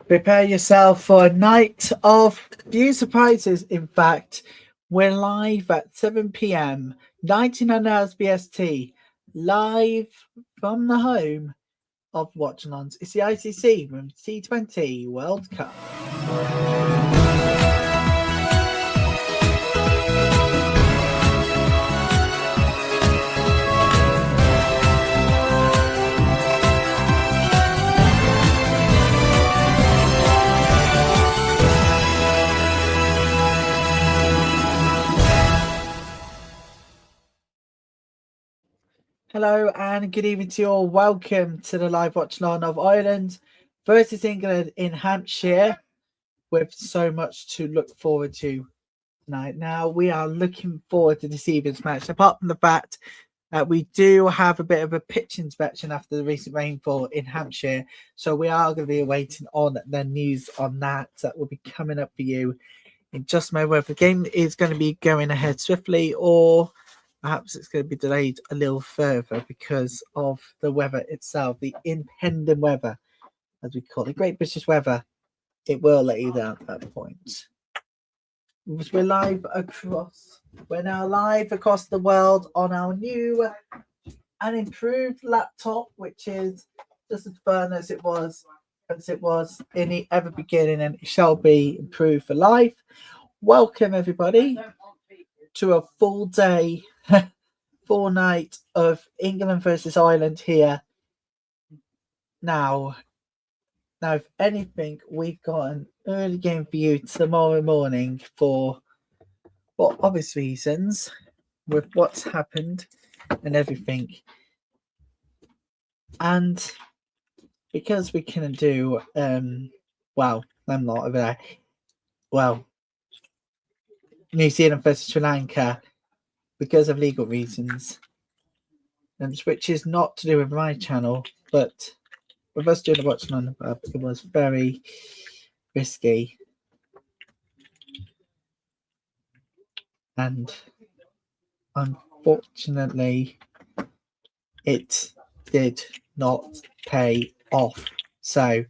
Prepare yourself for a night of few surprises. In fact, we're live at 7 p.m., 99 hours BST, live from the home of Watchalong. It's the ICC from T20 World Cup. Hello and good evening to you all. Welcome to the live watch-along of Ireland versus England in Hampshire, with so much to look forward to tonight. Now, we are looking forward to this evening's match, apart from the fact that we do have a bit of a pitch inspection after the recent rainfall in Hampshire. So we are going to be waiting on the news on that. That will be coming up for you in just a moment. Whether the game is going to be going ahead swiftly or perhaps it's going to be delayed a little further because of the weather itself, the impending weather, as we call it, Great British weather. It will let you down at that point. We're now live across the world on our new and improved laptop, which is just as fun as it was in the ever beginning, and it shall be improved for life. Welcome everybody to a full day, full night of England versus Ireland here. Now, if anything, we've got an early game for you tomorrow morning for obvious reasons, with what's happened and everything. And because we couldn't do, I'm not over there. Well, New Zealand versus Sri Lanka because of legal reasons, which is not to do with my channel, but with us doing the watching on the pub, it was very risky. And unfortunately, it did not pay off. So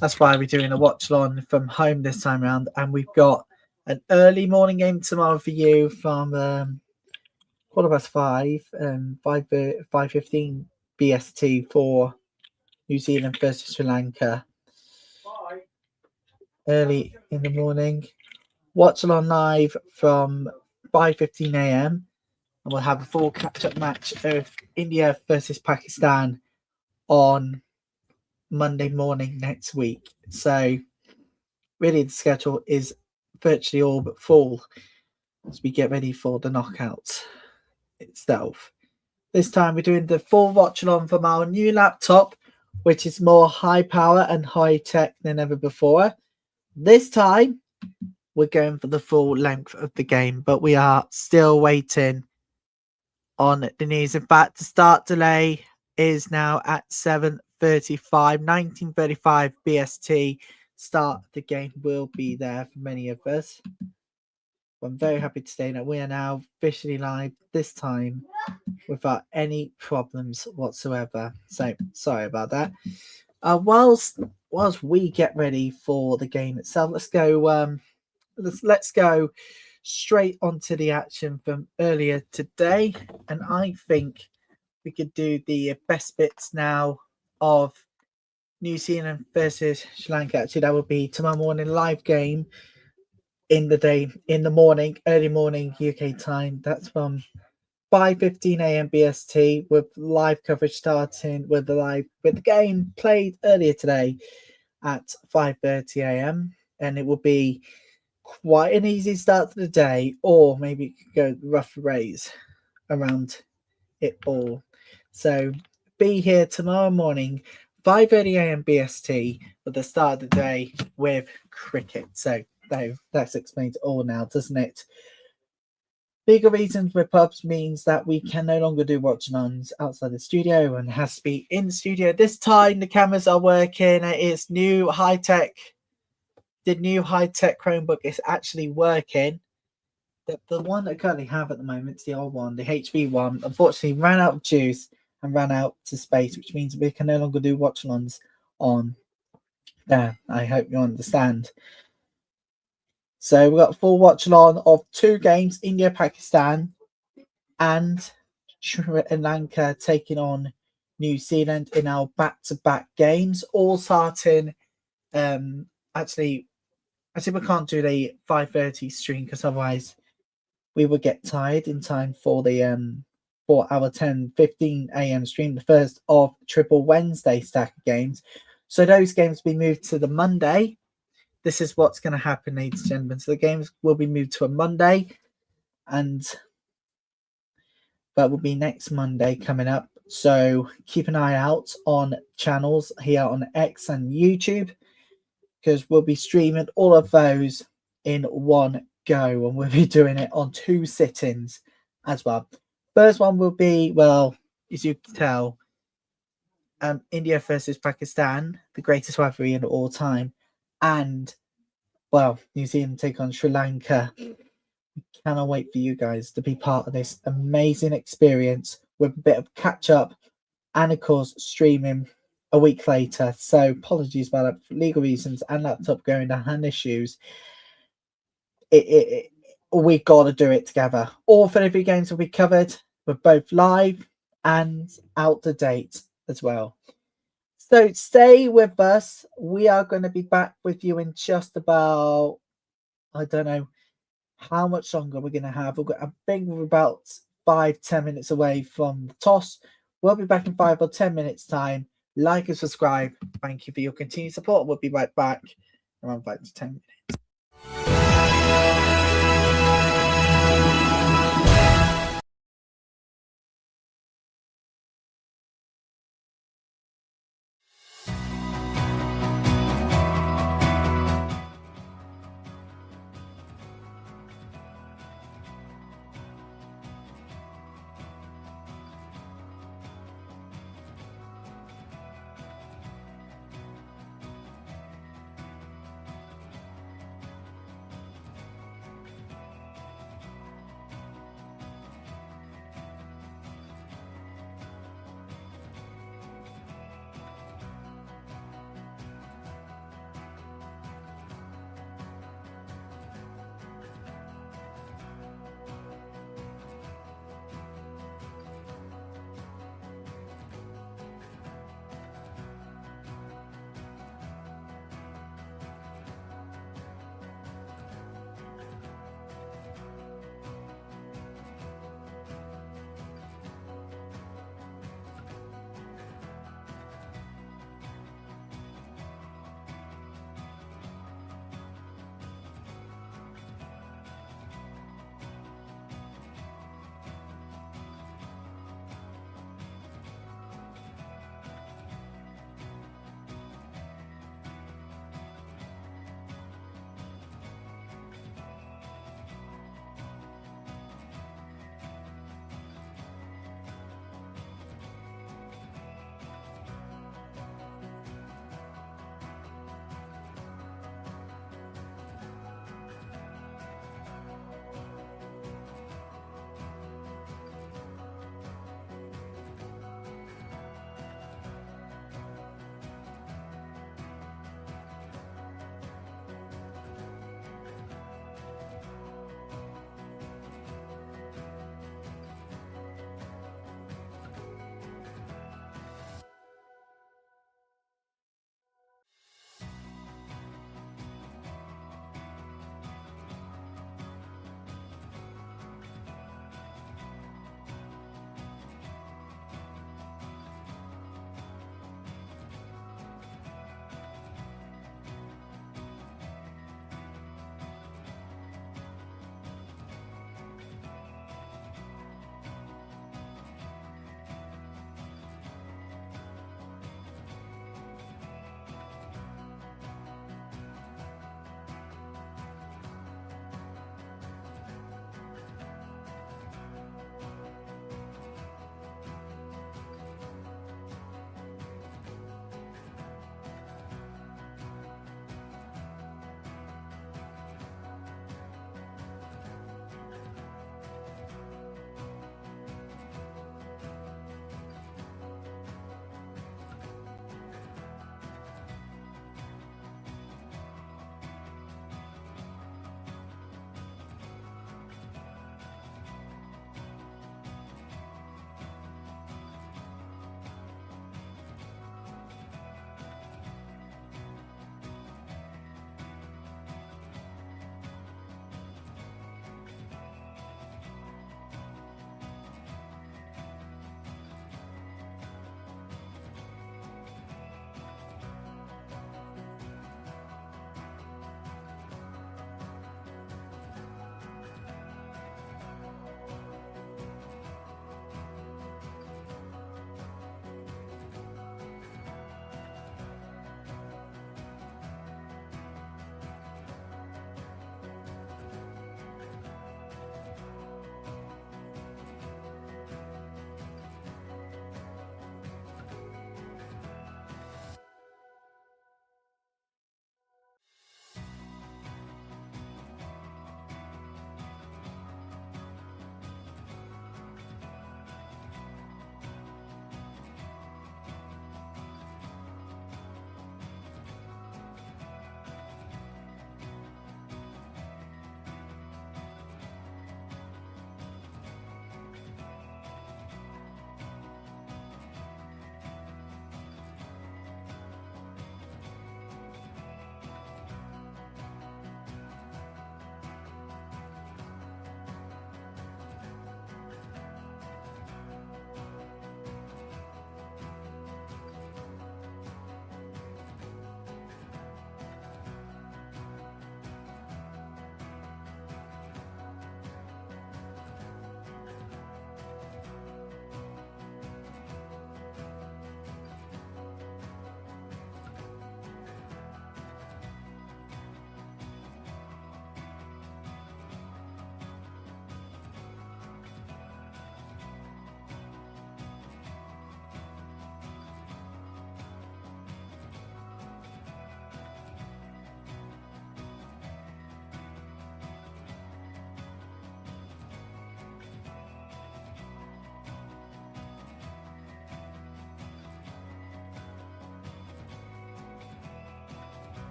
that's why we're doing a watch along from home this time around. And we've got an early morning game tomorrow for you from 5:15 BST for New Zealand versus Sri Lanka. Early in the morning. Watch along live from 5:15 a.m. and we'll have a full catch-up match of India versus Pakistan on Monday morning next week. So really the schedule is virtually all but full as we get ready for the knockout itself. This time we're doing the full watch along from our new laptop, which is more high power and high tech than ever before. This time we're going for the full length of the game, but we are still waiting on the news. In fact, the start delay is now at 7:35, 19:35 BST. Start of the game will be there for many of us. I'm very happy to say that we are now officially live this time without any problems whatsoever. So sorry about that. Whilst we get ready for the game itself, let's go straight onto the action from earlier today, and I think we could do the best bits now of New Zealand versus Sri Lanka. Actually, that would be tomorrow morning live game in the morning, early morning UK time. That's from 5:15 a.m. BST, with live coverage starting with the game played earlier today at 5:30 a.m. and it will be quite an easy start to the day, or maybe you could go rough raise around it all. So be here tomorrow morning, 5:30 a.m. BST, at the start of the day with cricket. So that's explained it all now, doesn't it? Legal reasons with pubs means that we can no longer do watch-alongs outside the studio and has to be in the studio. This time the cameras are working. It's new high-tech. The new high-tech Chromebook is actually working. The one I currently have at the moment is the old one, the HB one. Unfortunately, ran out of juice and ran out to space, which means we can no longer do watch-alongs on Yeah, I hope you understand. So we've got a full watch along of 2 games, India, Pakistan, and Sri Lanka taking on New Zealand in our back-to-back games, all starting. Actually, we can't do the 5:30 stream because otherwise we would get tired in time for the for our 10:15 a.m. stream, the first of Triple Wednesday stack of games. So those games will be moved to the Monday. This is what's going to happen, ladies and gentlemen. So the games will be moved to a Monday, and that will be next Monday coming up. So keep an eye out on channels here on X and YouTube, because we'll be streaming all of those in one go, and we'll be doing it on 2 sittings as well. First one will be, well, as you can tell, India versus Pakistan, the greatest rivalry in all time, and, well, New Zealand take on Sri Lanka. Cannot wait for you guys to be part of this amazing experience with a bit of catch up and, of course, streaming a week later. So apologies about that for legal reasons and laptop going down and issues. We got to do it together. All 33 games will be covered. We're both live and out to date as well. So stay with us. We are going to be back with you in just about, I don't know how much longer we're going to have. I think we're about 5-10 minutes away from the toss. We'll be back in 5 or 10 minutes time. Like and subscribe. Thank you for your continued support. We'll be right back around 5 to 10 minutes.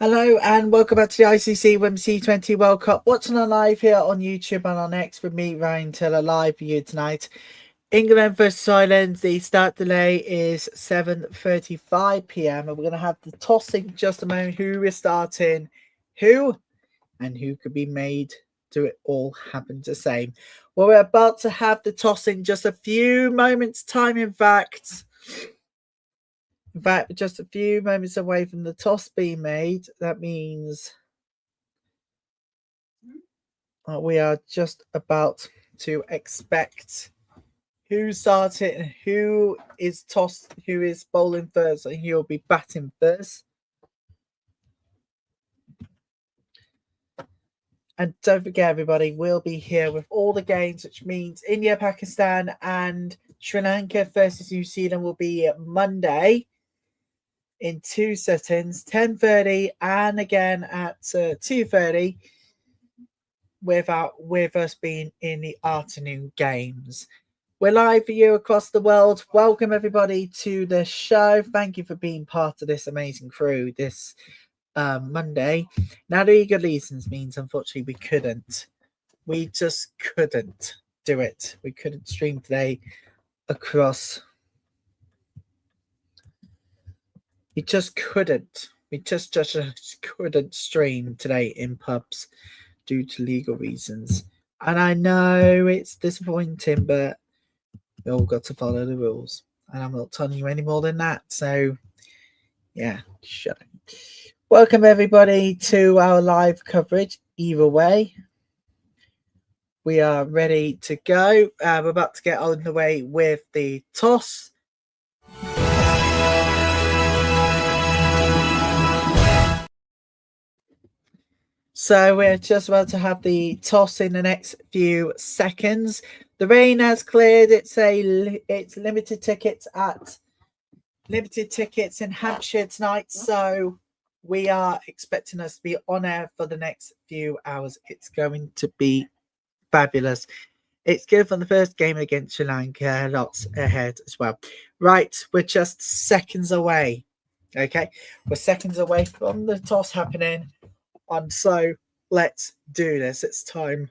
Hello and welcome back to the ICC Women's T20 World Cup. Watching on live here on YouTube and on X with me, Ryan Taylor, live for you tonight. England versus Ireland. The start delay is 7:35 p.m. and we're going to have the toss in just a moment. Who is starting, who, and who could be made to it all happen the same. Well, we're about to have the toss in just a few moments' time. In fact, just a few moments away from the toss being made. That means we are just about to expect who's starting, who is tossed, who is bowling first, and who will be batting first. And don't forget, everybody, we'll be here with all the games, which means India, Pakistan, and Sri Lanka versus New Zealand will be Monday in 2 settings, 10:30 and again at 2:30, with us being in the afternoon games. We're live for you across the world. Welcome everybody to the show. Thank you for being part of this amazing crew this Monday. Now, the eager reasons means unfortunately we couldn't. We just couldn't do it. We couldn't stream today across. We just couldn't. We just couldn't stream today in pubs due to legal reasons. And I know it's disappointing, but we all got to follow the rules. And I'm not telling you any more than that. So, yeah, shut up. Welcome, everybody, to our live coverage. Either way, we are ready to go. We're about to get on the way with the toss. So we're just about to have the toss in the next few seconds. The rain has cleared. It's limited tickets in Hampshire tonight. So we are expecting us to be on air for the next few hours. It's going to be fabulous. It's good for the first game against Sri Lanka. Lots ahead as well. Right, we're just seconds away. Okay, we're seconds away from the toss happening. And so let's do this. It's time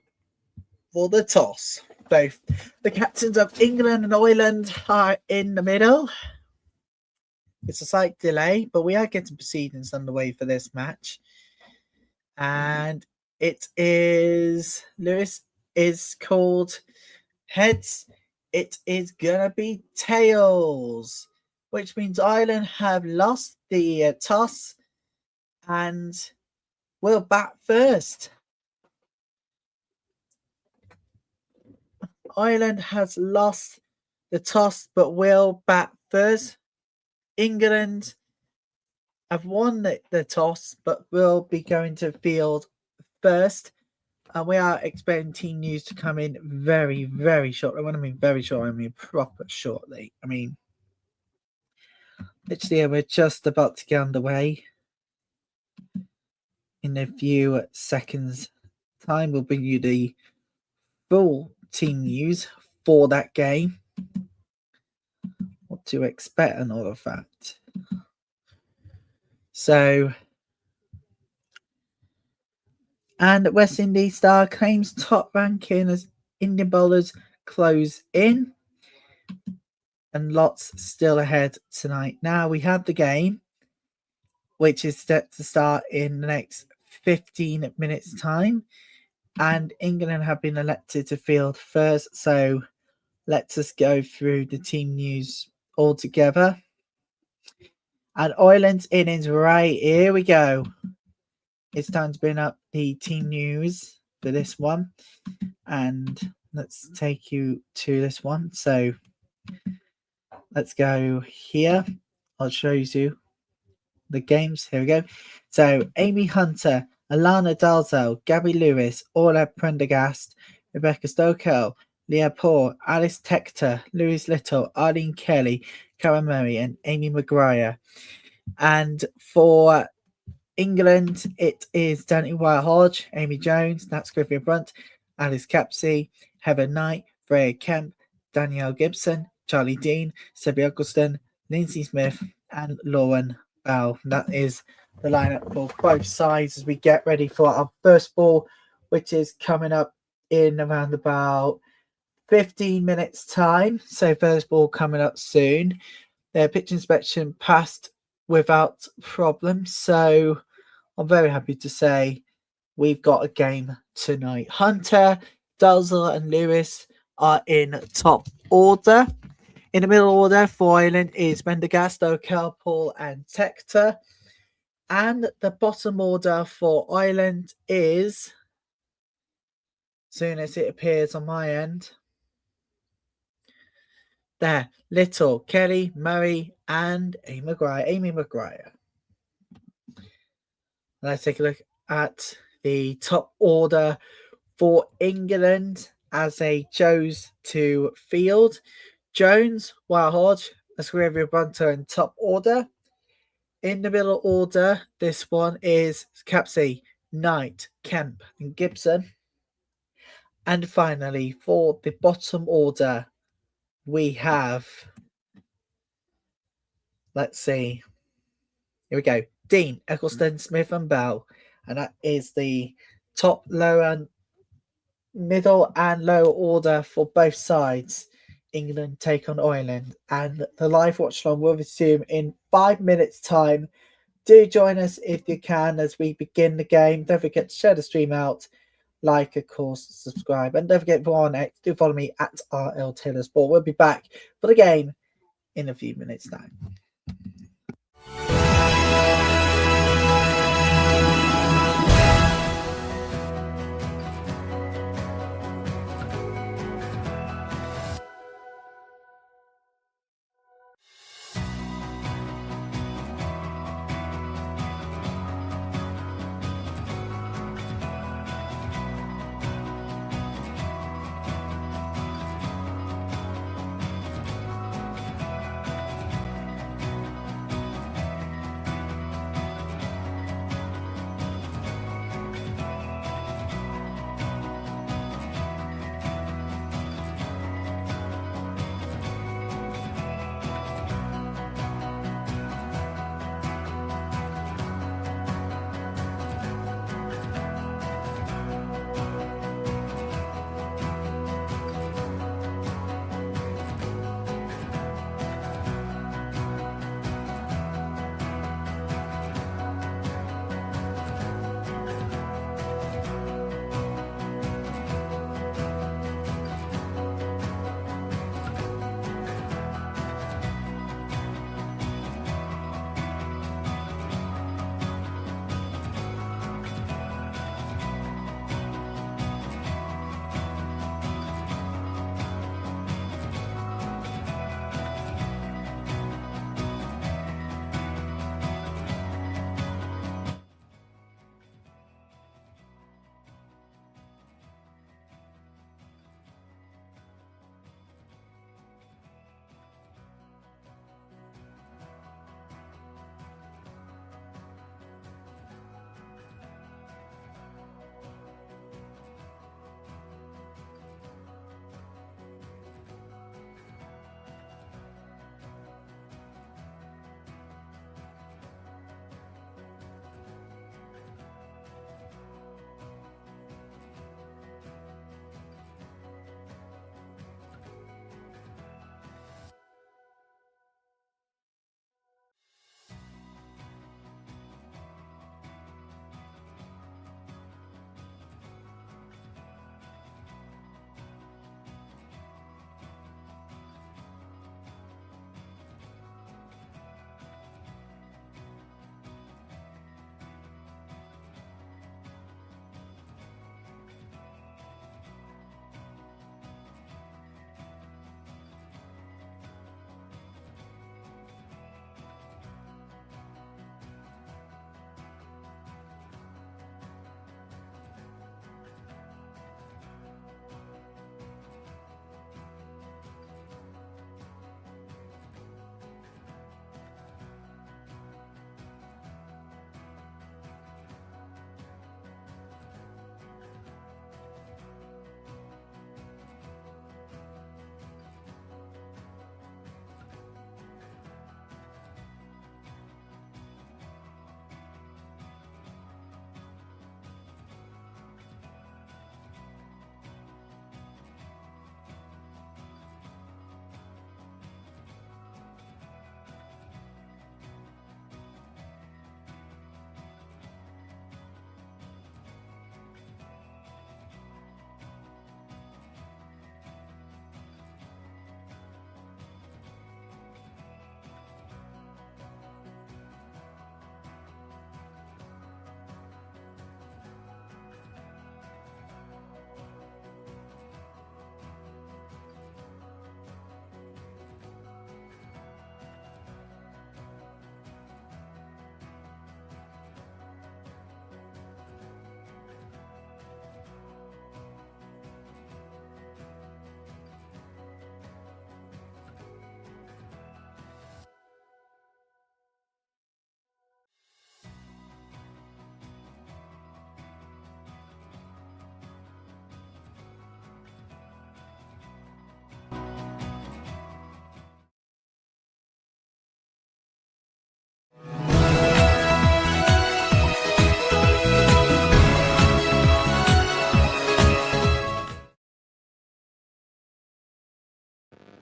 for the toss. Both the captains of England and Ireland are in the middle. It's a slight delay, but we are getting proceedings underway for this match. And it is, Lewis is called heads. It is going to be tails, which means Ireland have lost the toss and will bat first. Ireland has lost the toss but will bat first. England have won the toss but will be going to field first. And we are expecting team news to come in very, very shortly. When I mean very short, I mean proper shortly. I mean, literally, we're just about to get underway. In a few seconds' time, we'll bring you the full team news for that game. What to expect and all of that. So, and West Indies star claims top ranking as Indian bowlers close in. And lots still ahead tonight. Now we have the game, which is set to start in the next 15 minutes' time. And England have been elected to field first. So let's just go through the team news all together. And Ireland's innings right here we go. It's time to bring up the team news for this one. And let's take you to this one. So let's go here. I'll show you the games. Here we go. So Amy Hunter, Alana Dalzell, Gabby Lewis, Orla Prendergast, Rebecca Stokel, Leah Poor, Alice Tector, Louise Little, Arlene Kelly, Karen Murray, and Amy Maguire. And for England, it is Danny Wire-Hodge, Amy Jones, Nat Griffith Brunt, Alice Capsey, Heather Knight, Freya Kemp, Danielle Gibson, Charlie Dean, Sebi Eggleston, Lindsay Smith, and Lauren Bell. That is the lineup for both sides as we get ready for our first ball, which is coming up in around about 15 minutes time. So first ball coming up soon. Their pitch inspection passed without problem. So I'm very happy to say we've got a game tonight. Hunter, Dalzell and Lewis are in top order. In the middle order for Ireland is Pendergast, O'Kelpool and Tector. And the bottom order for Ireland is, soon as it appears on my end, there, Little, Kelly, Murray and Amy Maguire. Let's take a look at the top order for England as they chose to field. Jones, Hodge, Esquivia, Bunter in top order. In the middle order, this one is Capsey, Knight, Kemp and Gibson. And finally, for the bottom order, we have, let's see, here we go, Dean, Eccleston, Smith and Bell. And that is the top, lower, middle and lower order for both sides. England take on Ireland, and the live watch along will resume in 5 minutes time. Do join us if you can as we begin the game. Don't forget to share the stream out, like, of course, subscribe, and don't forget do follow me at RL Taylor Sport. We'll be back for the game in a few minutes time.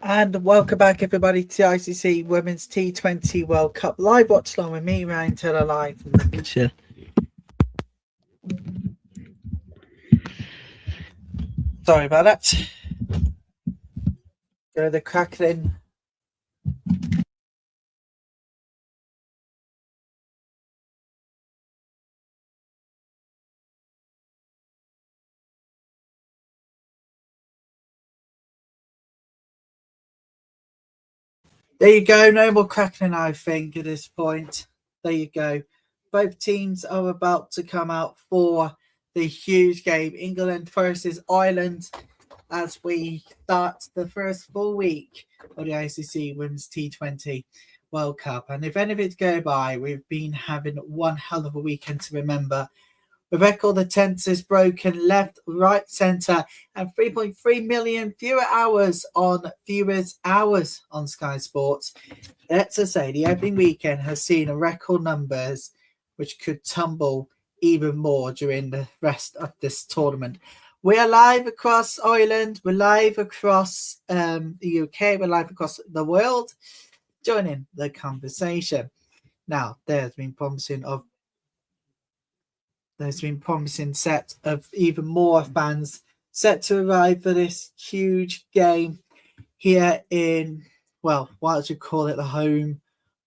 And welcome back, everybody, to the ICC Women's T20 World Cup live watch along with me, Ryan Taylor, live from Lincolnshire. Sorry about that. Go the crackling. There you go. No more crackling, I think, at this point. There you go. Both teams are about to come out for the huge game, England versus Ireland, as we start the first full week of the ICC Women's T20 World Cup. And if any of it go by, we've been having one hell of a weekend to remember. The record attendance is broken left, right, centre, and 3.3 million viewers hours on Sky Sports. Let's just say the opening weekend has seen record numbers, which could tumble even more during the rest of this tournament. We are live across Ireland, we're live across the UK, we're live across the world. Joining the conversation. Now, there's been promising set of even more fans set to arrive for this huge game here in, well, why would you call it the home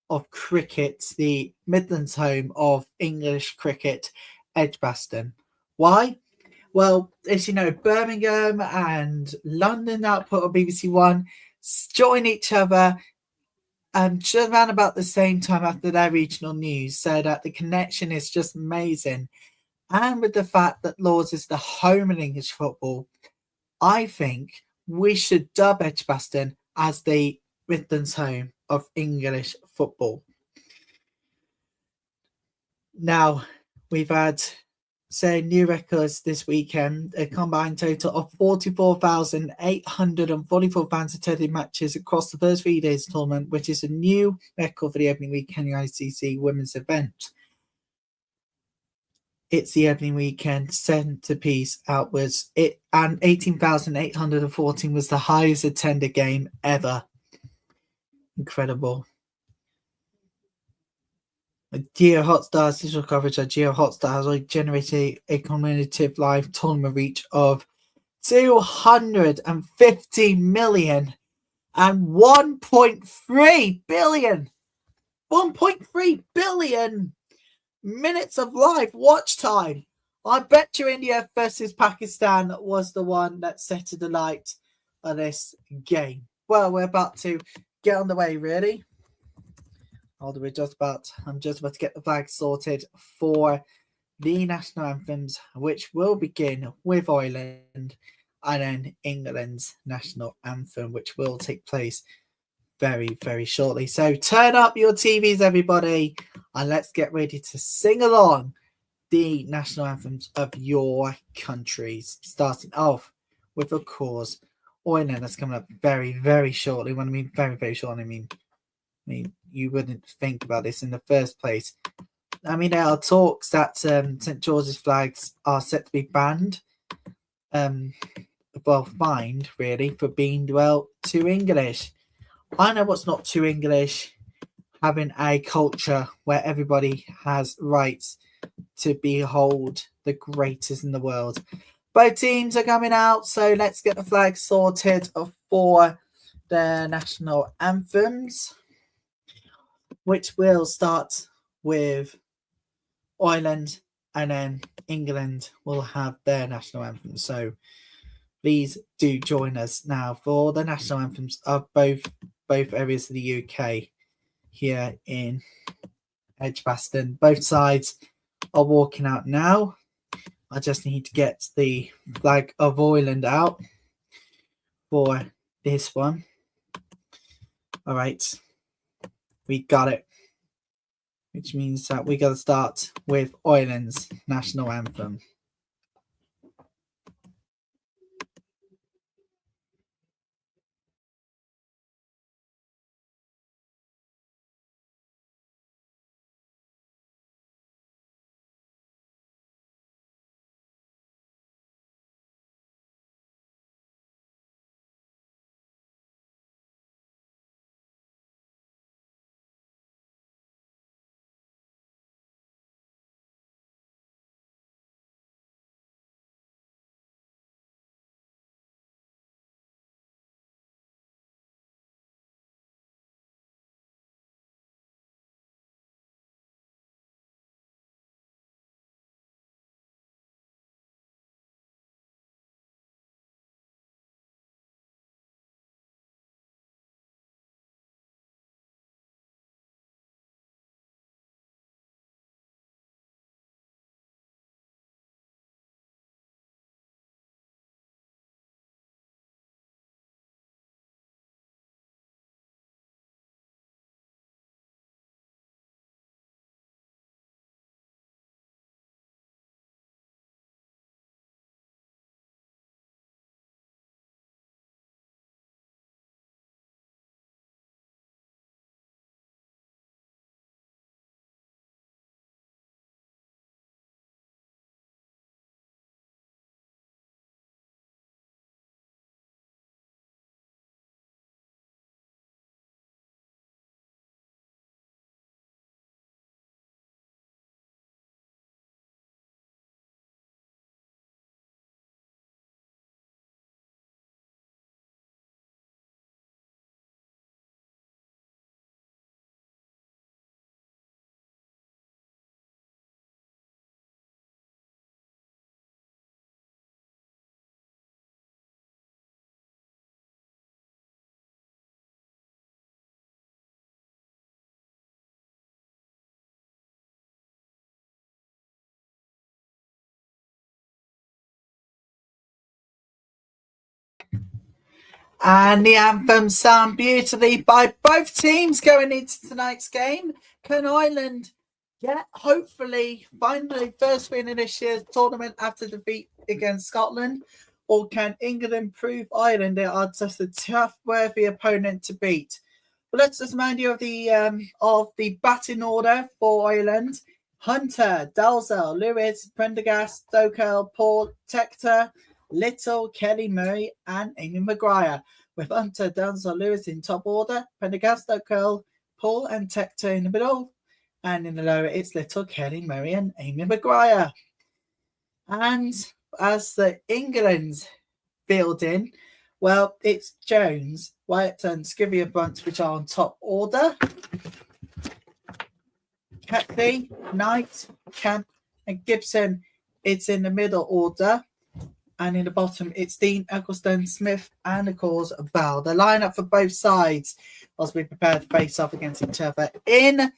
of cricket, the Midlands home of English cricket, Edgbaston. Why? Well, as you know, Birmingham and London output of BBC One join each other just around about the same time after their regional news, so that the connection is just amazing. And with the fact that Lords is the home in English football, I think we should dub Edgbaston as the Midlands home of English football. Now, we've had, new records this weekend, a combined total of 44,844 fans attended matches across the first 3 days of the tournament, which is a new record for the opening weekend ICC women's event. It's the opening weekend centerpiece outwards. And 18,814 was the highest attended game ever. Incredible. Geo Hotstars digital coverage at Geo Hotstar has generated a cumulative live tournament reach of 250 million and 1.3 billion. 1.3 billion minutes of live watch time. I bet you India versus Pakistan was the one that set the light of this game. Well, we're about to get on the way, really. Although I'm just about to get the flag sorted for the national anthems, which will begin with Ireland and then England's national anthem, which will take place very, very shortly. So turn up your TVs, everybody, and let's get ready to sing along the national anthems of your countries. Starting off with, of course, Ireland. That's coming up very, very shortly. When I mean very, very shortly, I mean you wouldn't think about this in the first place. I mean, there are talks that St. George's flags are set to be banned. Fined, really, for being, too English. I know what's not too English. Having a culture where everybody has rights to behold the greatest in the world. Both teams are coming out, so let's get the flag sorted for the national anthems, which will start with Ireland, and then England will have their national anthem. So please do join us now for the national anthems of both areas of the UK here in Edgbaston. Both sides are walking out now. I just need to get the flag of Ireland out for this one. All right, we got it, which means that we got to start with Ireland's national anthem. And the anthems sound beautifully by both teams going into tonight's game. Can Ireland get, hopefully, finally first win in this year's tournament after defeat against Scotland? Or can England prove Ireland they are just a tough, worthy opponent to beat? But let's just remind you of the batting order for Ireland. Hunter, Dalzell, Lewis, Prendergast, Stokel, Paul, Tector, Little, Kelly Murray, and Amy Maguire. With Hunter, Dalzell, Lewis in top order, Prendergast, Stokel, Paul, and Tector in the middle. And in the lower, it's Little, Kelly Murray, and Amy Maguire. And as the England's fielding, well, it's Jones, Wyatt, and Scrivener Bunce, which are on top order. Catley, Knight, Camp, and Gibson, it's in the middle order. And in the bottom, it's Dean, Ecclestone, Smith, and of course, Bell. The lineup for both sides as we prepare to face off against each other in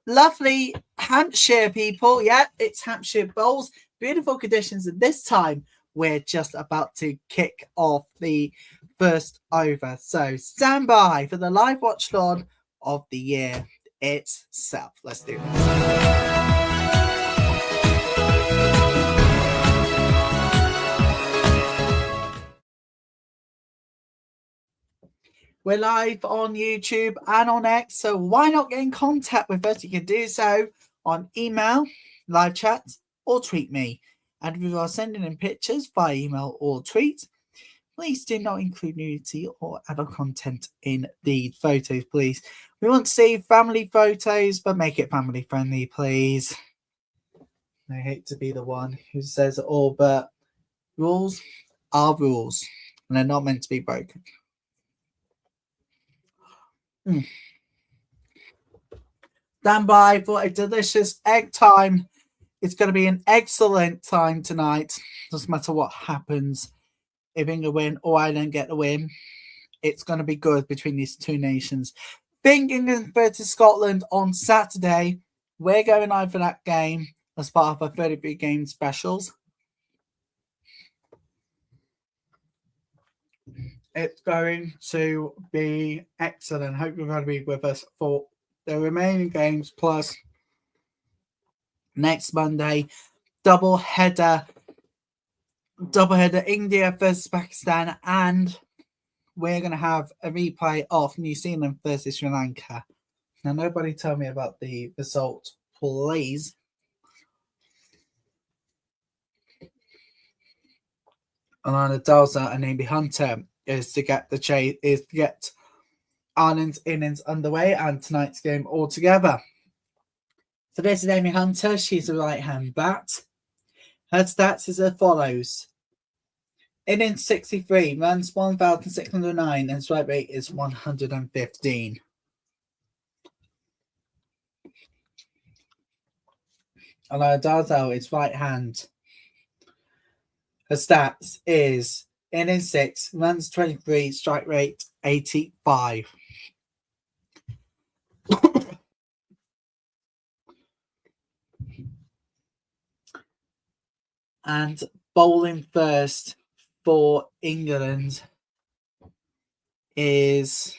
lovely Hampshire, people. Yeah, it's Hampshire Bowls. Beautiful conditions. And this time, we're just about to kick off the first over. So stand by for the live watchalong of the year itself. Let's do this. We're live on YouTube and on X, so why not get in contact with us? You can do so on email, live chat, or tweet me. And if you are sending in pictures by email or tweet, please do not include nudity or adult content in the photos, please. We want to see family photos, but make it family friendly, please. I hate to be the one who says it all, but rules are rules, and they're not meant to be broken. Stand by for a delicious egg time. It's going to be an excellent time tonight. Doesn't matter what happens. If England win or Ireland get the win, it's going to be good between these two nations. Think England versus Scotland on Saturday. We're going live for that game as part of our 33 game specials. It's going to be excellent. Hope you're going to be with us for the remaining games, plus next Monday, double header India versus Pakistan, and we're going to have a replay of New Zealand versus Sri Lanka. Now, nobody tell me about the result, please. Alana Dalza and Amy Hunter is to get Ireland's innings underway and tonight's game all together. So this is Amy Hunter. She's a right-hand bat. Her stats is as follows. Innings 63, runs 1,609, and strike rate is 115. Alana Dalza is right-hand. Her stats is innings 6, runs 23, strike rate 85. And bowling first for England is,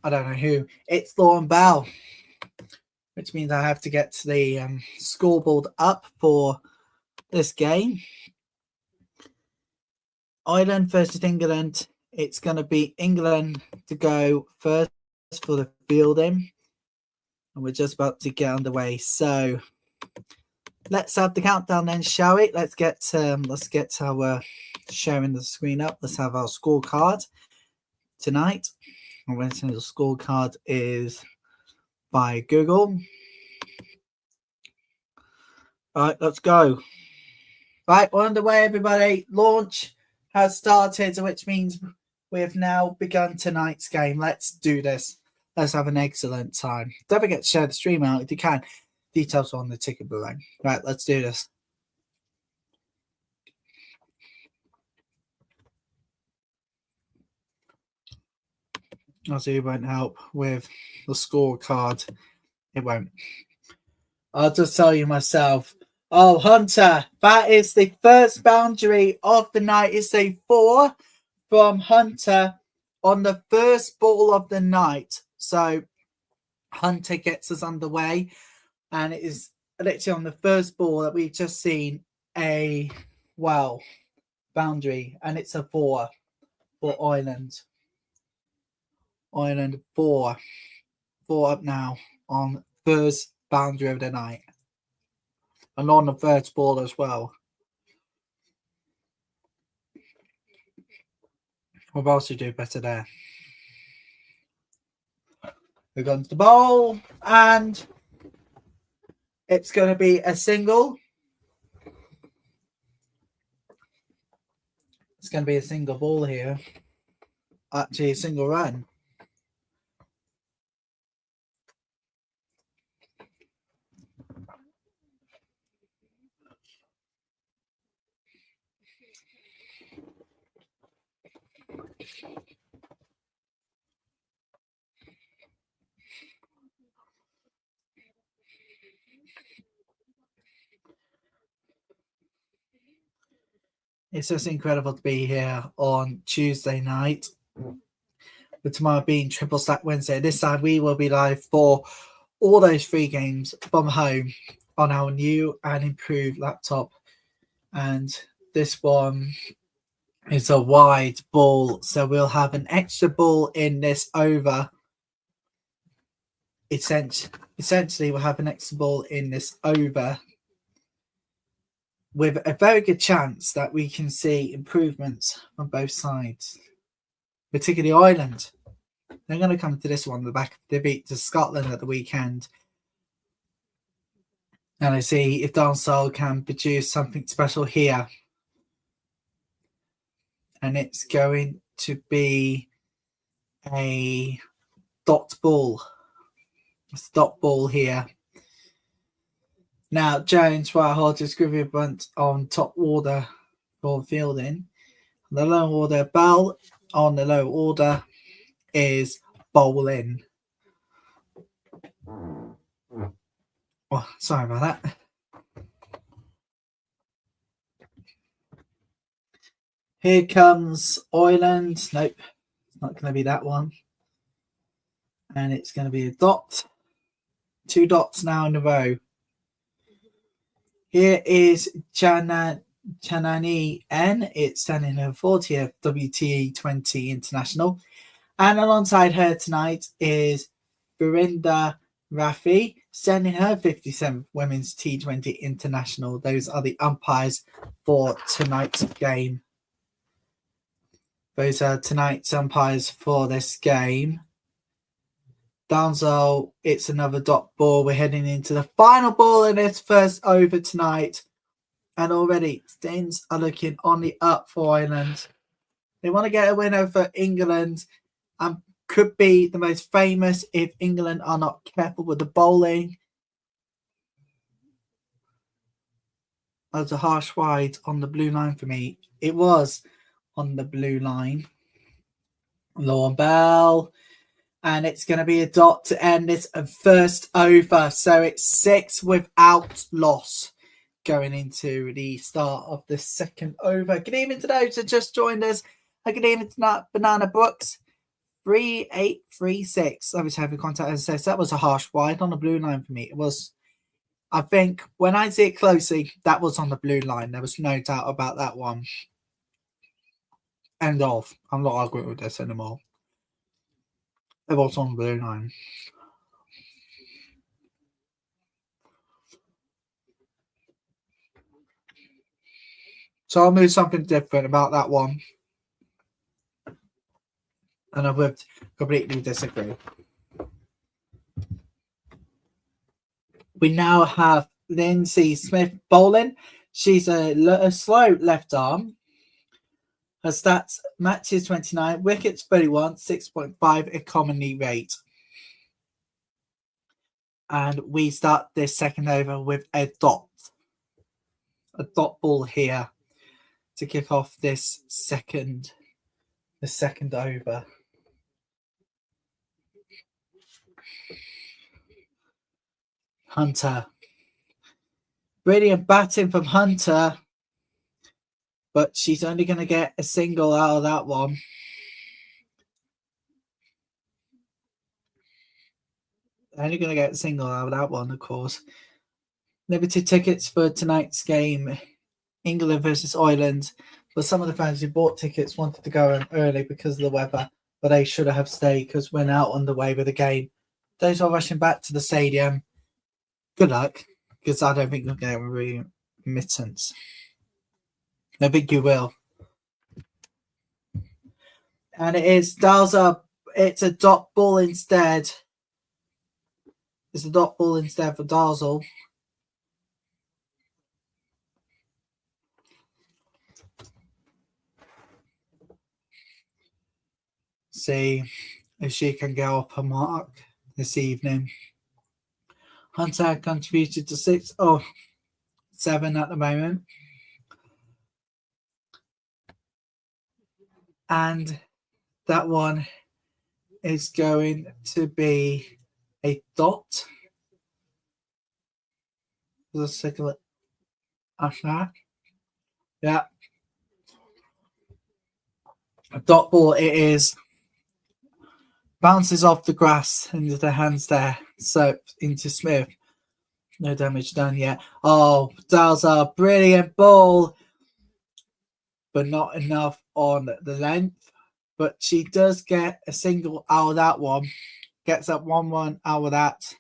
I don't know who, it's Lauren Bell, which means I have to get to the scoreboard up for this game. Ireland versus England. It's going to be England to go first for the fielding. And we're just about to get underway. So let's have the countdown then, shall we? Let's get our sharing the screen up. Let's have our scorecard tonight. And when the scorecard is by Google. All right, let's go. Right, we're underway, everybody. Launch has started, which means we have now begun tonight's game. Let's do this. Let's have an excellent time. Don't forget to share the stream out if you can. Details on the ticket below. Right, let's do this. Also, it won't help with the scorecard. It won't. I'll just tell you myself. Oh, Hunter, that is the first boundary of the night. It's a 4 from Hunter. on the first ball of the night. So Hunter gets us underway, and it is literally on the first ball that we've just seen a boundary, and it's a 4 for Ireland. Ireland 4 up now on first boundary of the night, and on the first ball as well. What else do you do better there? Here comes the ball, and it's going to be a single. It's going to be a single ball here. Actually, a single run. It's just incredible to be here on Tuesday night, with tomorrow being Triple Stack Wednesday. This time we will be live for all those 3 games from home on our new and improved laptop. And this one is a wide ball, so we'll have an extra ball in this over. Essentially, we'll have an extra ball in this over, with a very good chance that we can see improvements on both sides, particularly Ireland. They're going to come to this one on the back of the beat to Scotland at the weekend. And I see if Dancehall can produce something special here. And it's going to be a dot ball. It's a dot ball here. Now, Jones, while Hodges Griffith bunt on top order for fielding. The low order, Bell on the low order is bowling. Oh, sorry about that. Here comes Ireland. Nope, it's not going to be that one. And it's going to be a dot. 2 dots now in a row. Here is Chanani N. It's standing her 40th T20 International. And alongside her tonight is Verinda Rafi, sending her 57th Women's T20 International. Those are the umpires for tonight's game. Those are tonight's umpires for this game. Downzell, it's another dot ball. We're heading into the final ball in this first over tonight. And already things are looking on the up for Ireland. They want to get a win over England and could be the most famous if England are not careful with the bowling. That was a harsh wide on the blue line for me. It was on the blue line. Lauren Bell. And it's going to be a dot to end this first over. So it's 6 without loss going into the start of the second over. Good evening to those who just joined us. Good evening to Banana Brooks. 3836. I was having contact, as I said, that was a harsh wide on the blue line for me. It was, I think, when I see it closely, that was on the blue line. There was no doubt about that one. End of. I'm not arguing with this anymore. It was on the blue line. So I'll move something different about that one. And I would completely disagree. We now have Lindsay Smith bowling. She's a slow left arm. Her stats: matches 29, wickets 31, 6.5 economy rate. And we start this second over with a dot ball here to kick off this second over. Hunter. Brilliant batting from Hunter, but she's only going to get a single out of that one. only going to get a single out of that one, of course. Limited tickets for tonight's game, England versus Ireland. But some of the fans who bought tickets wanted to go in early because of the weather, but they should have stayed because we're now on the way with the game. Those who are rushing back to the stadium, good luck, because I don't think you'll get a remittance. I think you will. And it is Dalza. It's a dot ball instead. It's a dot ball instead for Dalzell. See if she can go up a mark this evening. Hunter contributed to 7 at the moment. And that one is going to be a dot. Let's take a look. Yeah. A dot ball it is. Bounces off the grass into the hands there. So into Smith. No damage done yet. Oh, Dalza, brilliant ball. But not enough on the length. But she does get a single out of that one. Gets up 1-1 out of that.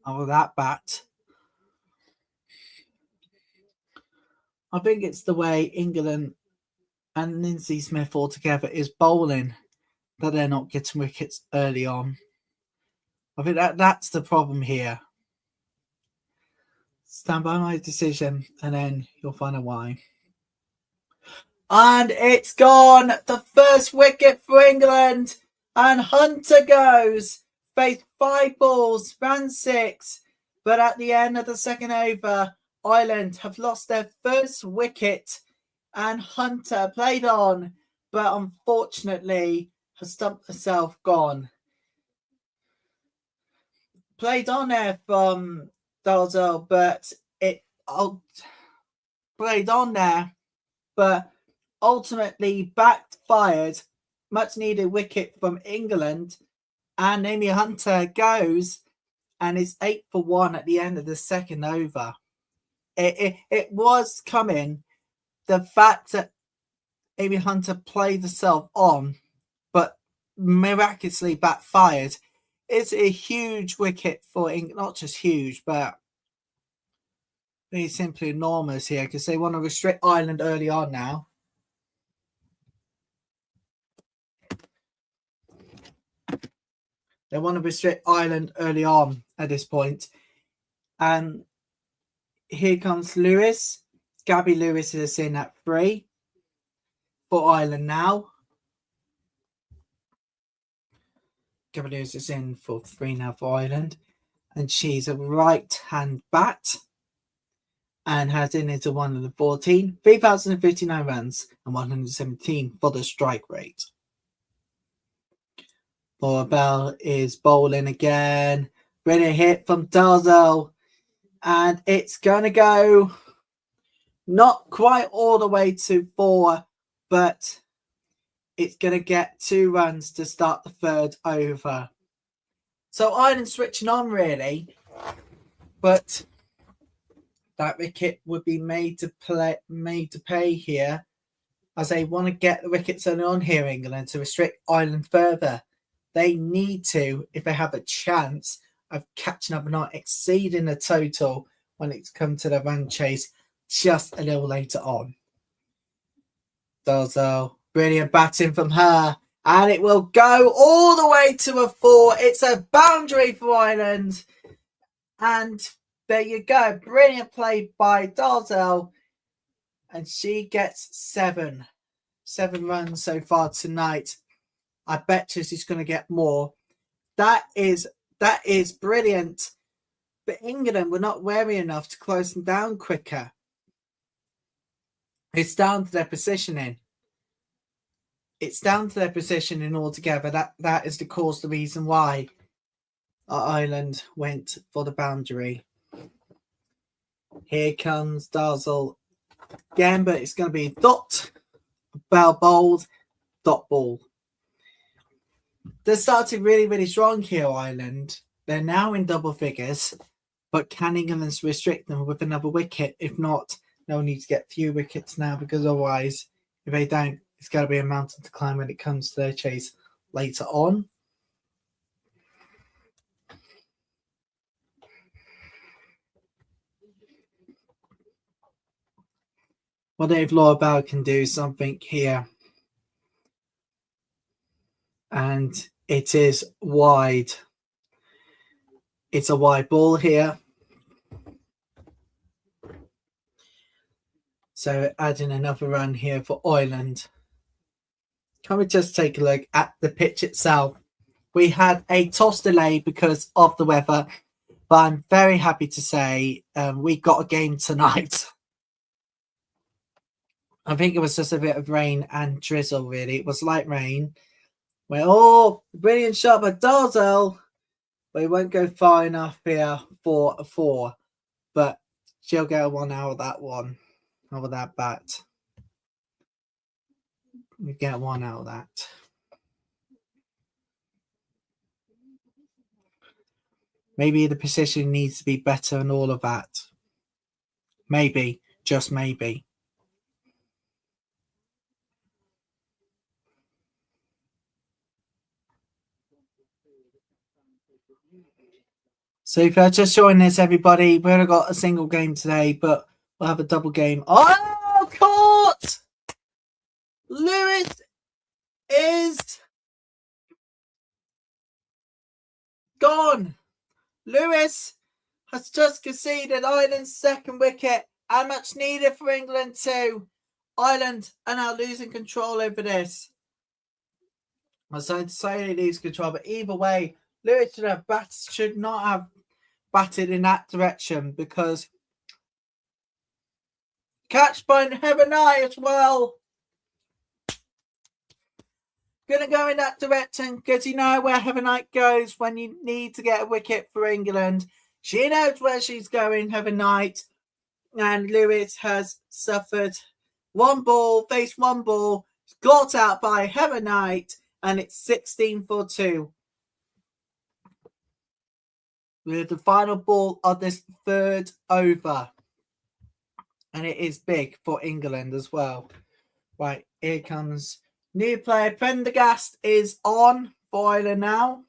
Out of that bat. I think it's the way England and Lindsay Smith altogether is bowling that they're not getting wickets early on. I think that's the problem here. Stand by my decision and then you'll find out why. And it's gone. The first wicket for England. And Hunter goes. Faced 5 balls, ran 6. But at the end of the second over, Ireland have lost their first wicket. And Hunter played on, but unfortunately has stumped herself gone. Played on there from Dalzell, but it played on there, but ultimately backfired. Much needed wicket from England, and Amy Hunter goes, and it's 8 for 1 at the end of the second over. It was coming. The fact that Amy Hunter played herself on, but miraculously backfired. It's a huge wicket for England. Not just huge, but really simply enormous here because they want to restrict Ireland early on now. They want to restrict Ireland early on at this point. And here comes Lewis. Gabby Lewis is in at 3 for Ireland now. Gabby Lewis is in for 3 now for Ireland. And she's a right-hand bat. And has in into 114. 3,059 runs and 117 for the strike rate. Laura Bell is bowling again. Brilliant hit from Dalzell. And it's going to go not quite all the way to 4, but it's going to get 2 runs to start the third over. So Ireland switching on really, but that wicket would be made to pay here, as they want to get the wickets early on here, England, to restrict Ireland further. They need to, if they have a chance of catching up and not exceeding the total when it's come to the run chase just a little later on. Dalzell, brilliant batting from her. And it will go all the way to a 4. It's a boundary for Ireland. And there you go. Brilliant play by Dalzell. And she gets 7. 7 runs so far tonight. I bet you she's going to get more. That is brilliant. But England were not wary enough to close them down quicker. It's down to their positioning. It's down to their positioning altogether. That is the reason why Ireland went for the boundary. Here comes Dalzell again, but it's going to be dot, Bell bowled, dot ball. They started really, really strong here, Ireland. They're now in double figures, but can England restrict them with another wicket? If not, they'll need to get few wickets now, because otherwise, if they don't, it's going to be a mountain to climb when it comes to their chase later on. What if Laura Bell can do something here? And it is wide. It's a wide ball here. So adding another run here for Ireland. Can we just take a look at the pitch itself? We had a toss delay because of the weather, but I'm very happy to say we got a game tonight. I think it was just a bit of rain and drizzle, really. It was light rain. Well, brilliant shot by Darzel, but it won't go far enough here for a 4. But she'll get a 1 out of that one, out of that bat. You get 1 out of that. Maybe the position needs to be better and all of that. Maybe, just maybe. So if you're just joining us, everybody, we've only got a single game today, but we'll have a double game. Oh, caught! Lewis is gone. Lewis has just conceded Ireland's second wicket, and much needed for England too. Ireland are now losing control over this. I'm sorry to say they lose control, but either way, Lewis should not have batted in that direction, because catch by Heaven Eye as well. Gonna go in that direction, because you know where Heaven Knight goes when you need to get a wicket for England. She knows where she's going, Heaven Knight. And Lewis has suffered 1 ball, faced 1 ball, got out by Heaven Knight, and it's 16 for 2. With the final ball of this 3rd over. And it is big for England as well. Right, here comes new player. Prendergast is on for Ireland now.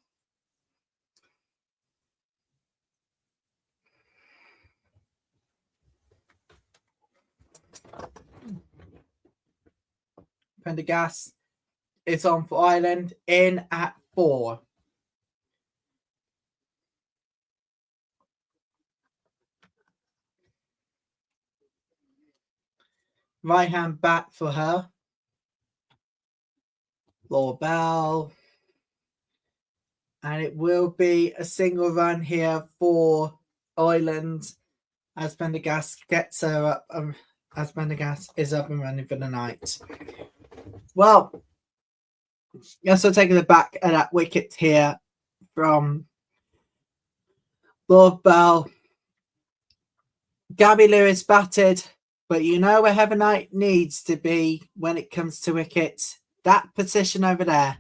Prendergast is on for Ireland, in at 4. Right hand back for her. Laura Bell. And it will be a single run here for Ireland as Prendergast gets her up. As Prendergast is up and running for the night. Well, yes, I'll take a look back at that wicket here from Laura Bell. Gabby Lewis batted, but you know where Heaven Knight needs to be when it comes to wickets. That position over there.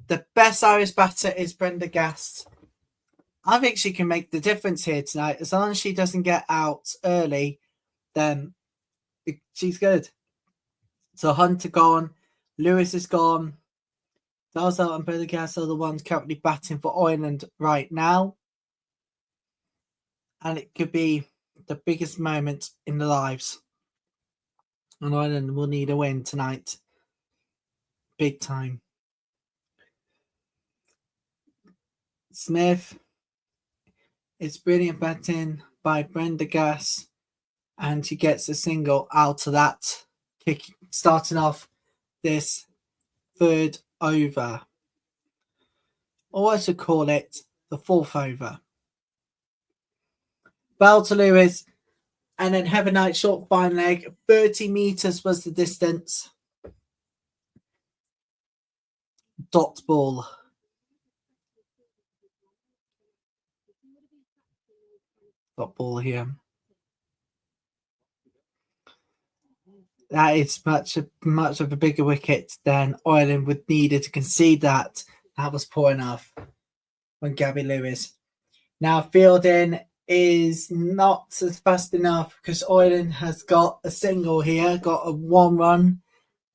The best Irish batter is Prendergast. I think she can make the difference here tonight. As long as she doesn't get out early, then she's good. So Hunter gone, Lewis is gone. Dalzell and Prendergast are the ones currently batting for Ireland right now. And it could be the biggest moment in their lives. And Ireland will need a win tonight. Big time. Smith. It's brilliant batting by Prendergast. And she gets a single out of that, starting off this 3rd over. Or I should call it the 4th over. Bell to Lewis, and then Heaven Knight short fine leg. 30 metres was the distance. Dot ball. Dot ball here. that is much of a bigger wicket than Ireland would needed to concede that. That was poor enough when Gabby Lewis. Now fielding is not as fast enough because Ireland has got a single here, got a 1 run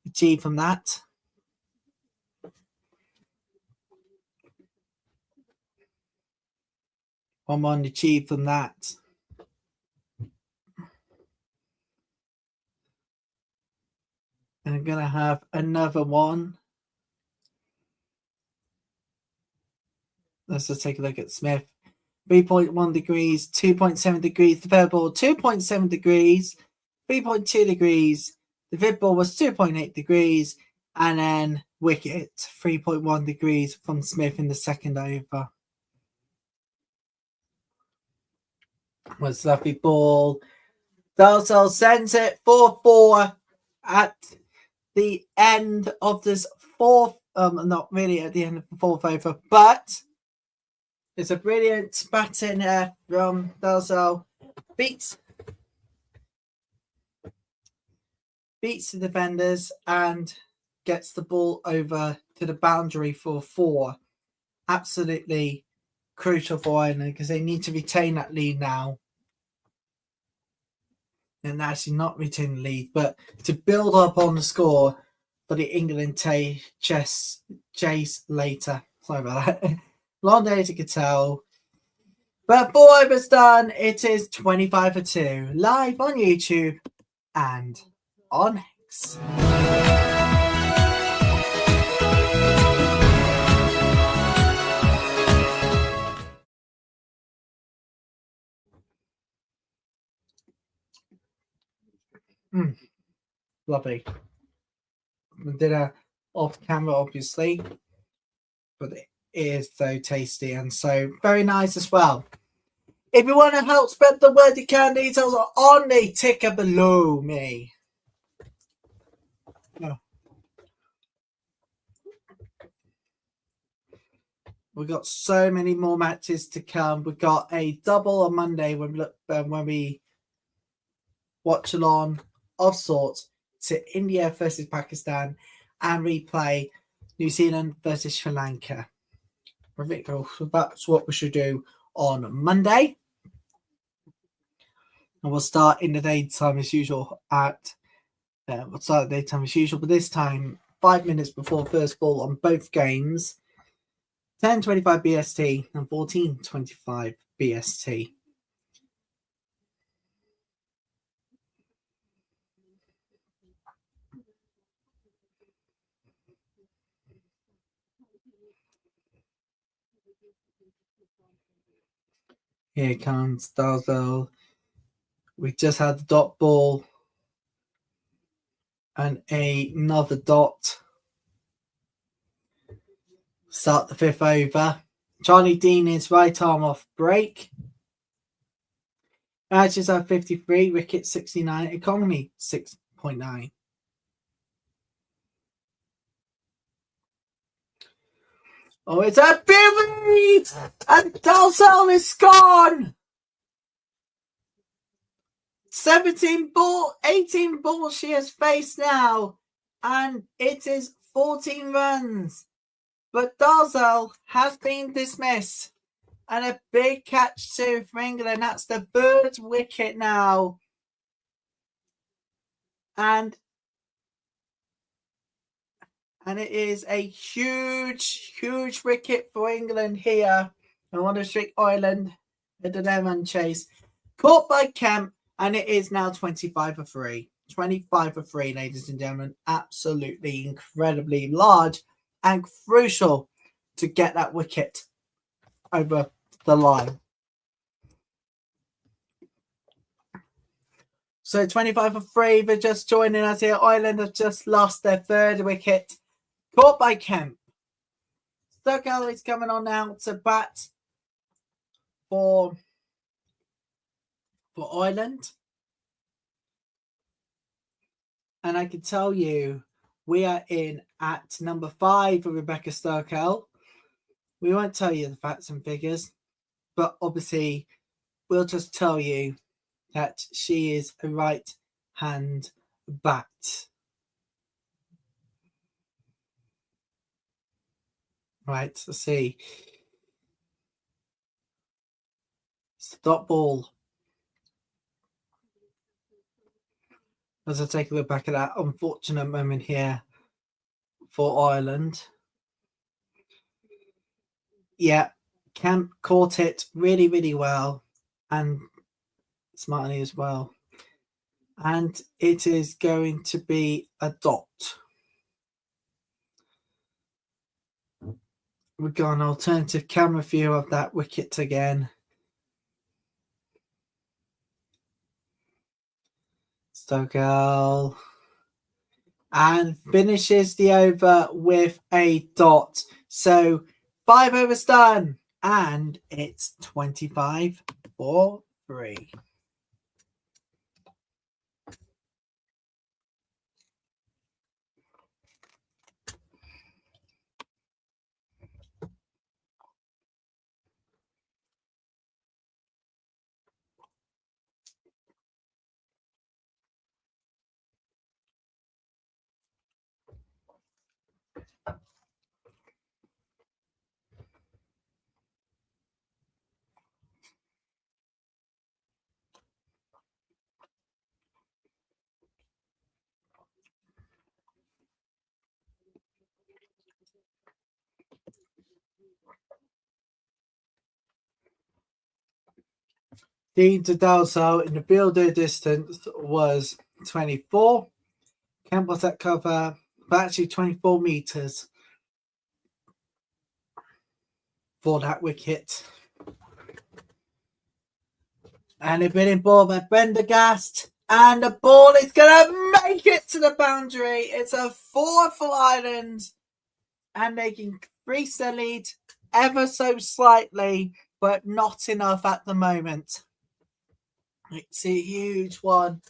achieved from that. One run achieved from that. And I'm going to have another one. Let's just take a look at Smith. 3.1 degrees, 2.7 degrees, the third ball, 2.7 degrees, 3.2 degrees, the fifth ball was 2.8 degrees, and then wicket, 3.1 degrees from Smith in the second over. Was lovely ball. Dalzell sends it 4-4 at the end of this fourth, not really at the end of the fourth over, but it's a brilliant batting from Dalzell. Beats the defenders and gets the ball over to the boundary for 4. Absolutely crucial for Ireland because they need to retain that lead now. And actually not retain the lead, but to build up on the score for the England chase later. Sorry about that. Long day to tell. But 4 overs done. It is 25-2. Live on YouTube and on X. Lovely. We did a off camera, obviously, but it is so tasty and so very nice as well. If you want to help spread the word, you can. Details are on the ticker below me. Oh. We've got so many more matches to come. We've got a double on Monday when we watch along of sorts to India versus Pakistan and replay New Zealand versus Sri Lanka. I think that's what we should do on Monday. And we'll start in the daytime as usual but this time 5 minutes before first ball on both games. 10:25 BST and 14:25 BST. Here comes Dalzell. We just had the dot ball and another dot. Start the fifth over. Charlie Dean is right arm off break. Matches are 53, wicket 69, economy 6.9. Oh, it's a beauty! And Dalzell is gone! 18 balls she has faced now, and it is 14 runs. But Dalzell has been dismissed. And a big catch too for England. That's the third wicket now. And it is a huge wicket for England here. I want to restrict Ireland at the lemon chase. Caught by Kemp, and it is now 25-3. 25-3, ladies and gentlemen. Absolutely incredibly large and crucial to get that wicket over the line. So 25-3, they're just joining us here. Ireland have just lost their third wicket. Caught by Kemp. Stockdale is coming on now to bat for Ireland. And I can tell you, we are in at number 5 for Rebecca Stockdale. We won't tell you the facts and figures, but obviously we'll just tell you that she is a right-hand bat. Right, let's see. Stop ball. As I take a look back at that unfortunate moment here for Ireland. Yeah, Kemp caught it really, really well and smartly as well. And it is going to be a dot. We've got an alternative camera view of that wicket again. Stokel. And finishes the over with a dot. So 5 overs done. And it's 25 for 3. Dean Tadalso in the fielder distance was 24. Kemp was at cover for actually 24 metres for that wicket. And a brilliant ball by Prendergast. And the ball is going to make it to the boundary. It's a 4 for Ireland. And they can increase their lead ever so slightly, but not enough at the moment. It's a huge one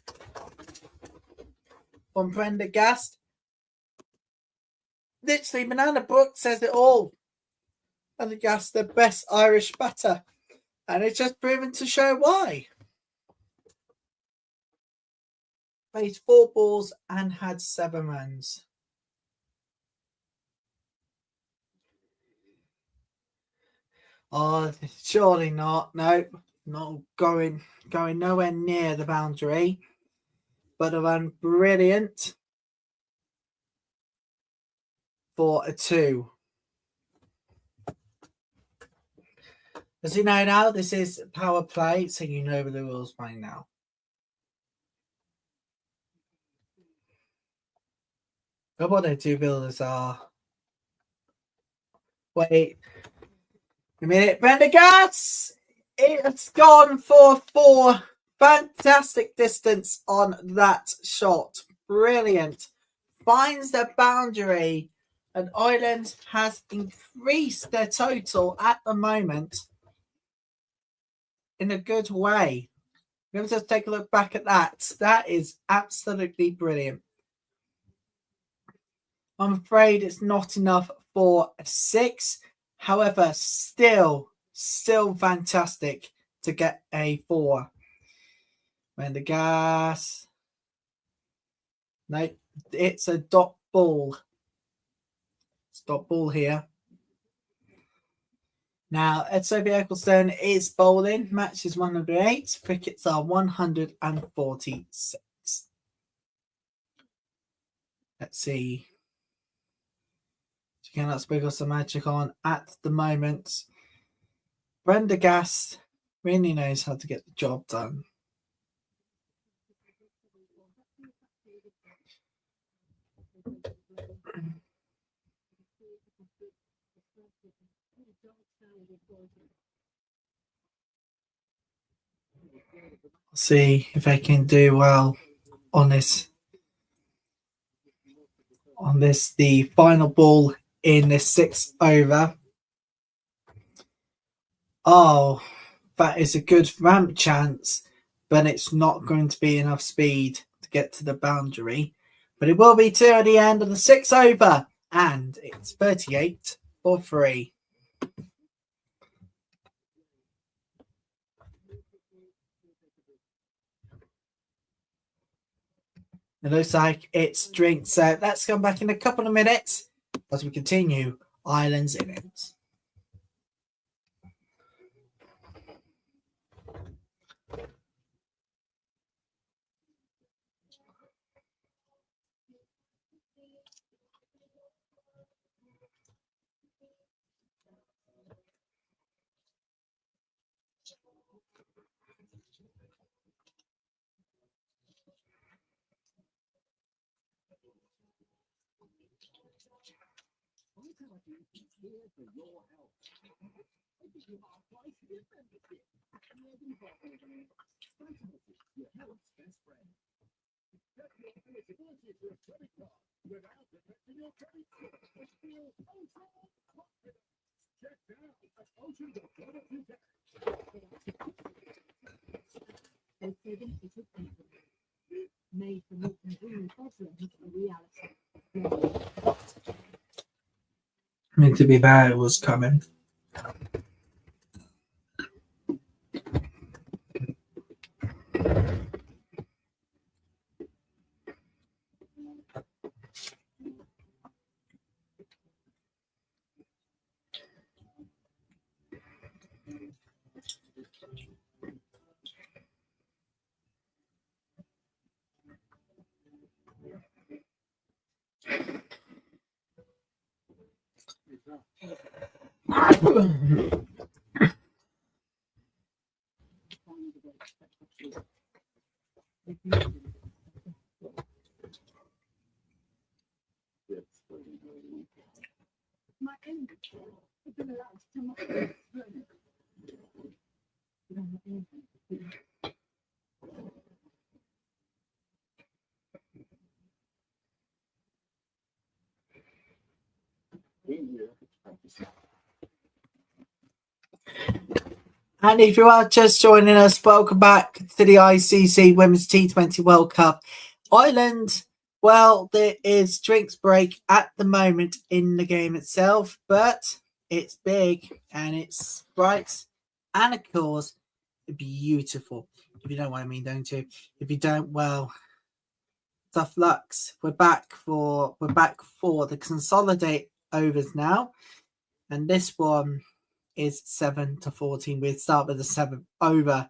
from Prendergast. Literally, Banana Brook says it all. Prendergast, the best Irish batter. And it's just proven to show why. Played 4 balls and had 7 runs. Oh, surely not. No, not going nowhere near the boundary. But a run brilliant for a 2. As you know now, this is power play, so you know the rules by now. But what the 2 fielders are. Wait a minute. Prendergast! It's gone for 4. Fantastic distance on that shot. Brilliant. Finds the boundary. And Ireland has increased their total at the moment in a good way. Let's just take a look back at that. That is absolutely brilliant. I'm afraid it's not enough for a 6. However, still fantastic to get a 4. Prendergast. No, it's a dot ball. Stop ball here. Now, Ed Sophie Ecclestone is bowling. Match is 108. Crickets are 146. Let's see. Again, let's sprinkle some magic on at the moment. Prendergast really knows how to get the job done. See if they can do well on this. The final ball in this 6th over. Oh, that is a good ramp chance, but it's not going to be enough speed to get to the boundary. But it will be 2 at the end of the 6th over, and it's 38 for 3. It looks like it's drinks. So let's come back in a couple of minutes as we continue Islands innings. Meant to be bad, it was coming. And if you are just joining us, welcome back to the ICC Women's T20 World Cup. Ireland, well, there is drinks break at the moment in the game itself, but it's big and it's bright and, of course, beautiful. If you know what I mean, don't you? If you don't, well, tough lucks. We're back for the consolidate overs now, and this one is 7-14. We'll start with the 7th over.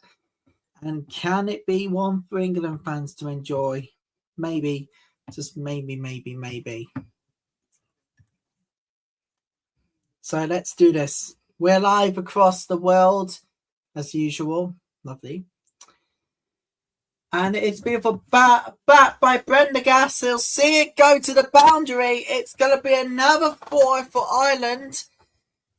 And can it be one for England fans to enjoy? Maybe. Just maybe. So let's do this. We're live across the world, as usual. Lovely. And it's beautiful. Bat by Brendergast. He'll see it go to the boundary. It's going to be another 4 for Ireland.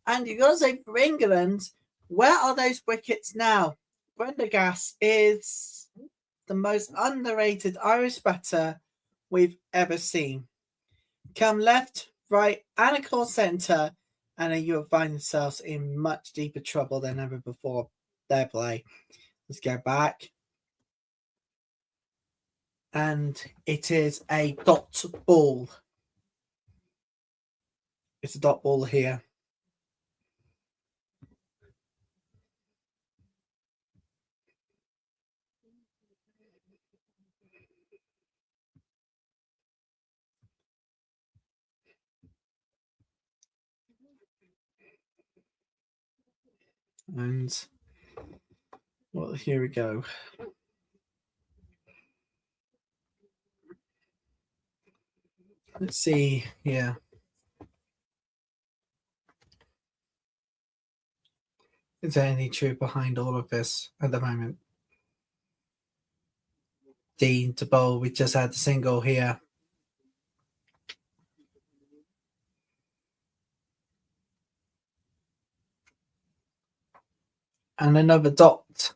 And you've got to say for England, where are those wickets now? Brendergast is the most underrated Irish batter we've ever seen. Come left, right, and of course centre, and then you'll find yourselves in much deeper trouble than ever before their play. Let's go back. And it is a dot ball. It's a dot ball here. And well, here we go. Let's see here. Is there any truth behind all of this at the moment? Dean to bowl. We just had the single here. And another dot.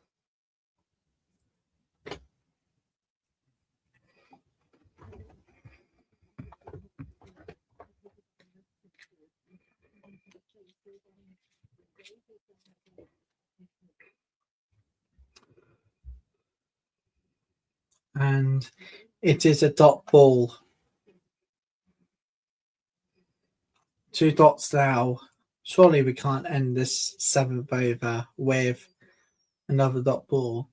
And it is a dot ball. 2 dots now. Surely we can't end this 7th over with another dot ball.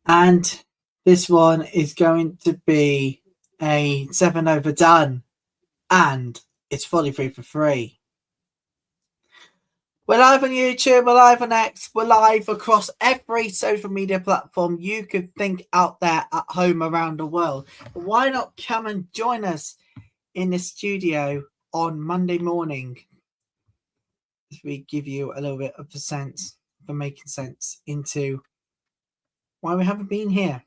And this one is going to be a 7 over done. And it's fully free for free. We're live on YouTube, we're live on X, we're live across every social media platform you could think out there at home around the world. Why not come and join us in the studio on Monday morning as we give you a little bit of a sense for making sense into why we haven't been here.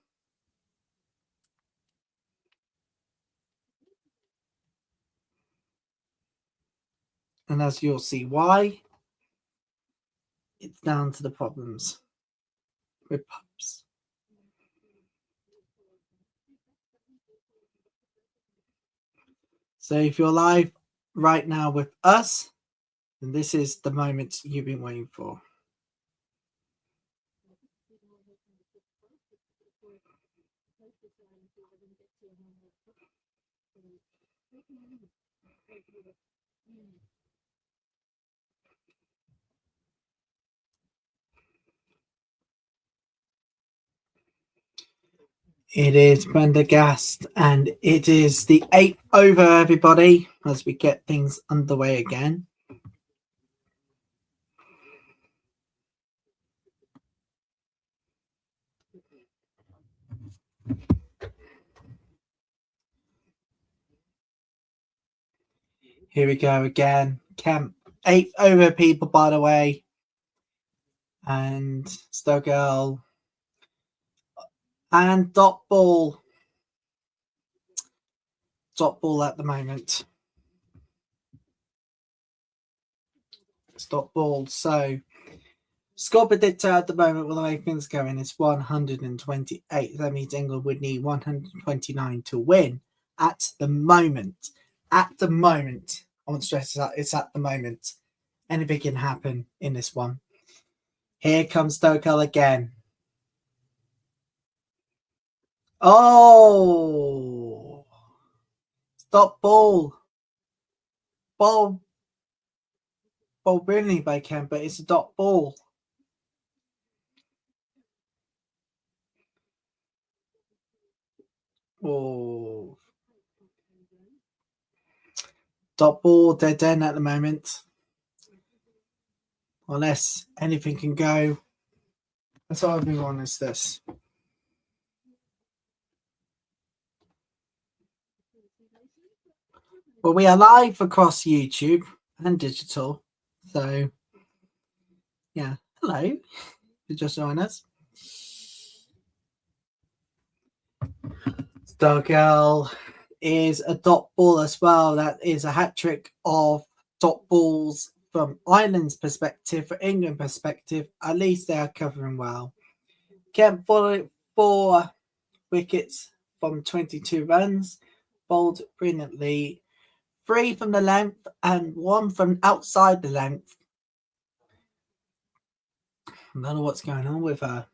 And as you'll see why, it's down to the problems with pubs. So if you're live right now with us, then this is the moment you've been waiting for. It is Prendergast, and it is the 8th over, everybody, as we get things underway again. Here we go again. Kemp, 8th over, people, by the way. And Stogel. And dot ball. Dot ball at the moment. It's dot ball. So, score predictor at the moment, with the way things going, is 128. That means England would need 129 to win at the moment. At the moment. I want to stress that it's at the moment. Anything can happen in this one. Here comes Stokel again. Oh! Stop ball. Ball brilliantly by Ken, but it's a dot ball. Oh. Dot ball, dead end at the moment. Unless anything can go. That's all I've been on is this. Well, we are live across YouTube and digital. So, yeah. Hello. You just join us. Stokel is a dot ball as well. That is a hat trick of dot balls from Ireland's perspective. For England perspective, at least they are covering well. Kemp followed 4 wickets from 22 runs, bowled brilliantly. 3 from the length and 1 from outside the length. I don't know what's going on with her.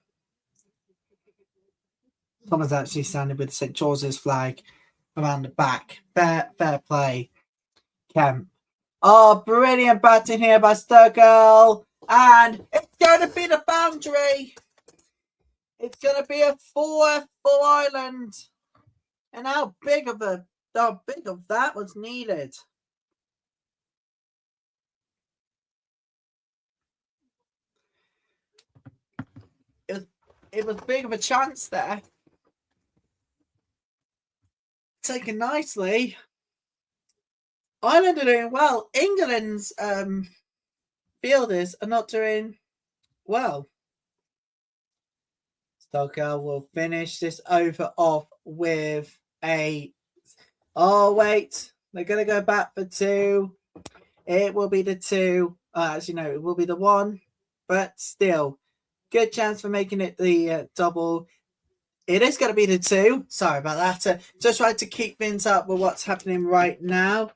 Someone's actually standing with St. George's flag around the back. Fair play. Kemp. Oh, brilliant batting here by Stokel. And it's going to be the boundary. It's going to be a 4 for Ireland. And how big of that was needed. It was big of a chance there. Taken nicely. Ireland are doing well. England's fielders are not doing well. Stokel will finish this over off with a... Oh, wait. They're going to go back for 2. It will be the 2. Actually, no, it will be the 1. But still, good chance for making it the double. It is going to be the 2. Sorry about that. Just tried to keep things up with what's happening right now.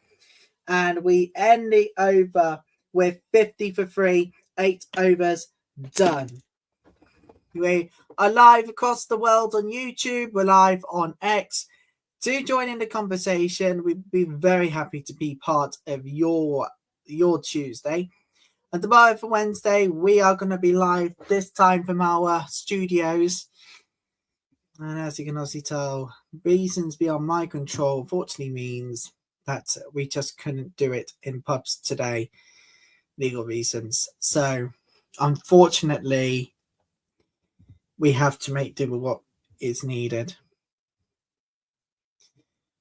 And we end the over with 50 for 3. 8 overs done. We are live across the world on YouTube. We're live on X. Do join in the conversation. We'd be very happy to be part of your Tuesday. And tomorrow for Wednesday, we are going to be live this time from our studios. And as you can obviously tell, reasons beyond my control unfortunately means that we just couldn't do it in pubs today, legal reasons. So unfortunately, we have to make do with what is needed.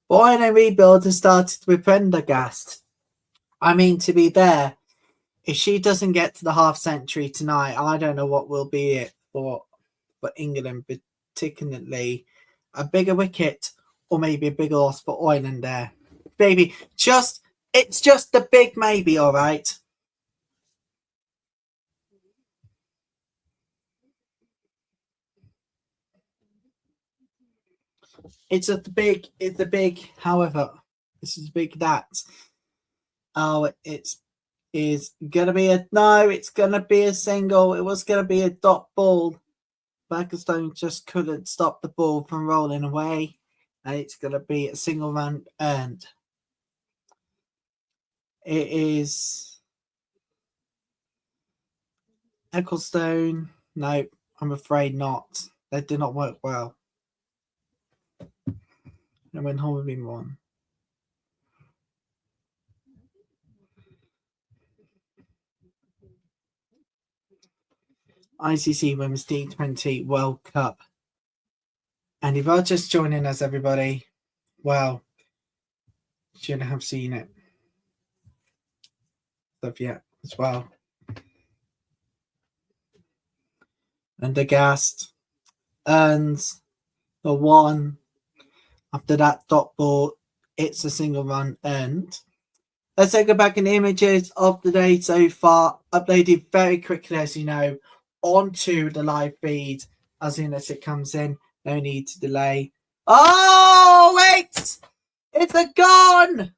Boy, and rebuild has started with Prendergast. I mean, to be there, if she doesn't get to the half century tonight, I don't know what will be it for England, particularly a bigger wicket or maybe a bigger loss for Ireland there. Baby, it's just a big maybe, all right? It's a big, however, this is big that. Oh, it's gonna be it's gonna be a single. It was gonna be a dot ball. Pakistan just couldn't stop the ball from rolling away, and it's gonna be a single run earned. It is Ecclestone. No, I'm afraid not. That did not work well. And when Hornby won. ICC Women's T20 World Cup. And if you're just joining us, everybody, well, you should have seen it. Stuff yet as well. And the Gast earns the one. After that dot ball, it's a single run earned. Let's take a back in the images of the day so far, uploaded very quickly, as you know, onto the live feed as soon as it comes in. No need to delay. Oh, wait! It's a gone!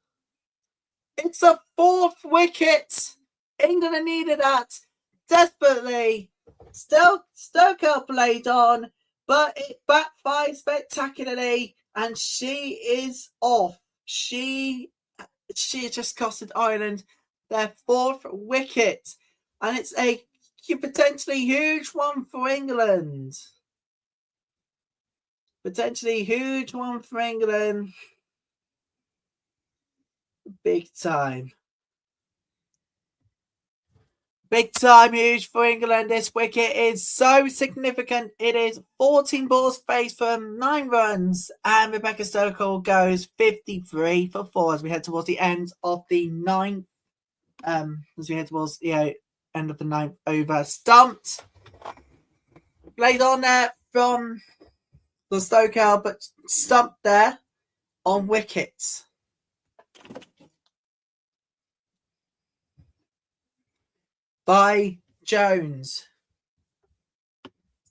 It's a fourth wicket! England needed that desperately. Still Stoker played on, but it backfired spectacularly, and she is off. She just costed Ireland their fourth wicket, and it's a potentially huge one for England. Potentially huge one for England. Big time. Big time huge for England. This wicket is so significant. It is 14 balls faced for 9 runs. And Rebecca Stoker goes 53 for 4 as we head towards the end of the 9th. As we head towards the end of the 9th over. Stumped. Played on there from the Stoker, but stumped there on wickets. By Jones.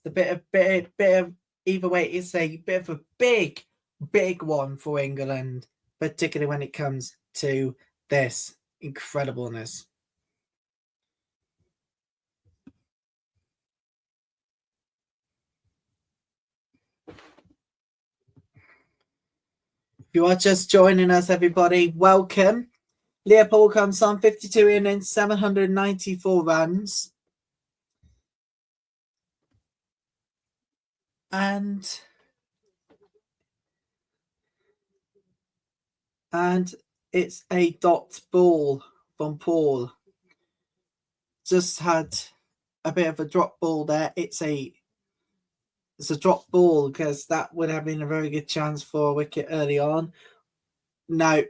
The bit of either way, it's a bit of a big one for England, particularly when it comes to this incredibleness. If you are just joining us, everybody, welcome. Leopold comes on 52 innings, 794 runs. And it's a dot ball from Paul. Just had a bit of a drop ball there. It's a drop ball because that would have been a very good chance for a wicket early on. No,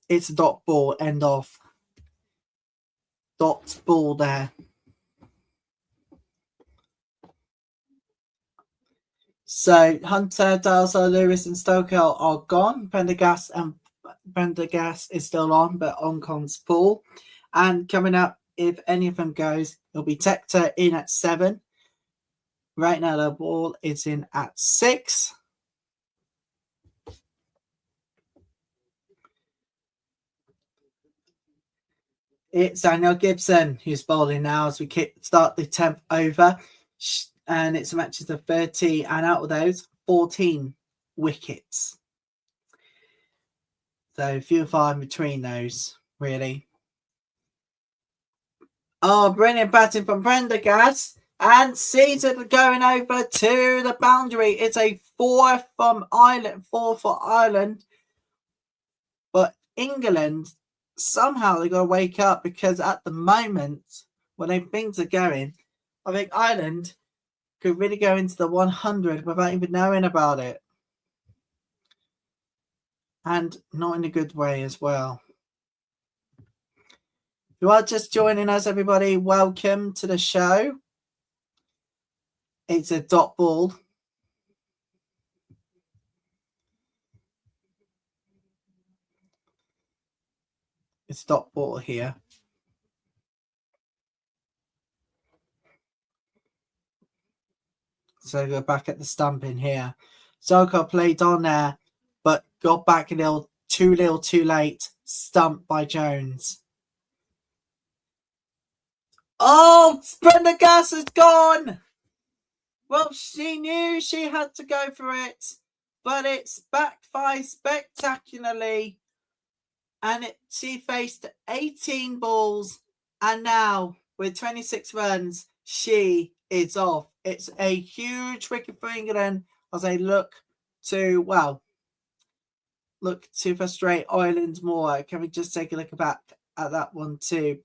it's a dot ball, end off. Dot ball there. So Hunter, Dalsall, Lewis and Stoker are gone. Prendergast is still on, but on comes Paul. And coming up, if any of them goes, it'll be Tector in at 7. Right now, the ball is in at 6. It's Daniel Gibson who's bowling now as we start the 10th over. And it's a matches of 30, and out of those, 14 wickets. So few and far in between those, really. Oh, brilliant batting from Prendergast. And Caesar going over to the boundary. It's a 4 from Ireland, 4 for Ireland. But England, somehow they've got to wake up, because at the moment, when things are going, I think Ireland could really go into the 100 without even knowing about it. And not in a good way as well. If you are just joining us, everybody, welcome to the show. It's a dot ball. It's dot ball here. So go back at the stamping here. Zoka played on there, but got back a little too late. Stumped by Jones. Oh, Prendergast is gone. Well, she knew she had to go for it, but it's backfired spectacularly. And she faced 18 balls, and now with 26 runs, she is off. It's a huge wicket for England as they look to frustrate Ireland more. Can we just take a look back at that one too?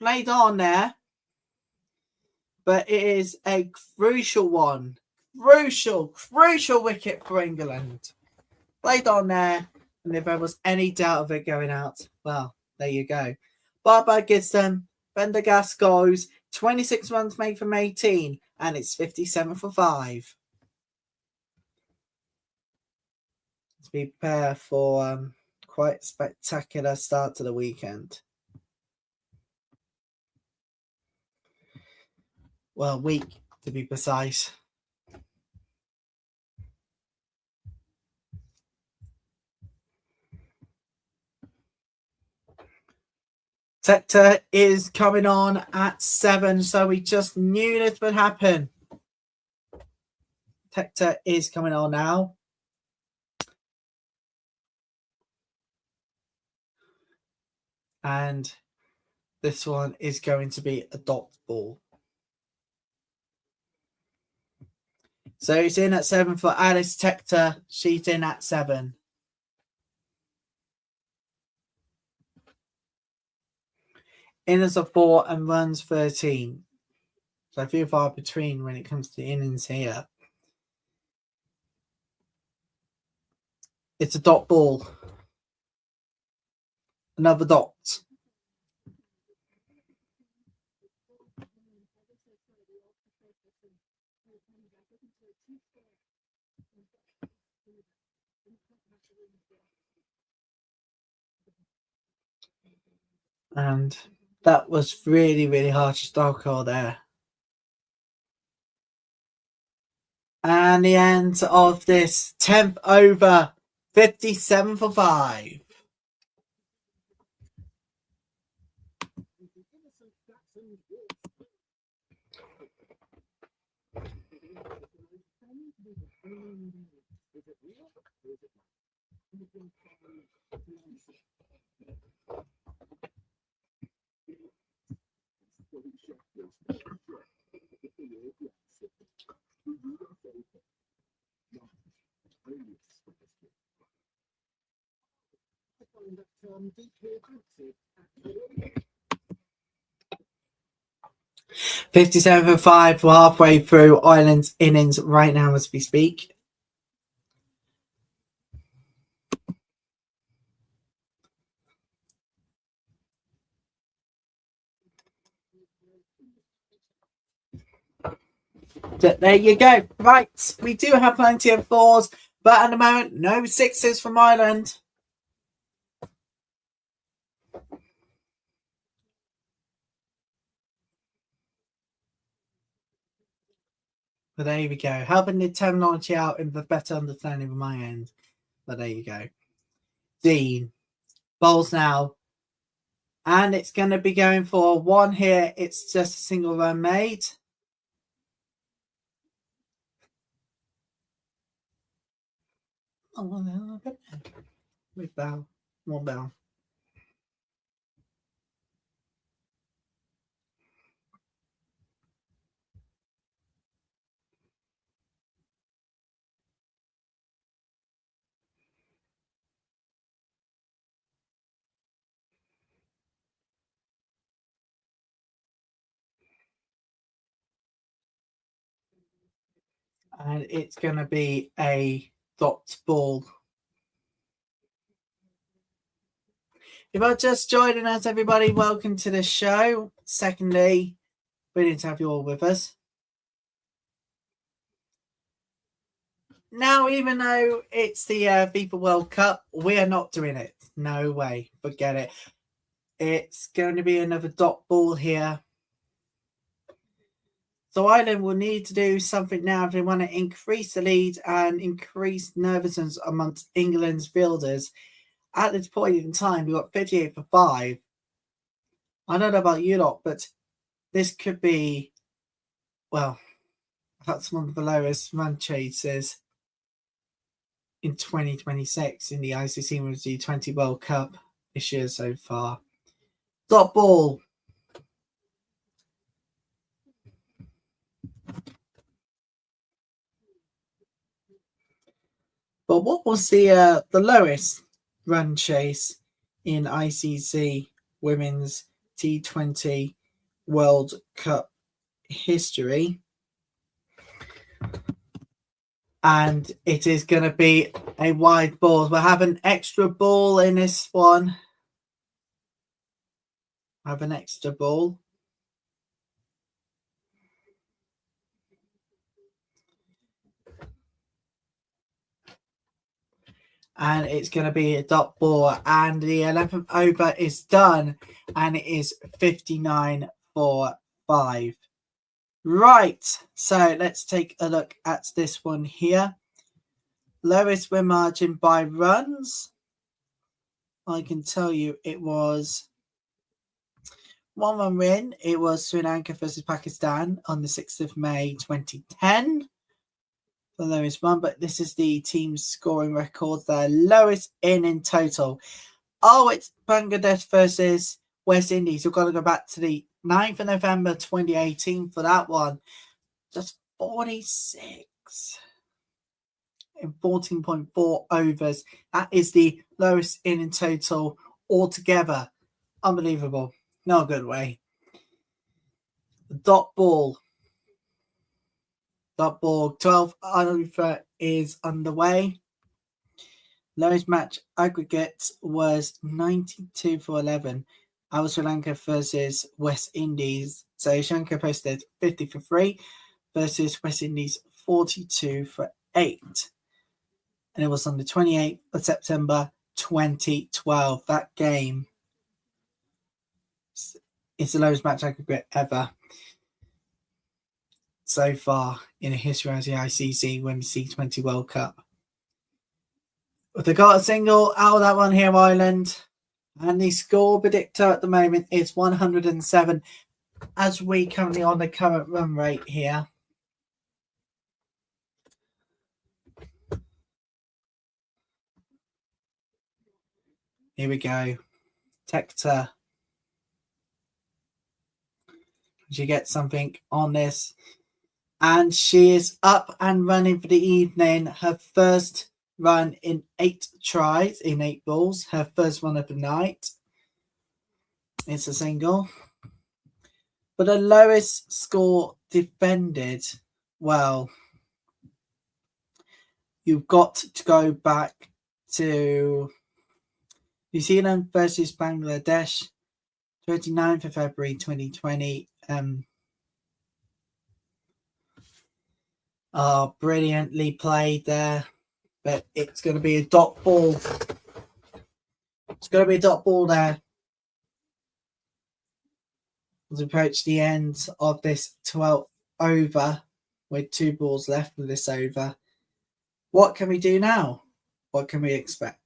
Played on there, but it is a crucial one. Crucial wicket for England. Played on there, and if there was any doubt of it going out, well, there you go. Barber gives them, Prendergast goes, 26 runs made from 18, and it's 57 for 5. To be prepared for quite a spectacular start to the weekend. Well, week to be precise. Tector is coming on at 7, so we just knew this would happen. Tector is coming on now. And this one is going to be a dot ball. So he's in at 7 for Alice Tector. She's in at 7. Innings of 4 and runs 13. So few far between when it comes to the innings here. It's a dot ball. Another dot. And that was really, really hard to stock all there. And the end of this 10th over, 57 for 5. $57 for 5. We're halfway through Ireland's innings right now as we speak. There you go. Right, we do have plenty of 4s, but at the moment, no 6s from Ireland. But there we go. Helping the terminology out in the better understanding of my end. But there you go. Dean bowls now. And it's going to be going for 1 here. It's just a single run made. Oh, with bow. 1 bow. And it's going to be a dot ball. If you're just joining us, everybody, welcome to the show. Secondly, brilliant to have you all with us. Now, even though it's the FIFA World Cup, we are not doing it. No way. Forget it. It's going to be another dot ball here. So Ireland will need to do something now if they want to increase the lead and increase nervousness amongst England's fielders. At this point in time, we've got 58 for 5. I don't know about you lot, but this could be, well, that's one of the lowest run chases in 2026 in the ICC Women's T20 World Cup this year so far. Dot ball. But what was the lowest run chase in ICC Women's T20 World Cup history? And it is going to be a wide ball. We'll have an extra ball in this one. Have an extra ball. And it's going to be a dot ball. And the 11th over is done. And it is 59 for 5. Right. So let's take a look at this one here. Lowest win margin by runs. I can tell you it was 1-1 win. It was Sri Lanka versus Pakistan on the 6th of May 2010. The lowest one, but this is the team's scoring record. Their lowest in total. Oh, it's Bangladesh versus West Indies. We've got to go back to the 9th of November 2018 for that one. Just 46 in 14.4 overs. That is the lowest in total altogether. Unbelievable. No good way. The dot ball. Dot ball 12 over is underway. Lowest match aggregate was 92 for 11. That was Sri Lanka versus West Indies. So Sri Lanka posted 50 for 3 versus West Indies 42 for 8. And it was on the 28th of September 2012. That game is the lowest match aggregate ever so far in the history of the ICC Women's T20 World Cup. But they got a single out of that one here, Ireland. And the score predictor at the moment is 107 as we currently on the current run rate here. Here we go. Tector. She gets something on this. And she is up and running for the evening. Her first run in 8 tries, in 8 balls. Her first one of the night. It's a single. But the lowest score defended, well, you've got to go back to New Zealand versus Bangladesh, 29th of February 2020. Brilliantly played there, but it's going to be a dot ball. It's going to be a dot ball there as we approach the end of this 12th over with 2 balls left of this over. What can we do now? What can we expect?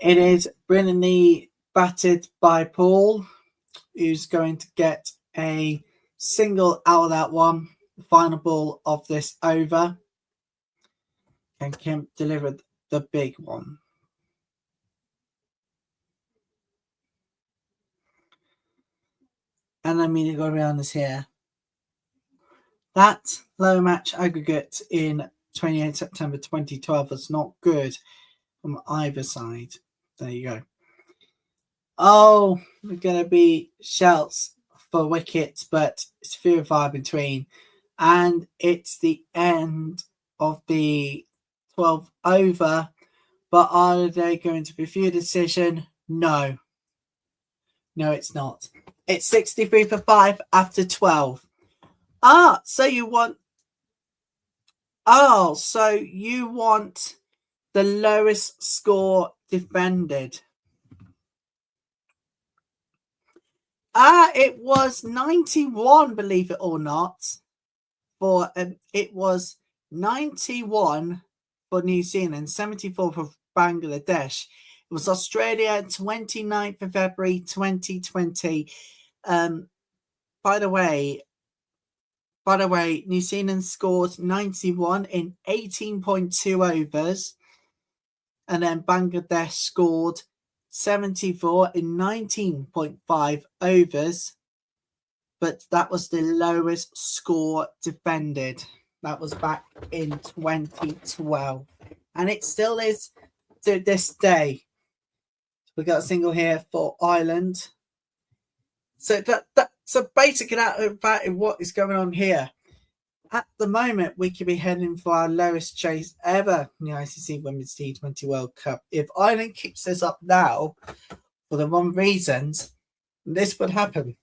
It is brilliantly batted by Paul, who's going to get a single out of that one. The final ball of this over. And Kemp delivered the big one. And I mean, it got around this here. That low match aggregate in 28 September 2012 was not good. from either side. There you go. Oh, we're going to be shouts for wickets, but it's few and far between. And it's the end of the 12th over. But are they going to be a decision? No. No, it's not. It's 63 for 5 after 12. So you want the lowest score defended. It was 91, believe it or not. It was 91 for New Zealand, 74 for Bangladesh. It was Australia, 29th of February 2020. By the way, New Zealand scored 91 in 18.2 overs, and then Bangladesh scored 74 in 19.5 overs, but that was the lowest score defended. That was back in 2012, and it still is to this day. We got a single here for Ireland. So basically that is what is going on here. At the moment, we could be heading for our lowest chase ever in the ICC Women's T20 World Cup. If Ireland keeps this up now, for the wrong reasons, this would happen.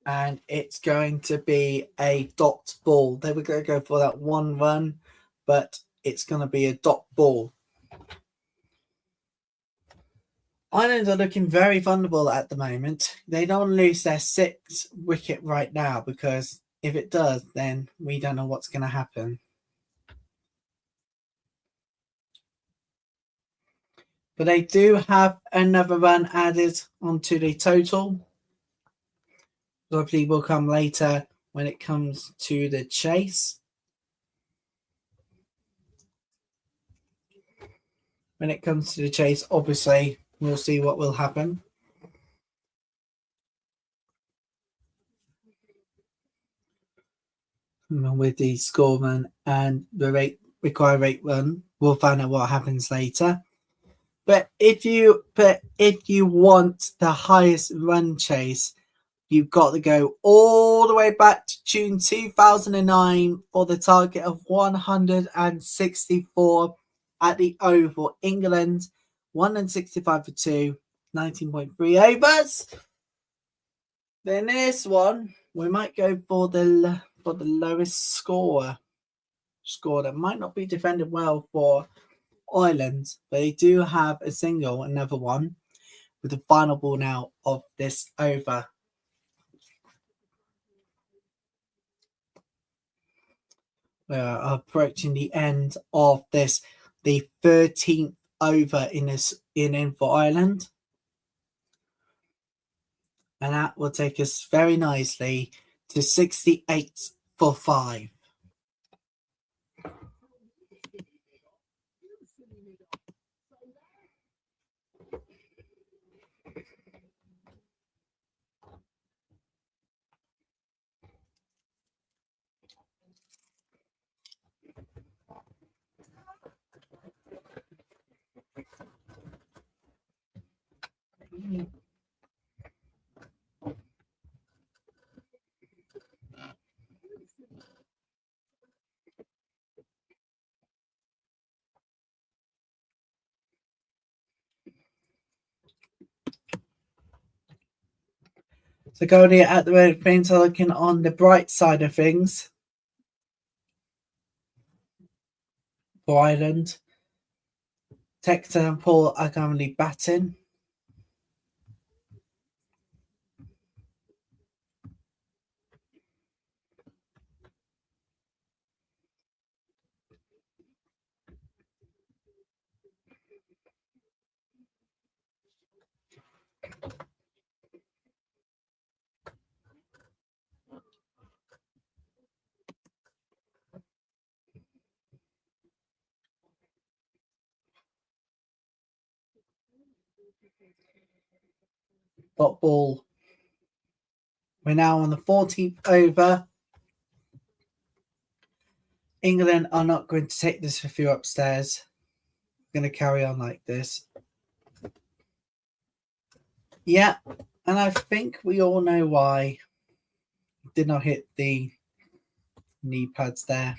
And it's going to be a dot ball. They were going to go for that 1 run, but it's going to be a dot ball. Ireland are looking very vulnerable at the moment. They don't lose their 6th wicket right now, because if it does, then we don't know what's going to happen. But they do have another run added onto the total. Hopefully will come later when it comes to the chase. When it comes to the chase, obviously, we'll see what will happen. With the score run and the required rate run, we'll find out what happens later. But if you want the highest run chase, you've got to go all the way back to June 2009 for the target of 164 at the Oval. England 165 for 2, 19.3 overs. Then this one, we might go for the lowest score that might not be defended well for Ireland, but they do have a single, another one, with the final ball now of this over. We are approaching the end of this, the 13th over in for Ireland, and that will take us very nicely to 68 for 5. So going here at the moment, things are looking on the bright side of things for Ireland. Texter and Paul are currently batting. Dot ball. We're now on the 14th over. England are not going to take this for few upstairs. We're going to carry on like this. Yeah, and I think we all know why. Did not hit the knee pads there.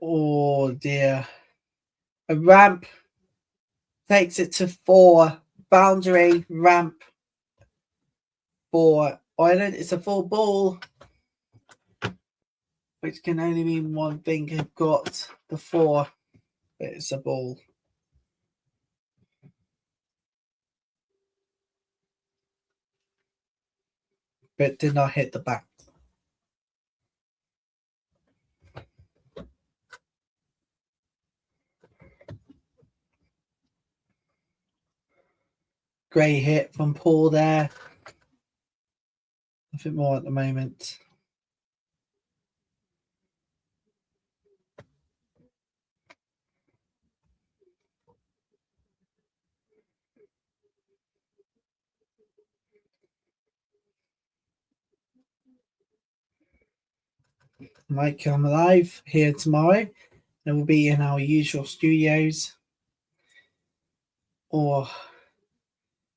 Oh dear. A ramp takes it to 4. Boundary ramp for Ireland. It's a full ball, which can only mean one thing. I've got the 4, but it's a ball. But did not hit the back. Great hit from Paul there. Nothing more at the moment. Might come live here tomorrow. It will be in our usual studios. Or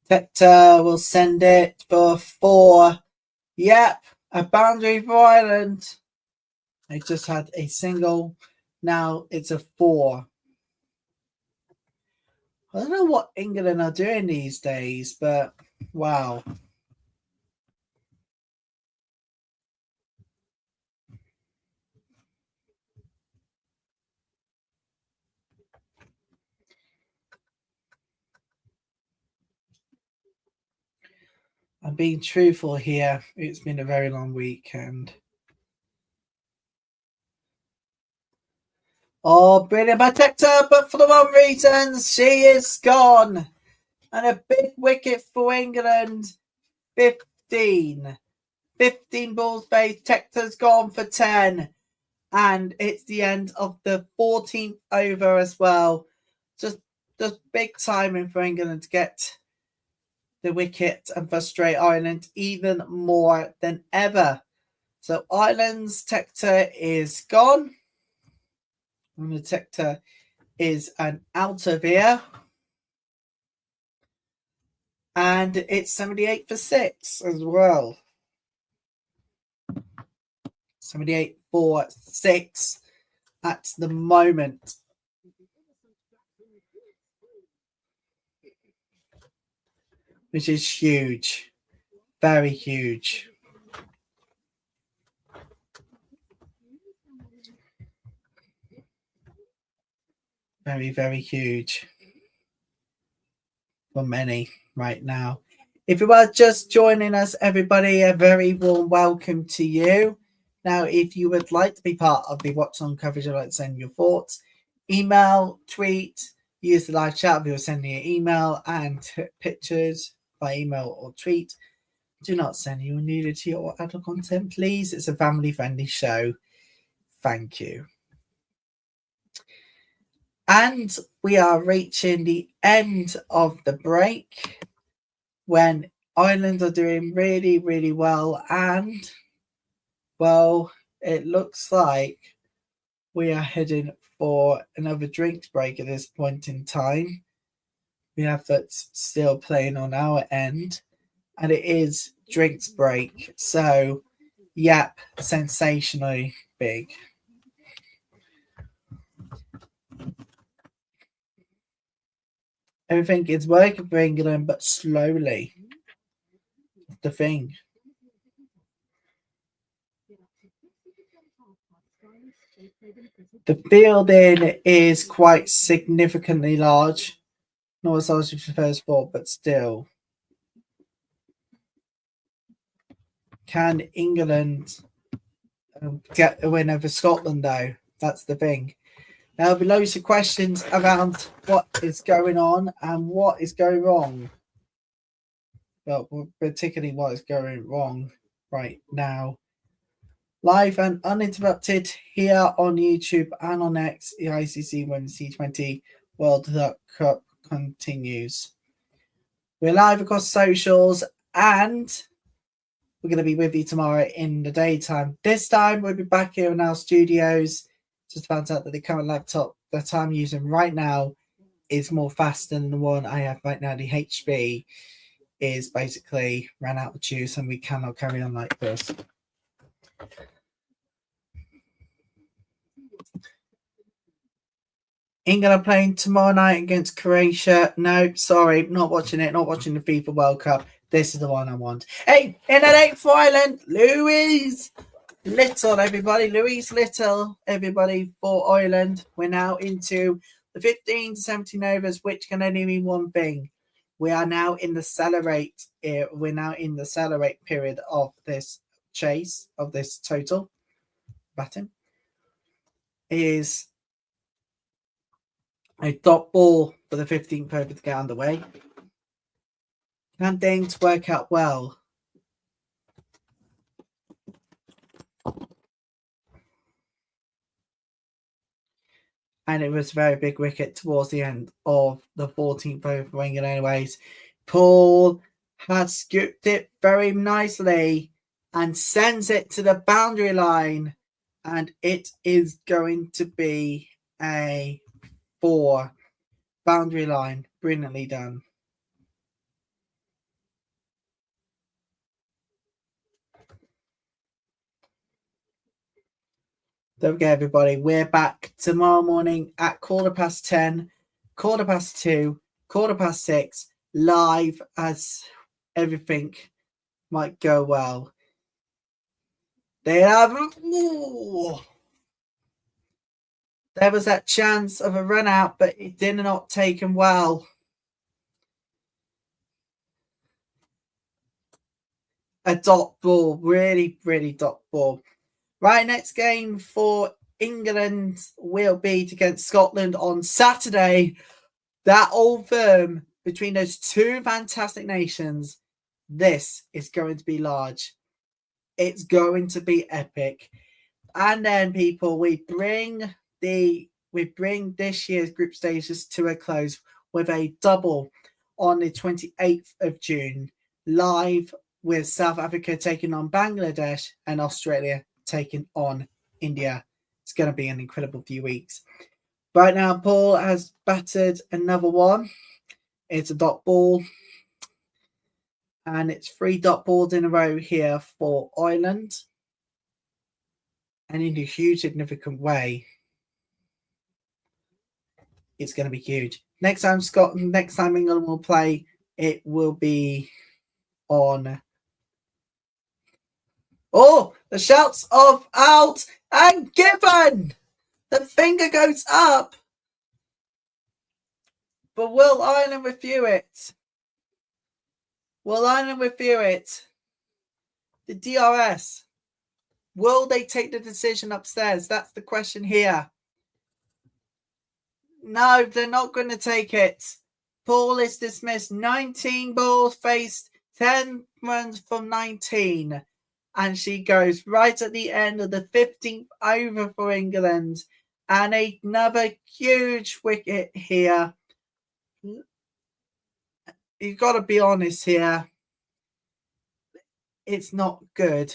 Tector will send it for 4. Yep, a boundary for Ireland. They just had a single. Now it's a 4. I don't know what England are doing these days, but wow. I'm being truthful here. It's been a very long weekend. Oh, brilliant by Tector, but for the wrong reasons, she is gone. And a big wicket for England. 15. 15 balls faced. Tector's gone for 10. And it's the end of the 14th over as well. Just big timing for England to get the wicket and frustrate Ireland even more than ever. So Ireland's Tector is gone. And the Tector is an out of here. And it's 78 for 6 as well. 78 for 6 at the moment. Which is huge. Very huge. Very, very huge. For many right now. If you are just joining us, everybody, a very warm welcome to you. Now, if you would like to be part of the Watchalong coverage, I'd like to send your thoughts. Email, tweet, use the live chat if you're sending an email and pictures by email or tweet. Do not send your nudity or adult content, please. It's a family-friendly show. Thank you. And we are reaching the end of the break when Ireland are doing really, really well. And, well, it looks like we are heading for another drinks break at this point in time. We have that still playing on our end. And it is drinks break. So, yep, sensationally big. Everything is working for England, but slowly. That's the thing. The fielding is quite significantly large. Not as large as the first 4, but still. Can England get a win over Scotland, though? That's the thing. There'll be loads of questions around what is going on and what is going wrong. Well, particularly what is going wrong right now. Live and uninterrupted here on YouTube and on X, the ICC Women's T20 World Cup continues. We're live across socials, and we're going to be with you tomorrow in the daytime. This time, we'll be back here in our studios. Just found out that the current laptop that I'm using right now is more faster than the one I have right now. The HB is basically ran out of juice, and we cannot carry on like this. England are playing tomorrow night against Croatia. No, sorry, not watching it. Not watching the FIFA World Cup. This is the one I want. Hey, in at 8 for Ireland, Louise Little, everybody. Louise Little, everybody, for Ireland. We're now into the 15 to 17 overs, which can only mean one thing. We are now in the celebrate. We're now in the celebrate period of this chase, of this total batting. Is a dot ball for the 15th over to get underway. Can things work out well? And it was a very big wicket towards the end of the 14th over for England anyways. Paul has scooped it very nicely and sends it to the boundary line. And it is going to be a 4. Boundary line. Brilliantly done. Don't forget, everybody, we're back tomorrow morning at 10:15, 2:15, 6:15, live as everything might go well. There was that chance of a run out, but it did not take him well. A dot ball, really, really dot ball. Right, next game for England will be against Scotland on Saturday. That old firm between those two fantastic nations. This is going to be large. It's going to be epic. And then, people, we bring this year's group stages to a close with a double on the 28th of June, live with South Africa taking on Bangladesh and Australia taking on India. It's going to be an incredible few weeks. Right now, Paul has batted another one. It's a dot ball. And it's 3 dot balls in a row here for Ireland. And in a huge, significant way. It's going to be huge. Next time England will play, it will be on... Oh, the shouts of out and given. The finger goes up. But will Ireland review it? Will Ireland review it? The DRS. Will they take the decision upstairs? That's the question here. No, they're not going to take it. Paul is dismissed. 19 balls faced, 10 runs from 19. And she goes right at the end of the 15th over for England. And another huge wicket here. You've got to be honest here. It's not good.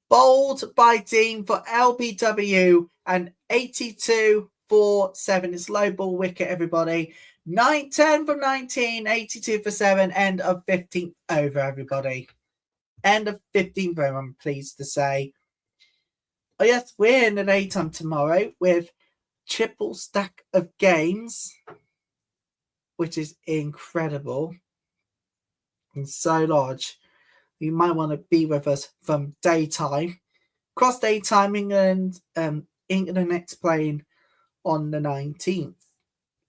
Bowled by Dean for LBW and 82 for 7. It's low ball wicket, everybody. 10 from 19, 82 for 7. End of 15th over, everybody. End of 15th over, I'm pleased to say. Oh yes, we're in the daytime tomorrow with triple stack of games, which is incredible and so large. You might want to be with us from daytime. Cross daytime, England next playing on the 19th.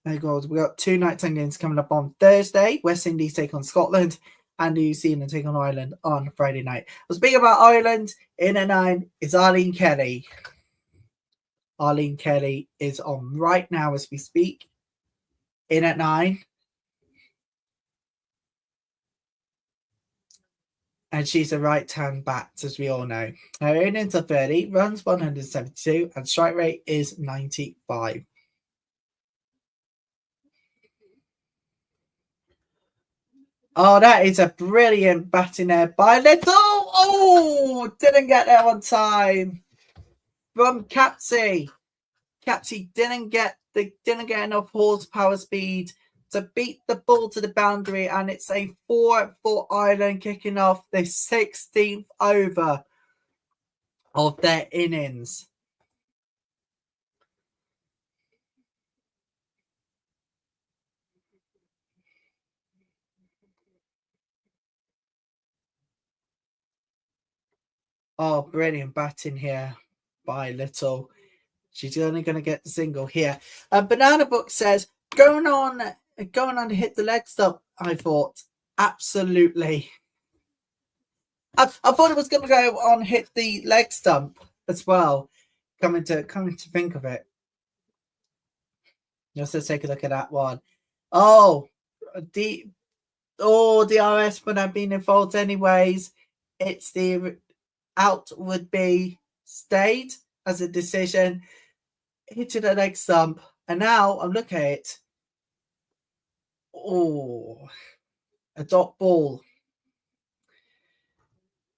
Oh God, we got 2 nighttime games coming up on Thursday. West Indies take on Scotland and New Zealand take on Ireland on Friday night. I'll speak about Ireland in at 9 is Arlene Kelly. Arlene Kelly is on right now as we speak. In at 9. And she's a right-hand bat, as we all know. Her innings are 30, runs 172, and strike rate is 95. Oh, that is a brilliant batting there by Little. Oh, didn't get there on time from Capsy. Capsy didn't get enough horsepower speed to beat the ball to the boundary, and it's a 4 for Ireland, kicking off the 16th over of their innings. Oh, brilliant batting here by Little. She's only going to get the single here. Banana Book says, going on to hit the leg stump. I thought, absolutely. I thought it was going to go on hit the leg stump as well. Coming to think of it, let's just take a look at that one. Oh, DRS would have been involved anyways. It's the out would be stayed as a decision. Hitting the leg stump, and now I'm looking at it. Oh, a dot ball.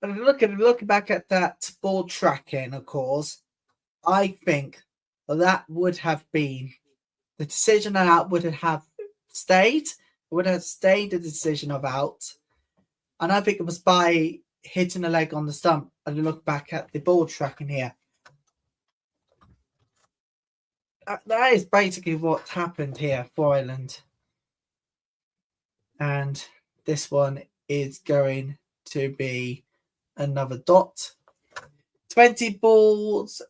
And looking back at that ball tracking, of course, I think that would have been the decision of out would have stayed. Would have stayed the decision of out, and I think it was by hitting a leg on the stump. And look back at the ball tracking here. That is basically what happened here for Ireland. And this one is going to be another dot. 20 balls,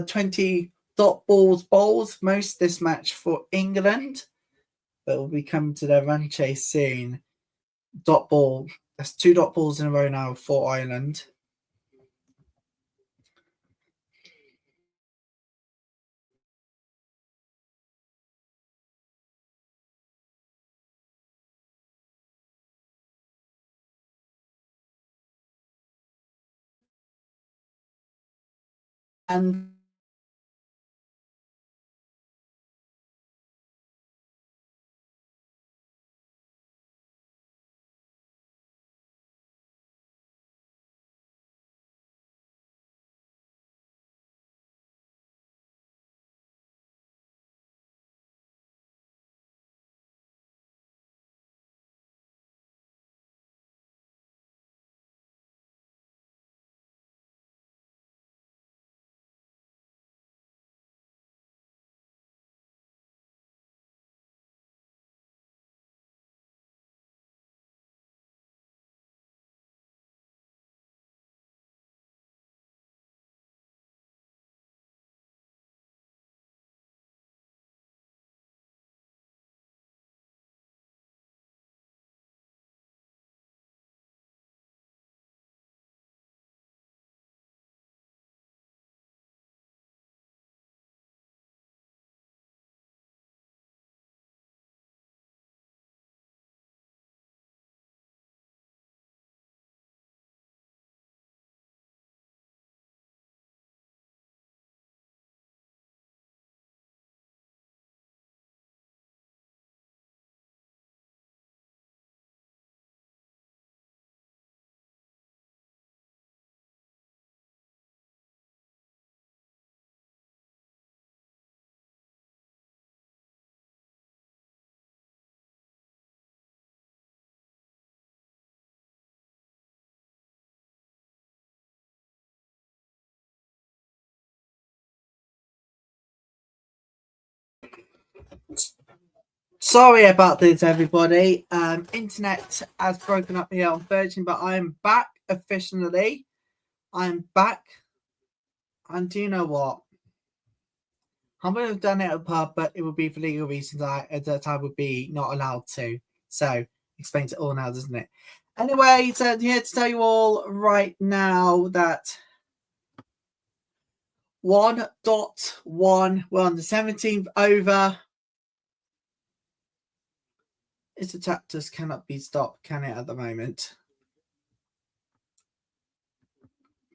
20 dot balls bowls, most this match for England. But we'll be coming to their run chase soon. Dot ball. That's 2 dot balls in a row now for Ireland. And sorry about this, everybody. Internet has broken up here on Virgin, but I'm back officially. I'm back. And do you know what? I would have done it at a pub, but it would be for legal reasons. I would be not allowed to. So explains it all now, doesn't it? Anyway, so here to tell you all right now that 1.1, we're on the 17th over. Its attack just cannot be stopped, can it, at the moment?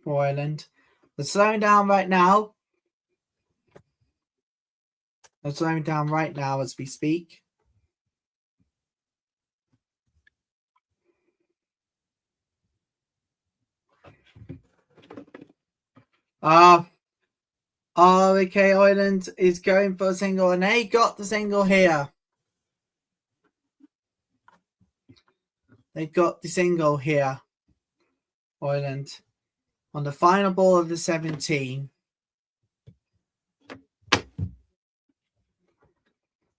For Ireland. They're slowing down right now. They're slowing down right now as we speak. RK Island is going for a single, and they got the single here. They got the single here, Ireland, on the final ball of the 17.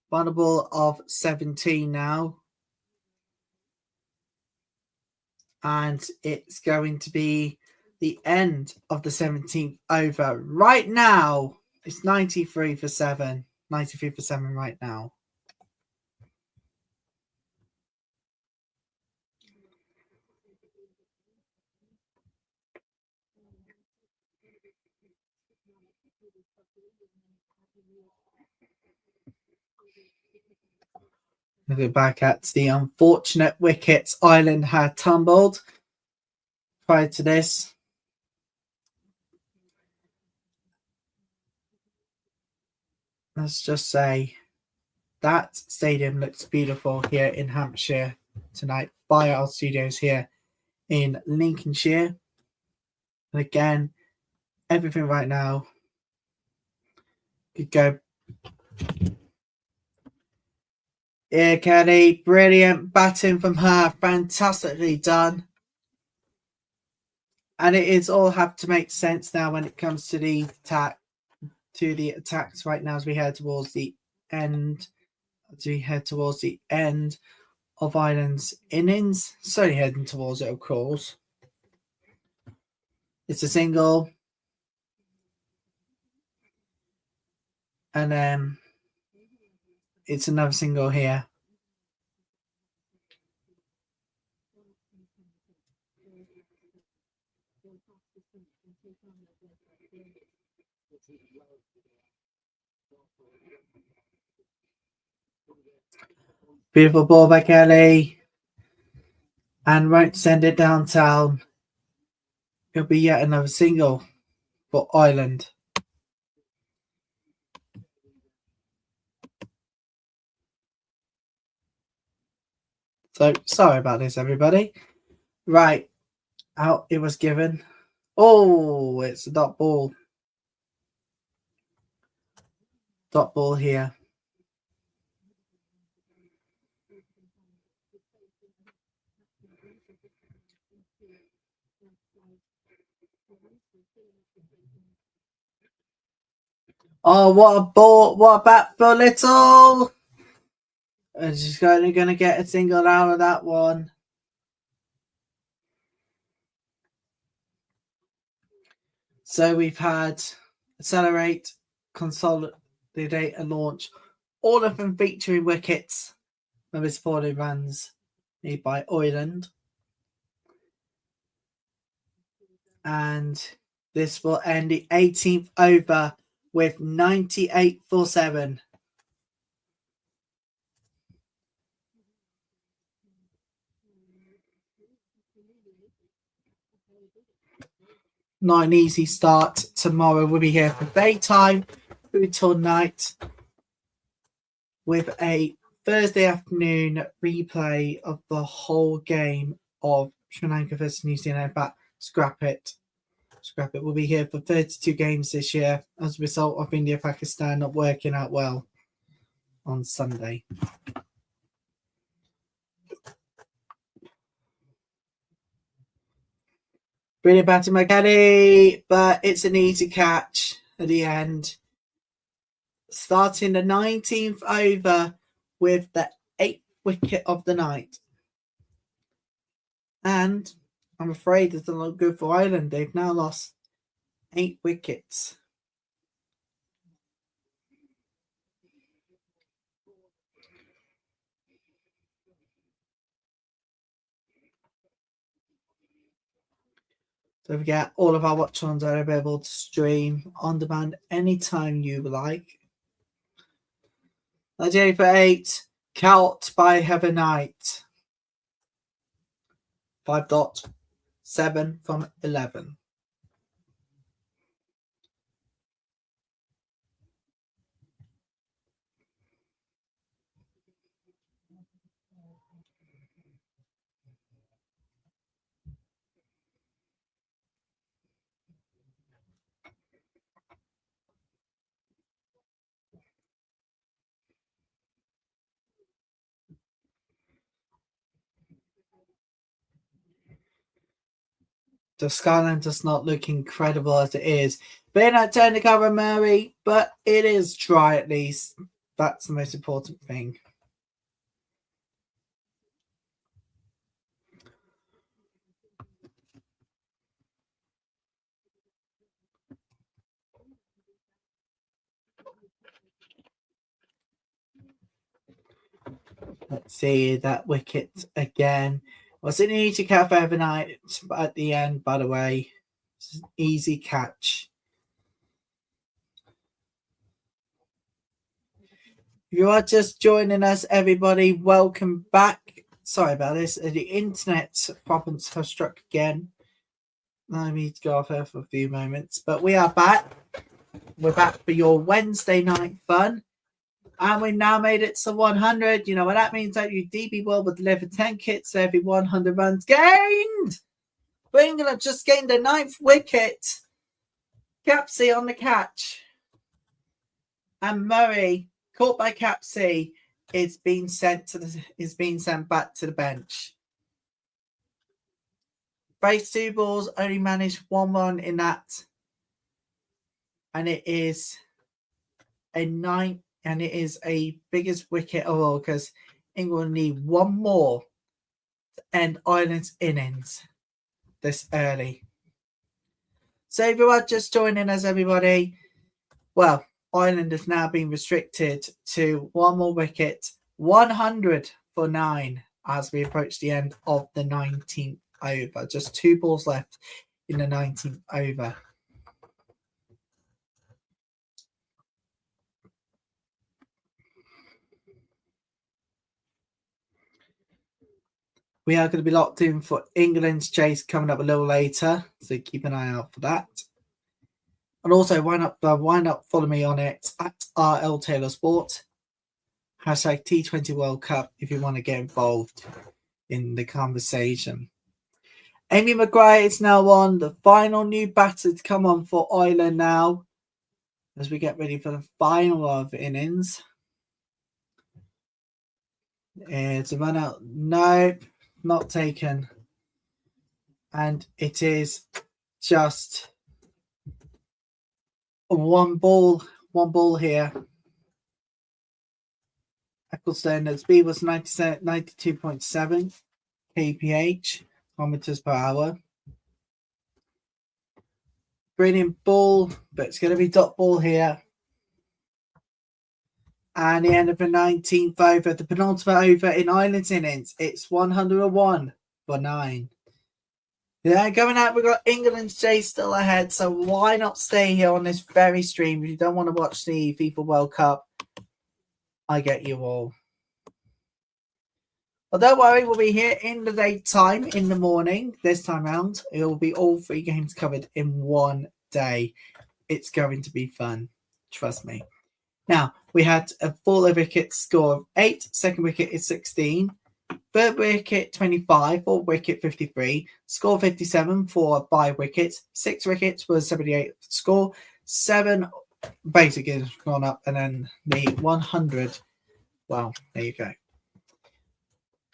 Final ball of 17 now. And it's going to be the end of the 17th over. Right now, it's 93 for 7. 93 for 7 right now. Look back at the unfortunate wickets Ireland had tumbled prior to this. Let's just say that stadium looks beautiful here in Hampshire tonight by our studios here in Lincolnshire. And again, everything right now could go. Yeah, Kelly, brilliant batting from her, fantastically done. And it is all have to make sense now when it comes to the attacks right now as we head towards the end. As we head towards the end of Ireland's innings, slowly heading towards it, of course. It's a single, and then it's another single here. Beautiful ball by Kelly, and won't send it downtown. It'll be yet another single for Ireland. So sorry about this, everybody. Right, out it was given. Oh, it's a dot ball. Dot ball here. Oh, what a ball. What a bat for Little. And she's only going to get a single out of that one. So we've had Accelerate, Consolidate, and Launch. All of them featuring wickets. With supporting runs made by Ireland. And this will end the 18th over with 98 for 7. Not an easy start tomorrow. We'll be here for daytime through till night with a Thursday afternoon replay of the whole game of Sri Lanka versus New Zealand. But scrap it. We'll be here for 32 games this year as a result of India-Pakistan not working out well on Sunday. Brilliant batting by Kelly, but it's an easy catch at the end. Starting the 19th over with the 8th wicket of the night. And I'm afraid it's not good for Ireland. They've now lost 8 wickets. Don't forget, all of our watch-ons are available to stream on demand anytime you like. 98 for 8, Count by Heather Knight. 5.7 from 11. the skyline does not look incredible as it is. But not turn to cover Murray, but it is dry at least. That's the most important thing. Let's see that wicket again. Was it an easy catch overnight at the end, by the way? It's an easy catch. If you are just joining us, everybody, welcome back. Sorry about this. The internet problems have struck again. I need to go off here for a few moments, but we are back. We're back for your Wednesday night fun. And we've now made it to 100. You know what that means? That you DB World will deliver 10 kits for every 100 runs gained. England just gained the 9th wicket. Capsey on the catch. And Murray, caught by Capsey, is being sent back to the bench. Faced 2 balls, only managed 1 run in that. And it is a 9th. And it is a biggest wicket of all because England need 1 more to end Ireland's innings this early. So if you are just joining us, everybody, well, Ireland has now been restricted to 1 more wicket, 100 for 9 as we approach the end of the 19th over. Just 2 balls left in the 19th over. We are going to be locked in for England's chase coming up a little later, so keep an eye out for that. And also, why not follow me on it at RL Taylor Sport, hashtag T20 World Cup if you want to get involved in the conversation. Amy Maguire is now on. The final new batter to come on for Ireland now as we get ready for the final of innings. It's a run out. Nope. Not taken, and it is just one ball here. Ecclestone, the speed was 92.7 kph kilometers per hour. Brilliant ball, but it's going to be dot ball here. And the end of the 19th over, the penultimate over in Ireland's innings. It's 101 for 9. Yeah, going out, we've got England's chase still ahead. So why not stay here on this very stream if you don't want to watch the FIFA World Cup? I get you all. Well, don't worry, we'll be here in the daytime, in the morning. This time round, it will be all 3 games covered in one day. It's going to be fun. Trust me. Now, we had a full wicket score of 8. Second wicket is 16. Third wicket, 25. Fourth wicket, 53. Score 57 for 5 wickets. 6 wickets was 78 score. 7 basically has gone up. And then the 100. Well, there you go.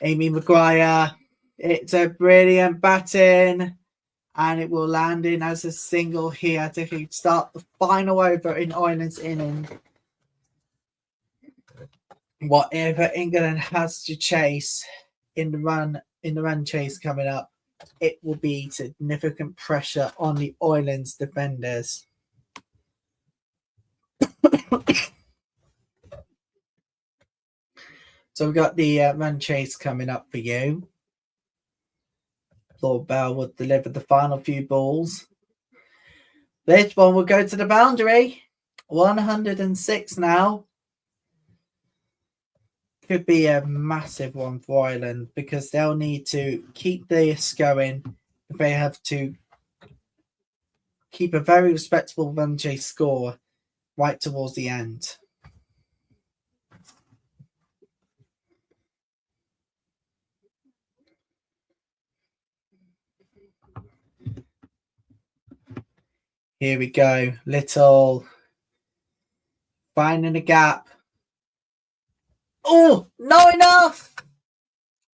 Amy Maguire. It's a brilliant batting. And it will land in as a single here to start the final over in Ireland's innings. Whatever England has to chase in the run chase coming up, it will be significant pressure on the Ireland's defenders. So we've got the run chase coming up for you. Lord Bell will deliver the final few balls. This one will go to the boundary. 106 now. Could be a massive one for Ireland because they'll need to keep this going. They have to keep a very respectable run chase score right towards the end. Here we go. Little finding a gap. Oh, not enough.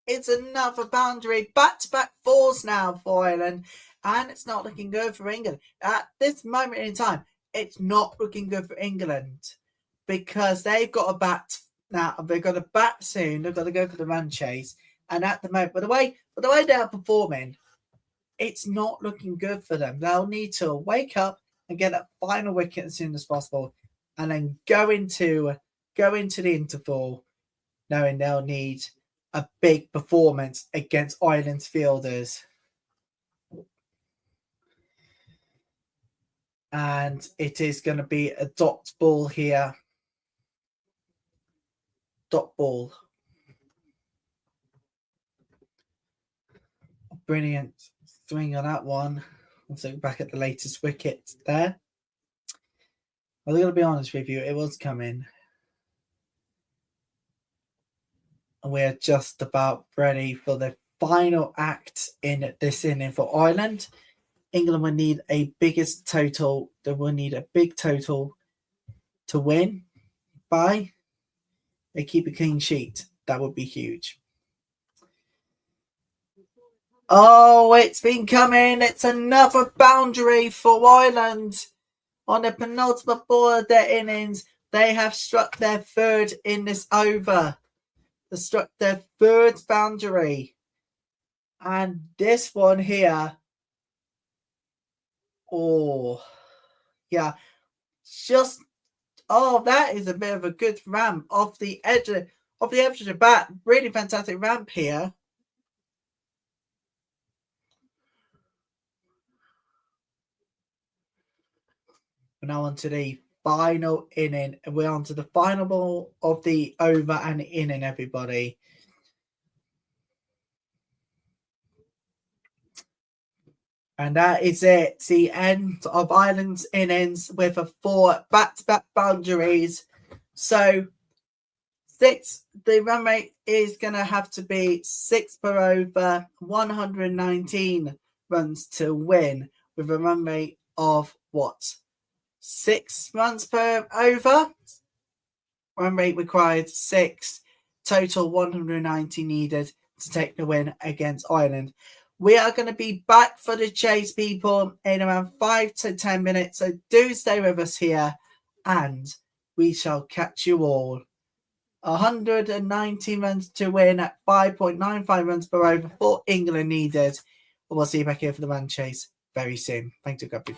It's another boundary. Back-to-back fours now for Ireland. And it's not looking good for England. At this moment in time, it's not looking good for England. Because they've got a bat now. They've got a bat soon. They've got to go for the run chase. And at the moment, but the way they're performing, it's not looking good for them. They'll need to wake up and get that final wicket as soon as possible. And then go into the interval knowing they'll need a big performance against Ireland's fielders. And it is going to be a dot ball here. Dot ball. Brilliant swing on that one. Let's look back at the latest wicket there. I'm going to be honest with you, it was coming. And we're just about ready for the final act in this inning for Ireland. England will need a biggest total. They will need a big total to win by. They keep a clean sheet. That would be huge. Oh, it's been coming. It's another boundary for Ireland. On the penultimate ball of their innings, they have struck their third in this over. They struck their third boundary. And this one here, oh, yeah, that is a bit of a good ramp off the edge of the bat. Really fantastic ramp here. We're now on to the final inning. We're on to the final ball of the over and inning, everybody. And that is it. It's the end of Ireland's innings with a 4 back-to-back boundaries. So the run rate is going to have to be 6 per over, 119 runs to win, with a run rate of what? 6 runs per over? Run rate required 6, total 190 needed to take the win against Ireland. We are going to be back for the chase, people, in around 5 to 10 minutes. So do stay with us here and we shall catch you all. 190 runs to win at 5.95 runs per over for England needed. We'll see you back here for the run chase very soon. Thanks to everybody.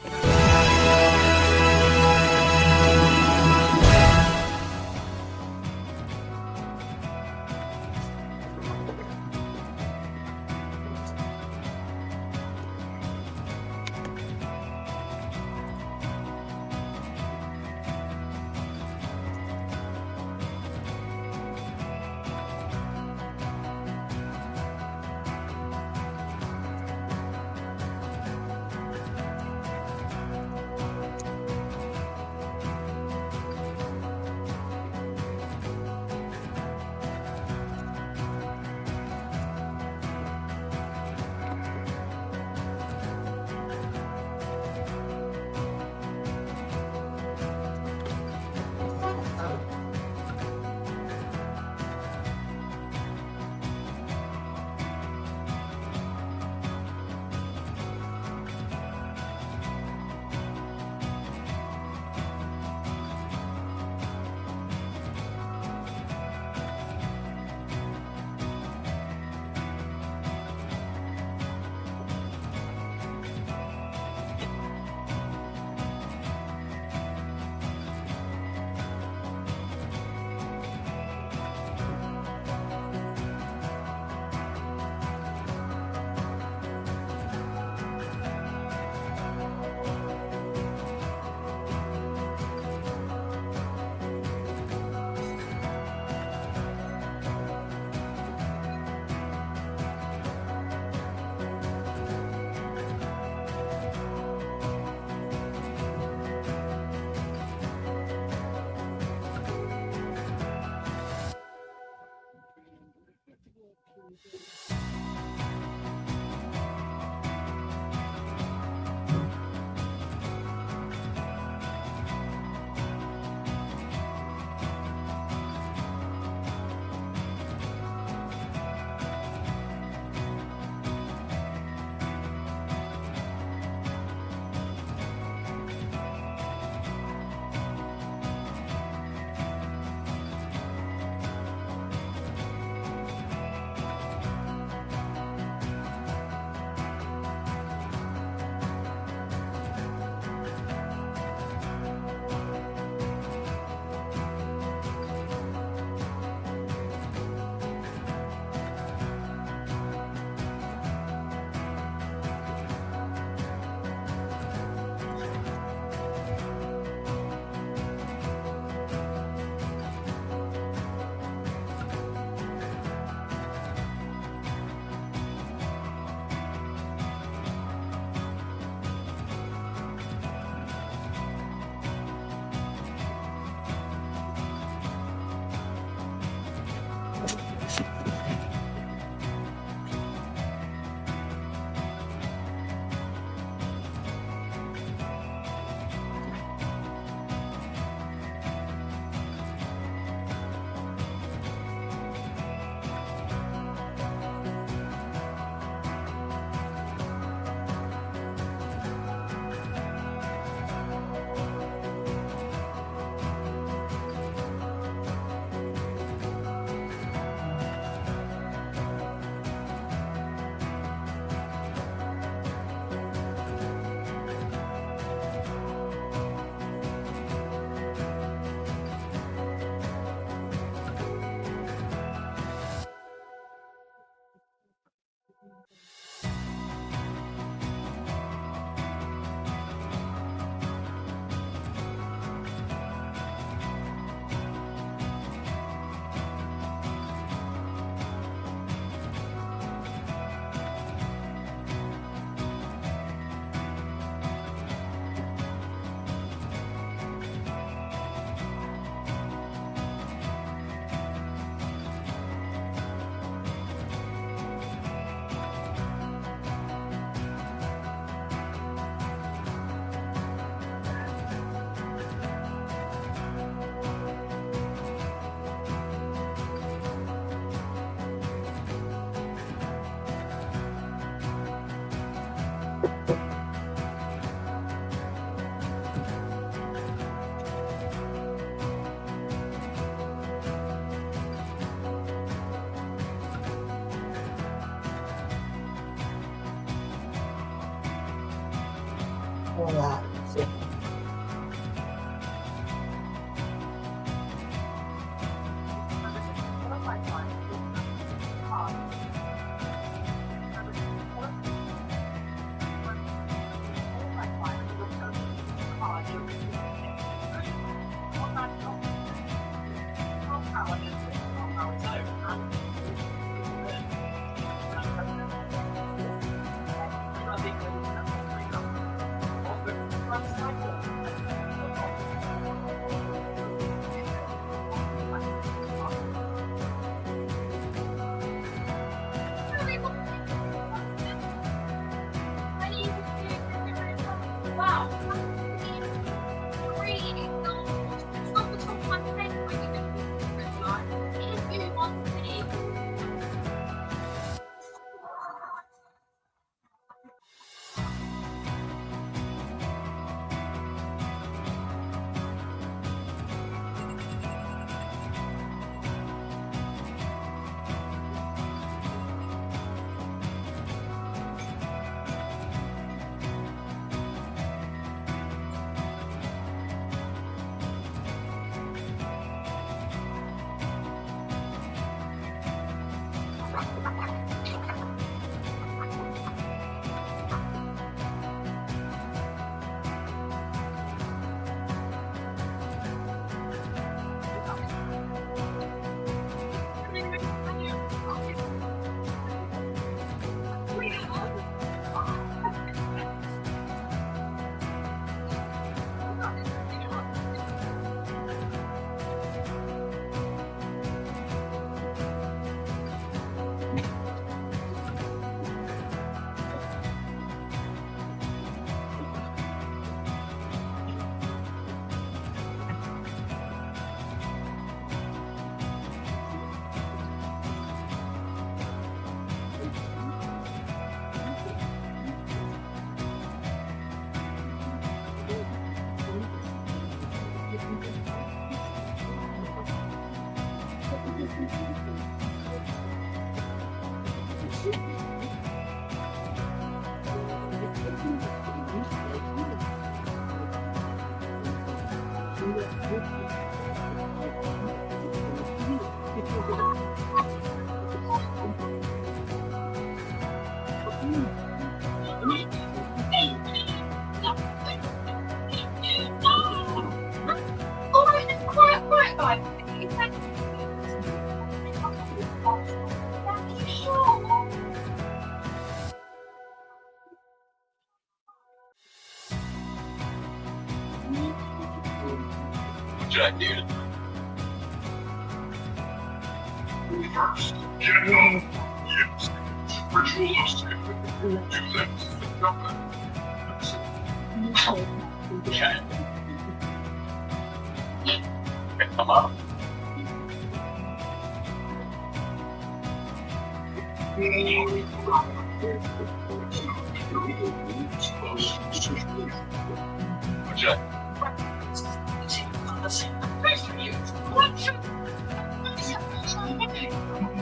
Come on.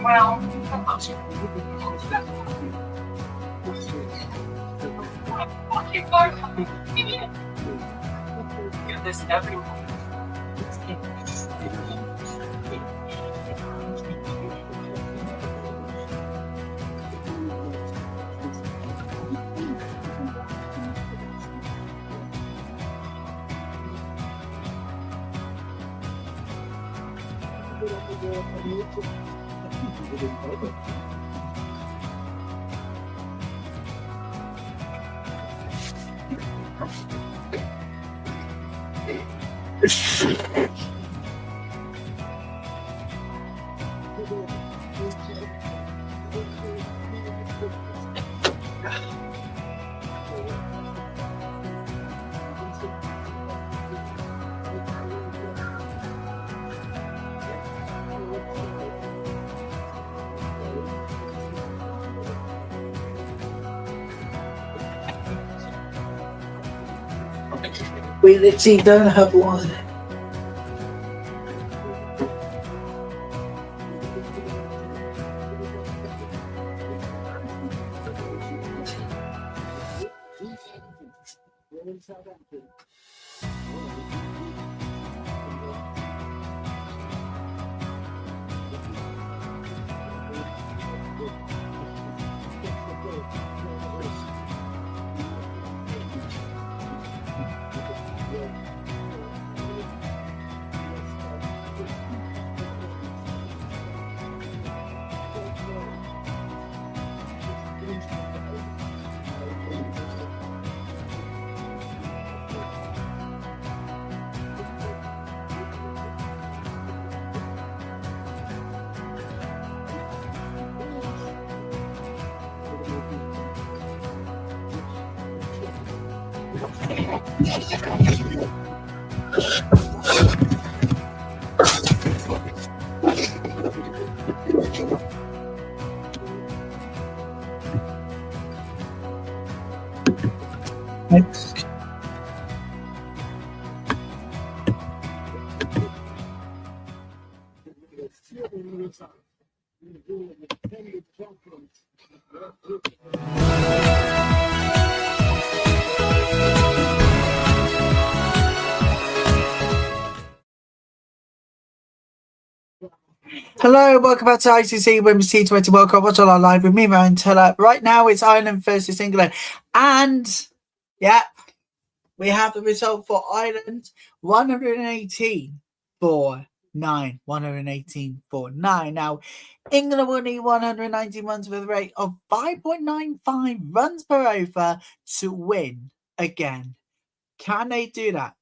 Well, this everyone. We literally don't have one. Next. Hello, welcome back to ICC Women's T20 World Cup. Watchalong live with me, Ryan Teller. Right now, it's Ireland versus England, and we have the result for Ireland: 118 for 9. 118 for 9. Now, England will need 119 runs with a rate of 5.95 runs per over to win again. Can they do that?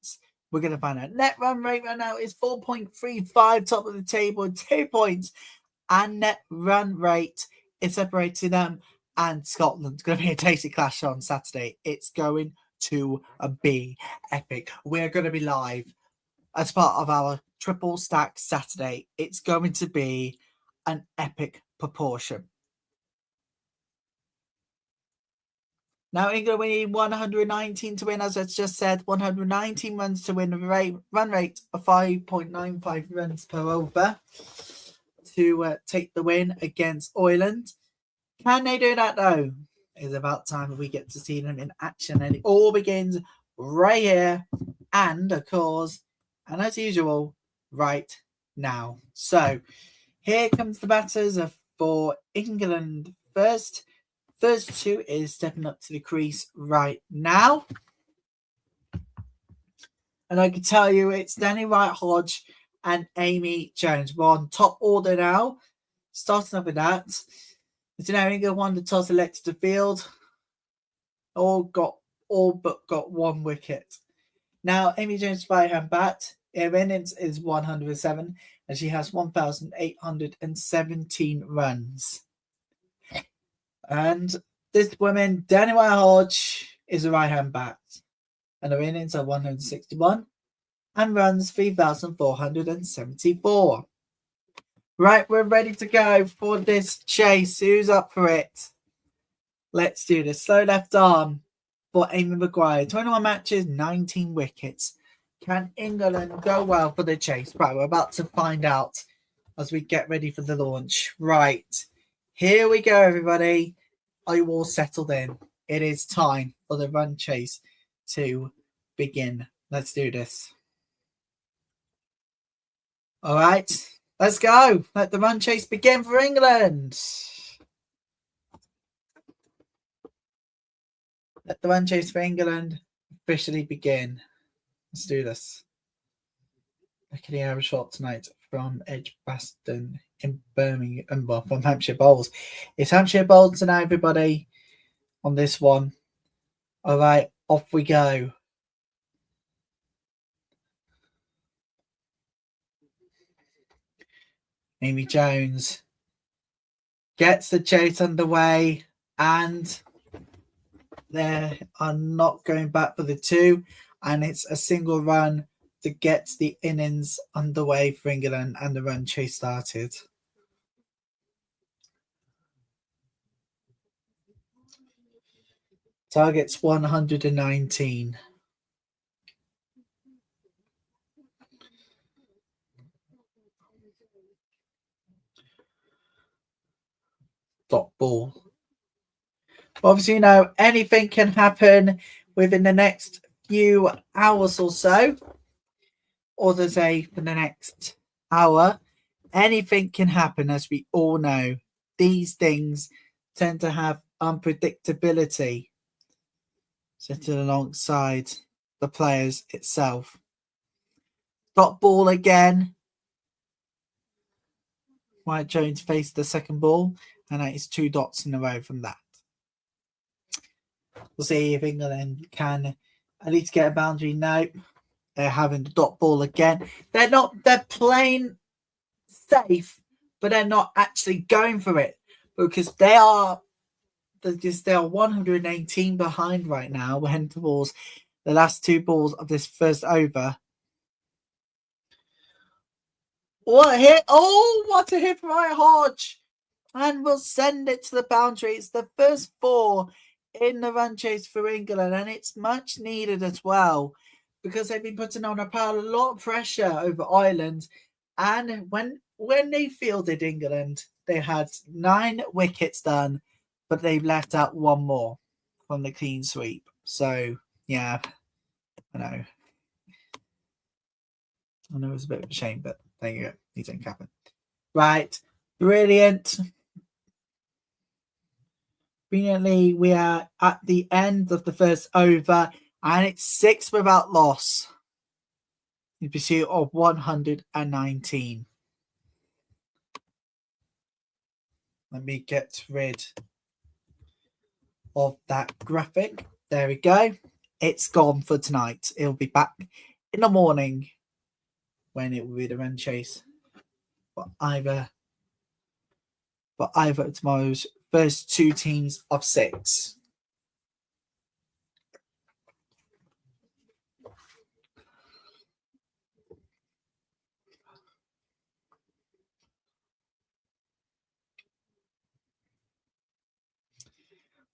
We're going to find out. Net run rate right now is 4.35, top of the table, 2 points. And net run rate is separating them and Scotland. It's going to be a tasty clash on Saturday. It's going to be epic. We're going to be live as part of our triple stack Saturday. It's going to be an epic proportion. Now, England, we need 119 to win, as I just said. 119 runs to win, run rate of 5.95 runs per over to take the win against Ireland. Can they do that, though? It's about time we get to see them in action. And it all begins right here and, of course, and as usual, right now. So, here comes the batters for England first. First two is stepping up to the crease right now. And I can tell you it's Danny Wright-Hodge and Amy Jones. We're on top order now. Starting off with that. It's now England won the toss, elected to field. All but got 1 wicket. Now, Amy Jones' right-hand bat. Her innings is 107 and she has 1,817 runs. And this woman, Danny Wright-Hodge, is a right-hand bat. And her innings are 161 and runs 3,474. Right, we're ready to go for this chase. Who's up for it? Let's do this. Slow left arm for Amy Maguire. 21 matches, 19 wickets. Can England go well for the chase? Right, we're about to find out as we get ready for the launch. Right, here we go, everybody. Are you all settled in? It is time for the run chase to begin. Let's do this. All right, let's go. Let the run chase begin for England. Let the run chase for England officially begin. Let's do this. Look at the Irish shot tonight from Edgbaston in Birmingham, well, from Hampshire Bowls. It's Hampshire Bowls tonight, everybody, on this one. All right, off we go. Amy Jones gets the chase underway, and they are not going back for the 2, and it's a single run to get the innings underway for England, and the run chase started. Target's 119. Dot ball. Obviously, you know, anything can happen within the next few hours or so, or the day for the next hour, anything can happen, as we all know. These things tend to have unpredictability sitting alongside the players itself. Dot ball again. Wyatt Jones faced the second ball, and that is 2 dots in a row from that. We'll see if England can at least get a boundary. No, they're having the dot ball again. They're playing safe, but they're not actually going for it because they are 118 behind right now. We're heading towards the last 2 balls of this first over. What a hit! Oh, what a hit from Ryan Hodge! And we'll send it to the boundary. It's the first 4 in the run chase for England, and it's much needed as well because they've been putting on a lot of pressure over Ireland. And when they fielded England, they had 9 wickets done, but they've left out 1 more from the clean sweep. So, yeah, I know it's a bit of a shame, but there you go. These things happen. Right. Brilliant. Brilliantly, we are at the end of the first over, and it's 6 without loss in pursuit of 119. Let me get rid of that graphic. There we go. It's gone for tonight. It'll be back in the morning when it will be the run chase for either of tomorrow's first 2 teams of 6.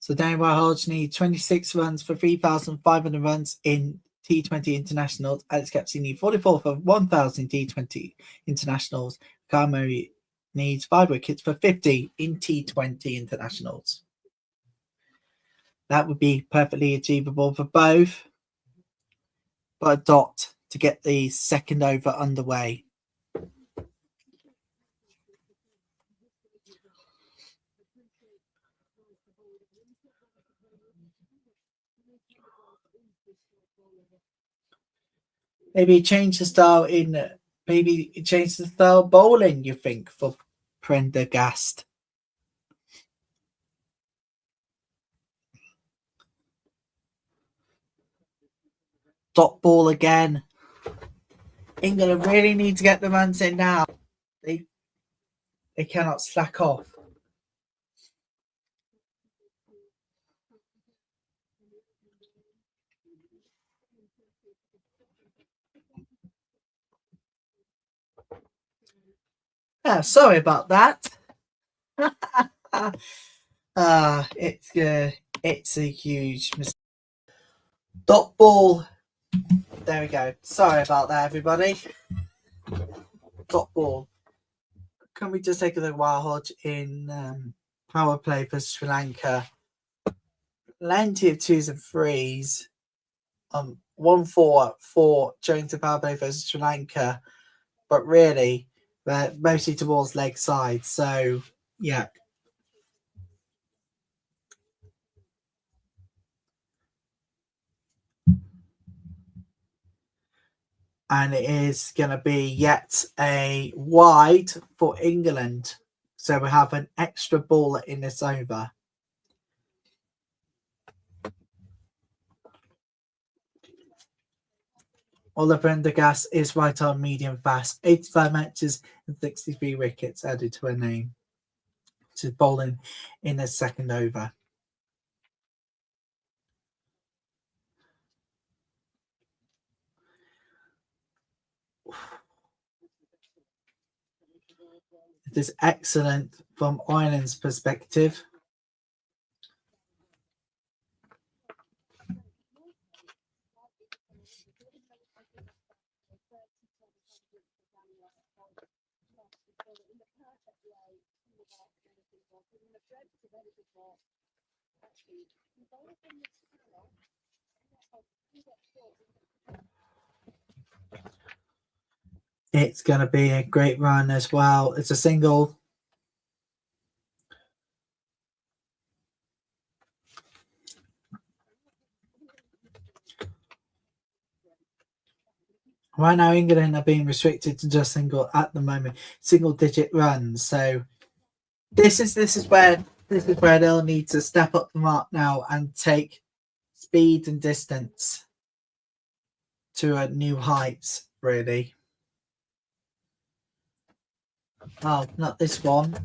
So Daniel Hodge needs 26 runs for 3,500 runs in T20 internationals. Alex Capsey needs 44 for 1,000 T20 internationals. Carmo needs 5 wickets for 50 in T20 internationals. That would be perfectly achievable for both, but a dot to get the second over underway. Maybe change the style bowling, you think, for Prendergast. Dot ball again. England really need to get the runs in now. They cannot slack off. Oh, sorry about that. It's a huge mistake. Dot ball. There we go. Sorry about that, everybody. Dot ball. Can we just take a look at Wild Hodge in power play for Sri Lanka? Plenty of 2s and 3s. 1-4 for Jones to power play versus Sri Lanka, but really mostly towards leg side. So yeah. And it is going to be yet a wide for England. So we have an extra ball in this over. Oliver Prendergast is right on medium fast. 85 matches and 63 wickets added to her name. She's bowling in the second over. It is excellent from Ireland's perspective. It's going to be a great run as well. It's a single. Right now, England are being restricted to just single digit runs. So this is where they'll need to step up the mark now and take speed and distance to a new heights, really. Oh, not this one.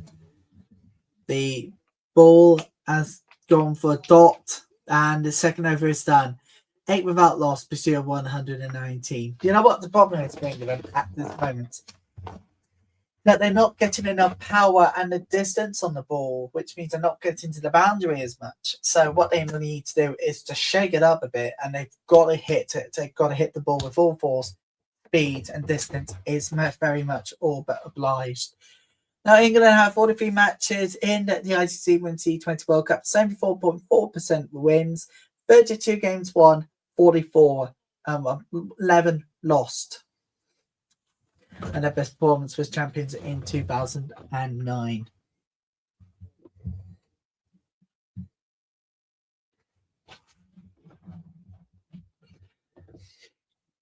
The ball has gone for a dot, and the second over is done. 8 without loss, pursuit of 119. Do you know what the problem is for England at this moment? That they're not getting enough power and the distance on the ball, which means they're not getting to the boundary as much. So what they need to do is to shake it up a bit, and they've got to hit it. They've got to hit the ball with all force. Speed and distance is very much all but obliged. Now, England have 43 matches in the ICC Women's T20 World Cup, 74.4% wins, 32 games won, 44, 11 lost. And their best performance was champions in 2009.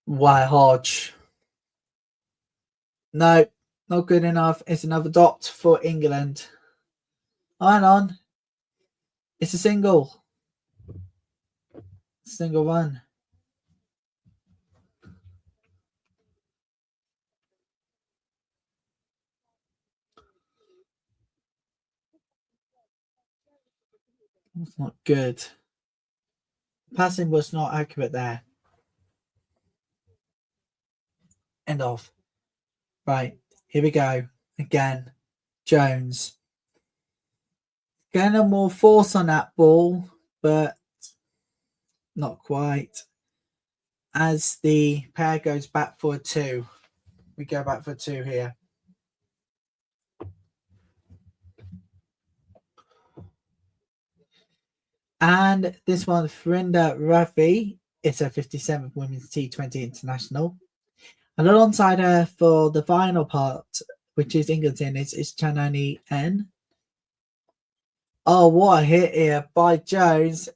Why Hodge? No, not good enough. It's another dot for England. Hang on. It's a single. Single run. That's not good. Passing was not accurate there. End of. Right, here we go. Again, Jones. Getting more force on that ball, but not quite. As the pair goes back for a 2. We go back for a 2 here. And this one, Farinda Rafi, it's her 57th Women's T20 International. And alongside her for the final part, which is England's in, is Chanani N. Oh, what a hit here by Jones,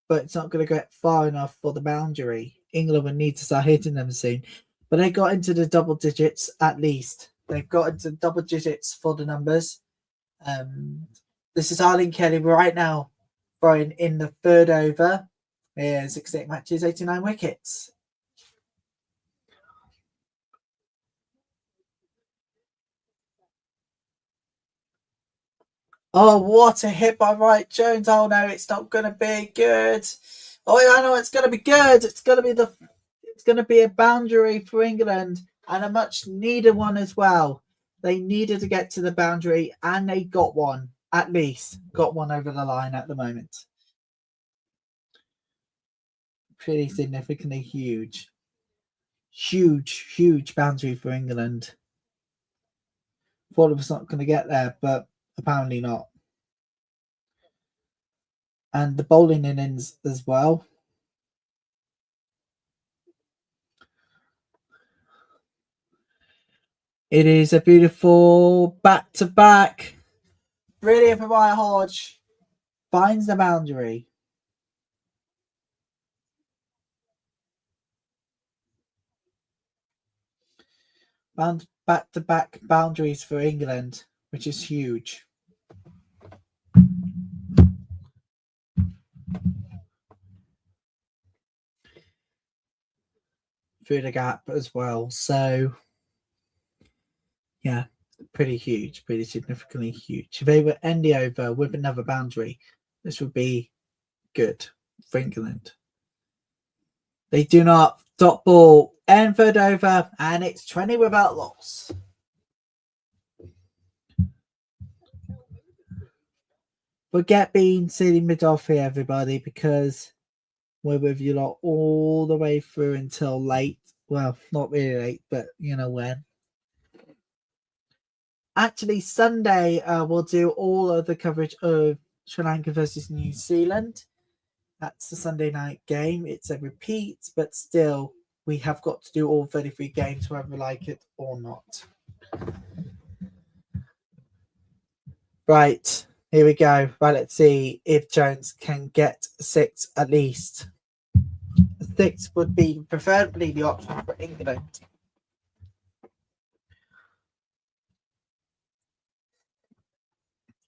but it's not going to get far enough for the boundary. England will need to start hitting them soon. But they got into the double digits at least. They've got into double digits for the numbers. This is Arlene Kelly right now, throwing in the third over. 68 matches, 89 wickets. Oh, what a hit by Wright Jones. Oh no, it's not gonna be good. Oh yeah, I know it's gonna be good. It's gonna be a boundary for England, and a much needed one as well. They needed to get to the boundary, and they got one. At least got one over the line at the moment. Pretty significantly huge. Huge boundary for England. Thought it was not going to get there, but apparently not. And the bowling innings as well. It is a beautiful back-to-back. Brilliant for Ryan Hodge. Finds the boundary. Back-to-back boundaries for England, which is huge. Through the gap as well. So, yeah, pretty huge, pretty significantly huge. If they were end the over with another boundary, this would be good for England. They do not. Dot ball, end third over, and it's 20 without loss. Forget being silly mid-off here, everybody, because we're with you lot all the way through until late. Well, not really late, but you know when. Actually, Sunday we'll do all of the coverage of Sri Lanka versus New Zealand. That's the Sunday night game. It's a repeat, but still, we have got to do all 33 games, whether we like it or not. Right, here we go. Right, let's see if Jones can get 6 at least. 6 would be preferably the option for England.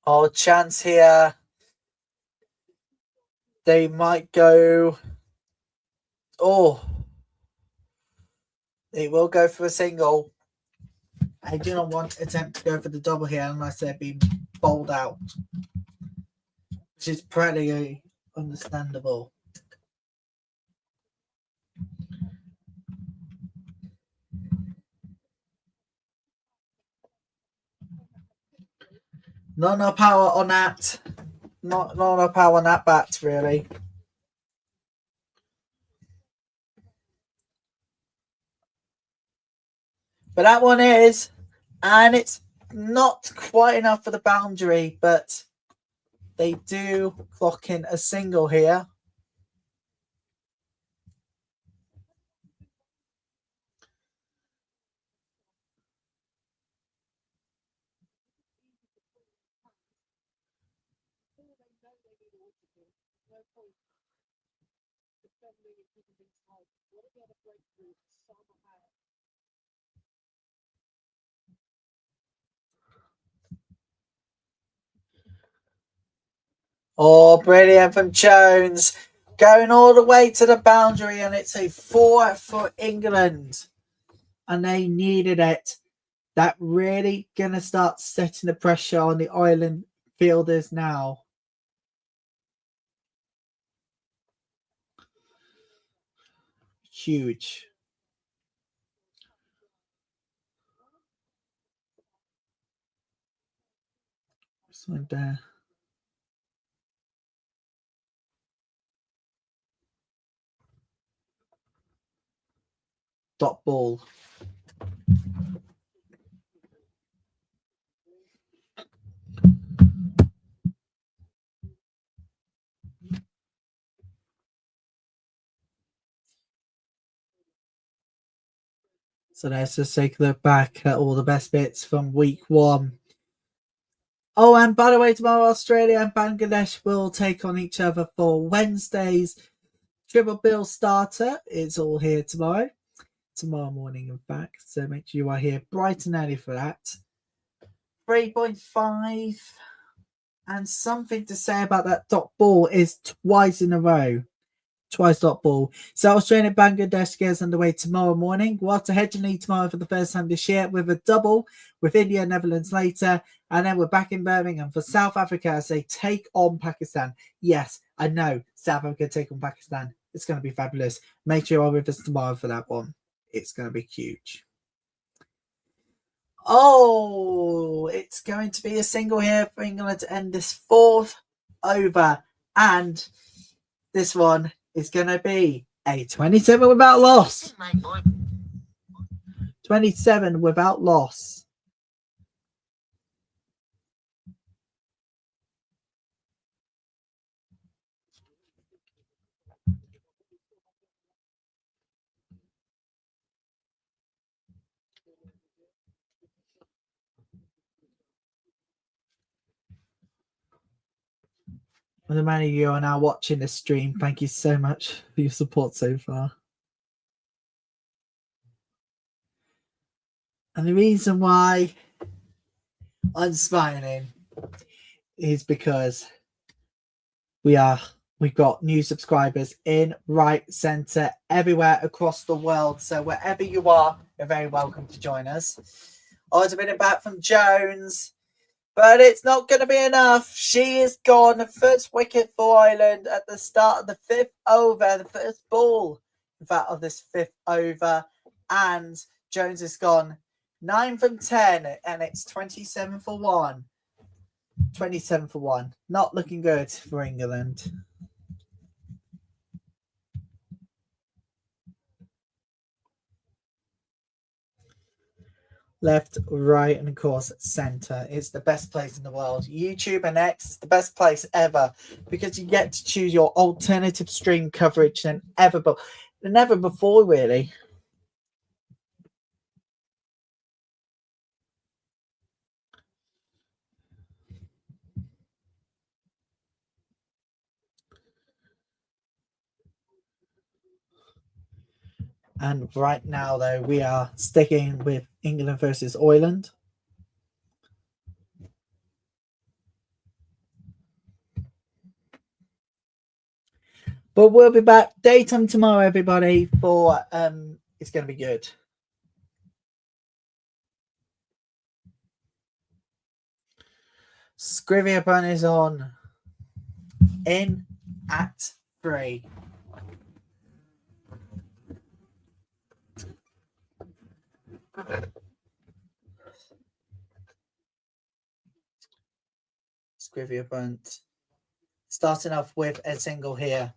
Oh, chance here. They might go. Oh, they will go for a single. I do not want to attempt to go for the double here unless they're being bowled out, which is pretty understandable. Not enough power on that. Not enough power on that bat, really. But that one is, and it's not quite enough for the boundary, but they do clock in a single here. Oh, brilliant from Jones. Going all the way to the boundary, and it's a 4 for England. And they needed it. That really going to start setting the pressure on the Ireland fielders now. Huge. Something there. Dot ball. So let's just take a look back at all the best bits from week 1. Oh, and by the way, tomorrow Australia and Bangladesh will take on each other for Wednesday's Triple Bill starter. It's all here tomorrow morning, in fact. So make sure you are here bright and early for that. 3.5. And something to say about that dot ball is twice in a row. Twice dot ball. So Australia Bangladesh gets underway tomorrow morning. Walter Headingley tomorrow for the first time this year with a double with India and Netherlands later. And then we're back in Birmingham for South Africa as they take on Pakistan. Yes, I know South Africa take on Pakistan. It's going to be fabulous. Make sure you're with us tomorrow for that one. It's going to be huge. Oh, it's going to be a single here for England to end this 4th over. And this one is going to be a 27 without loss. 27 without loss. For the many of you are now watching this stream, thank you so much for your support so far. And the reason why I'm smiling is because we've got new subscribers in, right, centre, everywhere across the world. So wherever you are, you're very welcome to join us. Oh, it's a minute back from Jones, but it's not going to be enough. She is gone. The first wicket for Ireland at the start of the 5th over, the first ball, in fact, of this 5th over. And Jones is gone. 9 from 10, and it's 27 for 1. 27 for 1. Not looking good for England. left, right, and of course center. It's the best place in the world. YouTube and X is the best place ever because you get to choose your alternative stream coverage than ever before, really. And right now, though, we are sticking with England versus Ireland. But we'll be back daytime tomorrow, everybody, for it's going to be good. Scrivia Bun is on. In at 3. Scrivia Bunt. Starting off with a single here.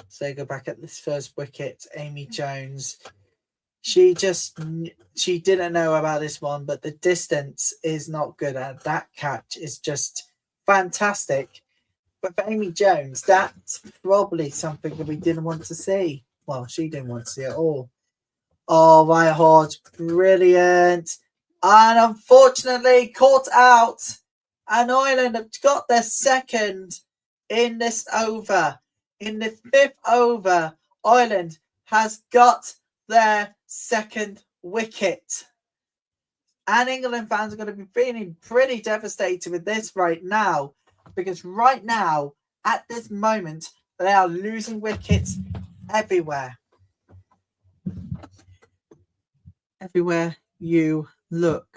So go back at this first wicket. Amy Jones. She didn't know about this one, but the distance is not good. And that catch is just fantastic. But for Amy Jones, that's probably something that we didn't want to see. Well, she didn't want to see at all. Oh, my heart, brilliant. And unfortunately, caught out. And Ireland have got their second in this over. In the 5th over, Ireland has got their second wicket. And England fans are going to be feeling pretty devastated with this right now. Because right now, at this moment, they are losing wickets everywhere. Everywhere you look.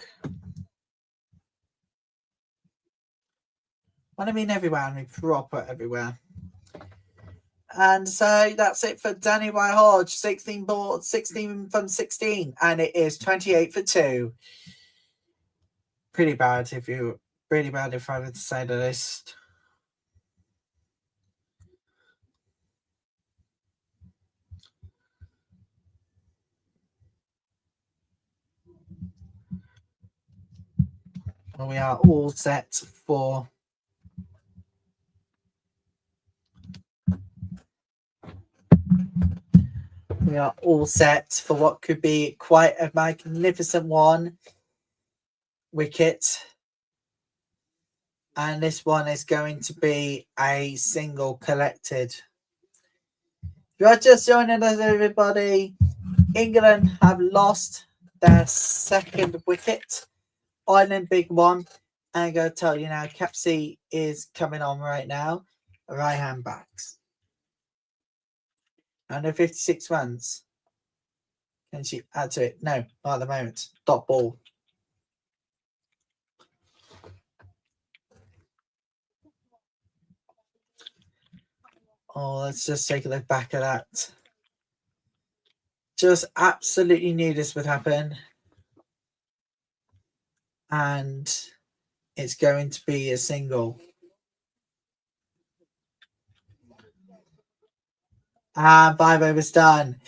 When I mean everywhere, I mean proper everywhere. And so that's it for Danny Hodge, 16 from 16, and it is 28 for 2. Pretty bad if I were to say the list. Well, we are all set for what could be quite a magnificent one wicket. And this one is going to be a single collected. If you're just joining us, everybody, England have lost their second wicket. Ireland, big one. And I'm going to tell you now, Capsy is coming on right now. Right hand backs. 156 runs. Can she add to it? No, not at the moment. Dot ball. Oh, let's just take a look back at that. Just absolutely knew this would happen. And it's going to be a single. And 5 overs done.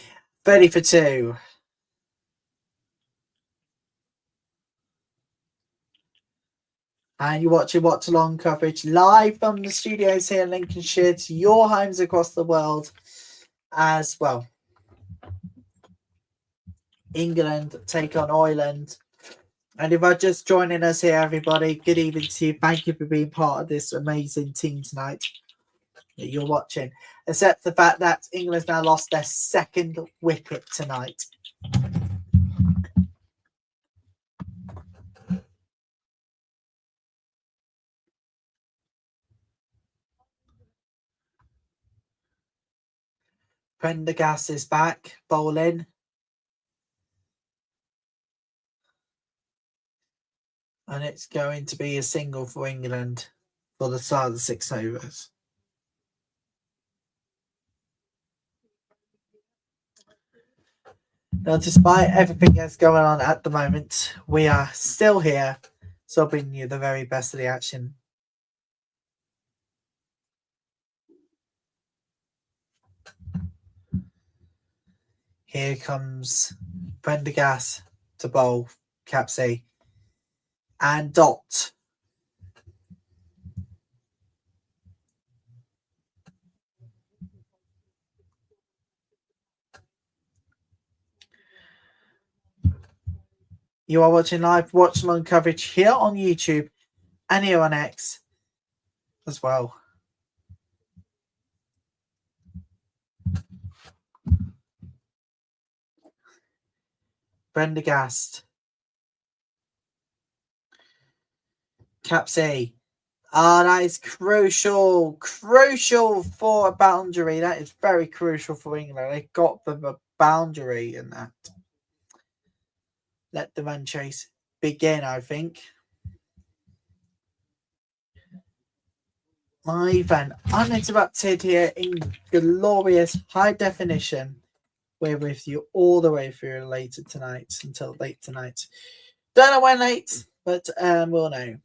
30 for 2. And you're watching Watchalong coverage live from the studios here in Lincolnshire to your homes across the world as well. England take on Ireland. And if you're just joining us here, everybody, good evening to you. Thank you for being part of this amazing team tonight that you're watching. Except the fact that England's now lost their second wicket tonight. Prendergast is back, bowling. And it's going to be a single for England for the start of the 6 overs. Now, despite everything that's going on at the moment, we are still here, so bringing you the very best of the action. Here comes Prendergast to bowl, Capsey, and Dot. You are watching live watch-along coverage here on YouTube and here on X as well. Prendergast. Capsey. That is crucial. Crucial for a boundary. That is very crucial for England. They got the boundary in that. Let the run chase begin, I think. Live and uninterrupted here in glorious high definition. We're with you all the way through later tonight, until late tonight. Don't know when late, but we'll know.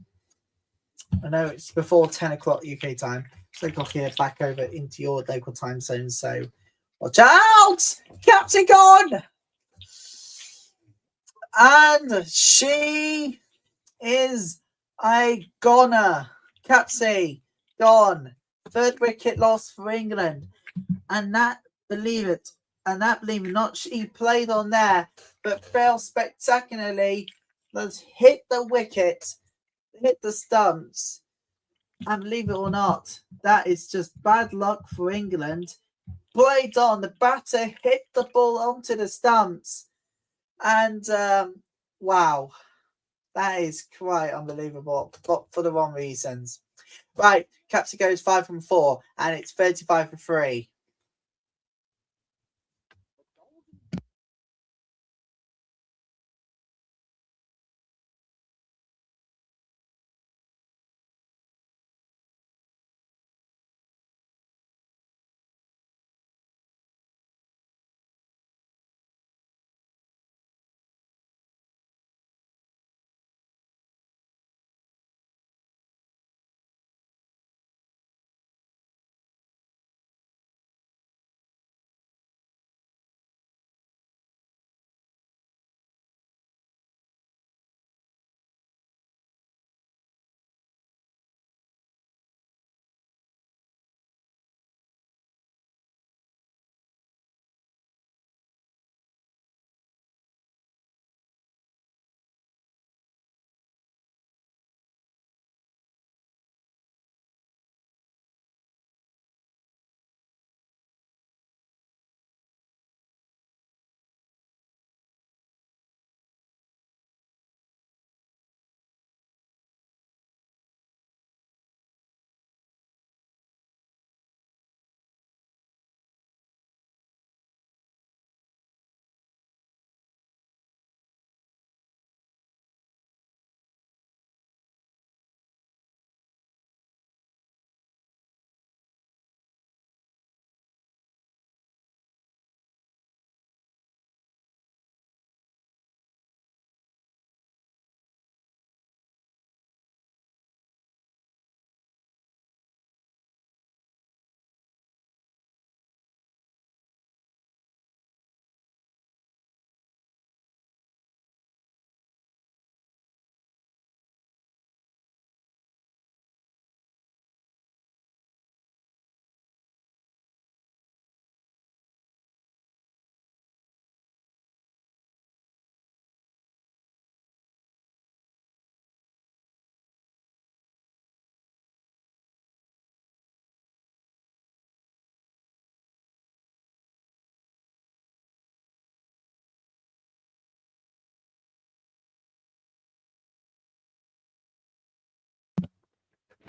I know it's before 10 o'clock UK time. So got here back over into your local time zone. So watch out! Captain gone! And she is a goner. Capsey gone. Third wicket loss for England. And that, believe it, not she played on there, but fell spectacularly. Let's hit the wicket, hit the stumps. And believe it or not, that is just bad luck for England. Played on, the batter hit the ball onto the stumps. And wow, that is quite unbelievable, but for the wrong reasons. Right, Capsey goes 5 from 4, and it's 35 for 3.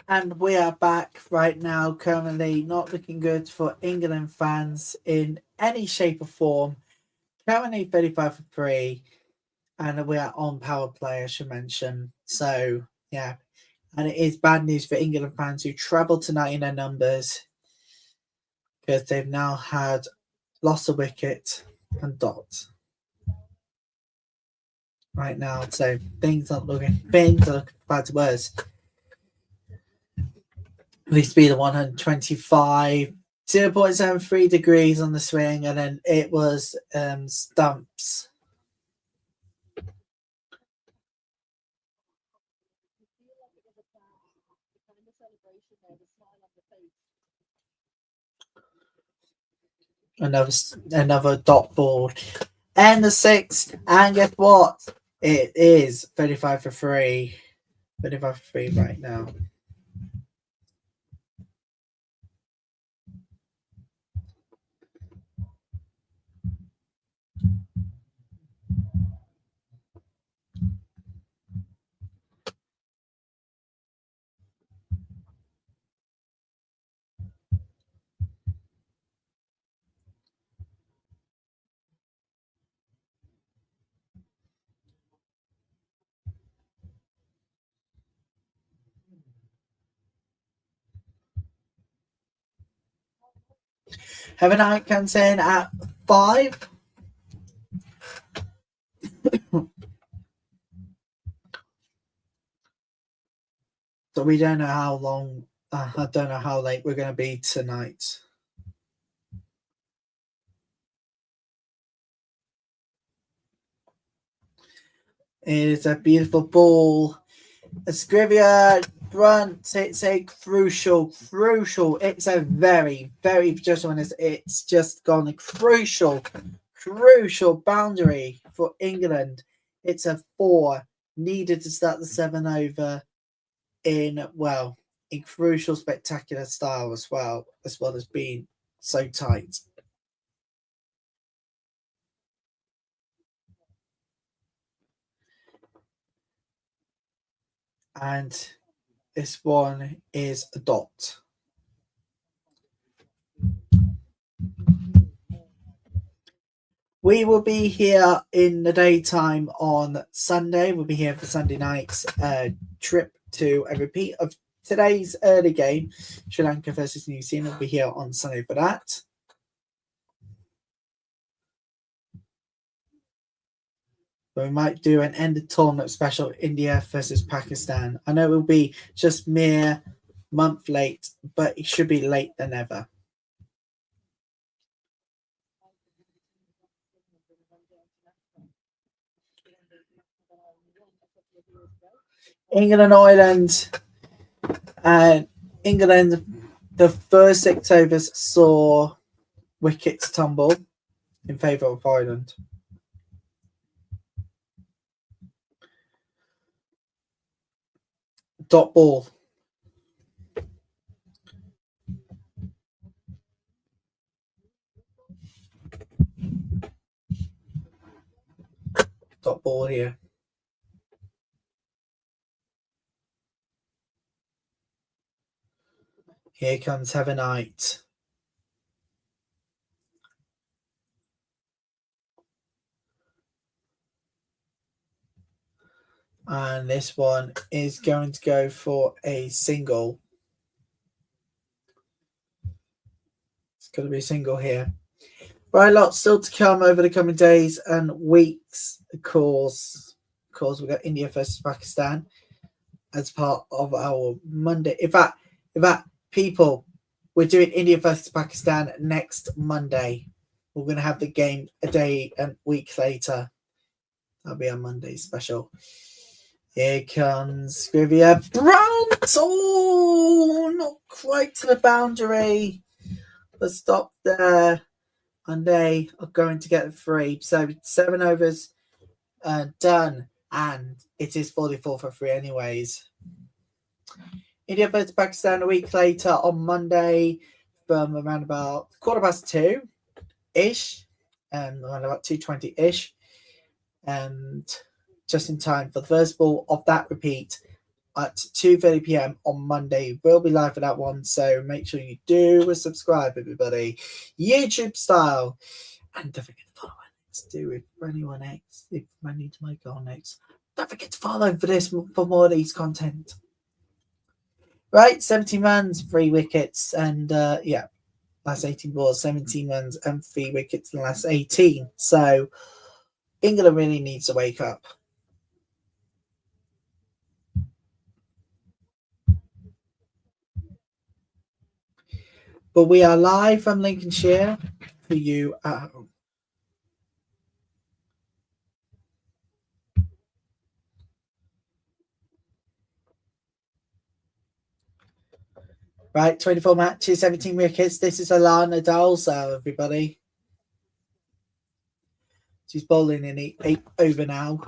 And we are back right now, currently not looking good for England fans in any shape or form. Currently 35 for 3, and we are on power play, I should mention. So, yeah. And it is bad news for England fans who travelled tonight in their numbers, because they've now had lost a wicket and Dot right now. So things are looking bad to worse. At least be the 125 0.73 degrees on the swing, and then it was stumps. Another dot ball. And the 6, and guess what? It is 35 for 3. 35 for 3 right now. Heaven Night comes in at 5. So we don't know how long, I don't know how late we're going to be tonight. It is a beautiful ball. Scrivia Brunt, it's a crucial. It's a very, very, just honest, it's just gone a crucial boundary for England. It's a 4, needed to start the 7 over in crucial, spectacular style as well as being so tight. And this one is a dot. We will be here in the daytime on Sunday. We'll be here for Sunday night's trip to a repeat of today's early game, Sri Lanka versus New Zealand. We'll be here on Sunday for that. But we might do an end of tournament special, India versus Pakistan. I know it will be just mere month late, but it should be late than ever. England and Ireland. England, the first 6 overs saw wickets tumble in favour of Ireland. Dot ball. Dot ball here. Here comes Heaven Night. And this one is going to go for a single. It's going to be a single here. Right, lots still to come over the coming days and weeks. Of course, we've got India versus Pakistan as part of our Monday. In fact, people, we're doing India versus Pakistan next Monday. We're going to have the game a day and week later. That'll be our Monday special. Here comes Scrivia Brunt. Oh, not quite to the boundary. But stop there. And they are going to get 3. So 7 overs done. And it is 44 for 3 anyways. India versus Pakistan a week later on Monday from around about 2:15-ish. Around about 2:20-ish. And just in time for the first ball of that repeat at 2:30 p.m. on Monday. We'll be live for that one, so make sure you do subscribe, everybody, YouTube style, and don't forget to follow us. Do it for anyone next. If I need to make on next, don't forget to follow for more of these content. Right, 17 runs, 3 wickets, and last 18 balls, 17 runs and 3 wickets in the last 18. So England really needs to wake up. But we are live from Lincolnshire for you at home. Right, 24 matches, 17 wickets. This is Alana Dalsell, everybody. She's bowling in 8 over now.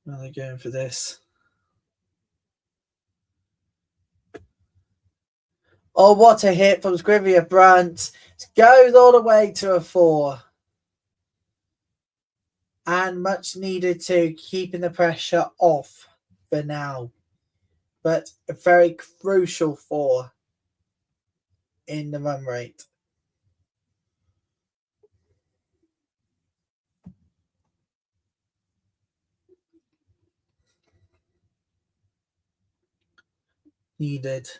Are they going for this? Oh, what a hit from Scrivia Brunt. It goes all the way to a 4. And much needed to keeping the pressure off for now. But a very crucial 4 in the run rate. Needed.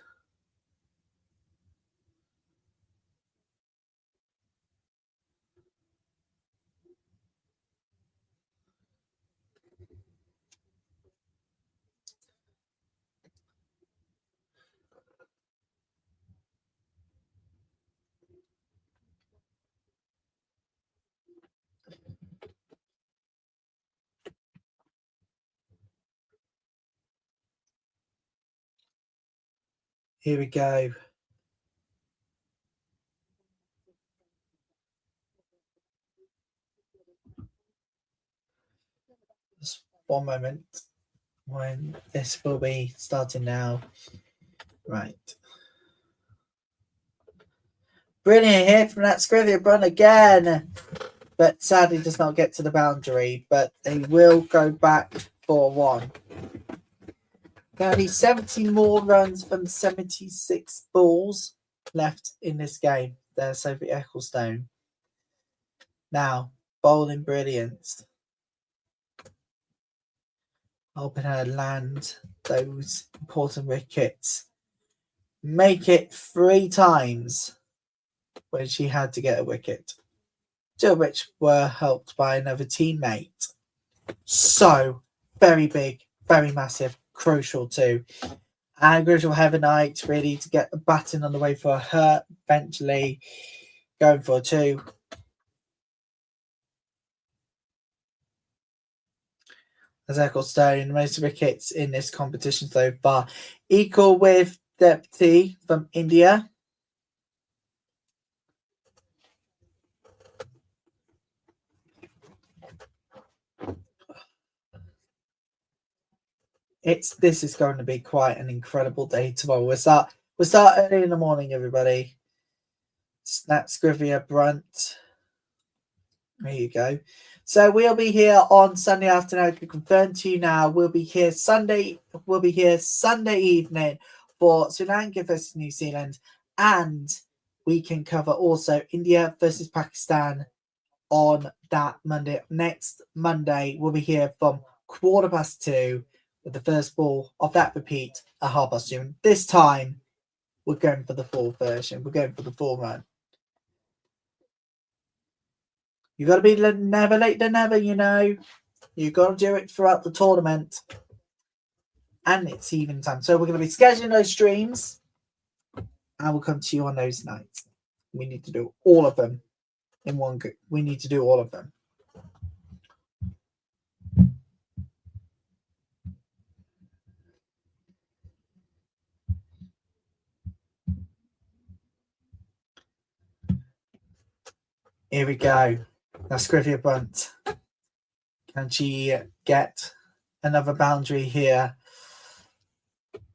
Here we go. Just one moment when this will be starting now. Right. Brilliant hit from that Scrivia Brunt again. But sadly does not get to the boundary. But they will go back for 1. Only 70 more runs from 76 balls left in this game. There's Sophie Ecclestone. Now, bowling brilliance. Helping her land those important wickets. Make it 3 times when she had to get a wicket. 2 of which were helped by another teammate. So, very big, very massive, crucial too. And crucial Heather Knight really to get the batting on the way for her. Eventually going for 2. As Ecclestone, most wickets in this competition so far. Equal with Depti from India. This is going to be quite an incredible day tomorrow. We'll start early in the morning, everybody. Snap Scrivia Brunt. There you go. So we'll be here on Sunday afternoon. I can confirm to you now. We'll be here Sunday. We'll be here Sunday evening for Sri Lanka versus New Zealand, and we can cover also India versus Pakistan on that Monday. Next Monday, we'll be here from 2:15 with the first ball of that repeat at 2:30. This time, we're going for the full version. We're going for the full run. You got to be never late than never, you know. You got to do it throughout the tournament. And it's even time. So we're going to be scheduling those streams. And we'll come to you on those nights. We need to do all of them in one go. We need to do all of them. Here we go. Now Scrivia Brunt. Can she get another boundary here?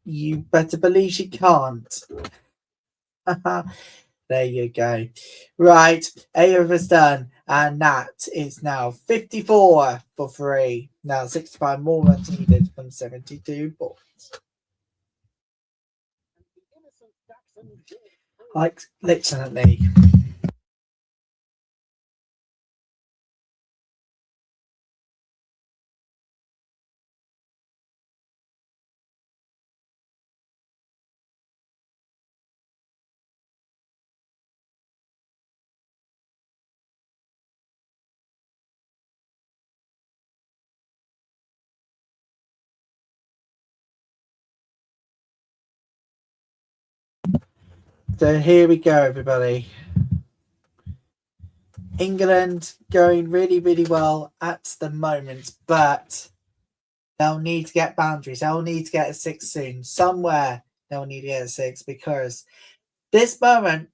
You better believe she can't. There you go. Right, 8 overs done. And that is now 54 for 3. Now 65 more runs needed from 72 balls. Like, literally. So here we go, everybody. England going really, really well at the moment, but they'll need to get boundaries. They'll need to get a 6 soon. Somewhere they'll need to get a 6 because this moment,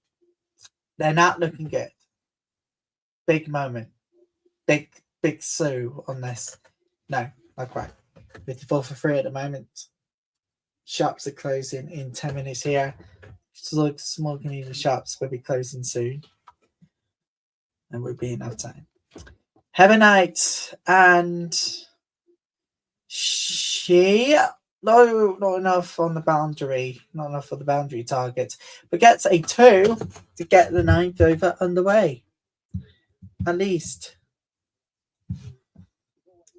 they're not looking good. Big moment. Big Sue on this. No, not quite. 54 for 3 at the moment. Shops are closing in 10 minutes here. Small community shops will be closing soon. And we'll be enough time. Heaven Knight and she not enough on the boundary, not enough for the boundary target, but gets a 2 to get the 9th over underway. At least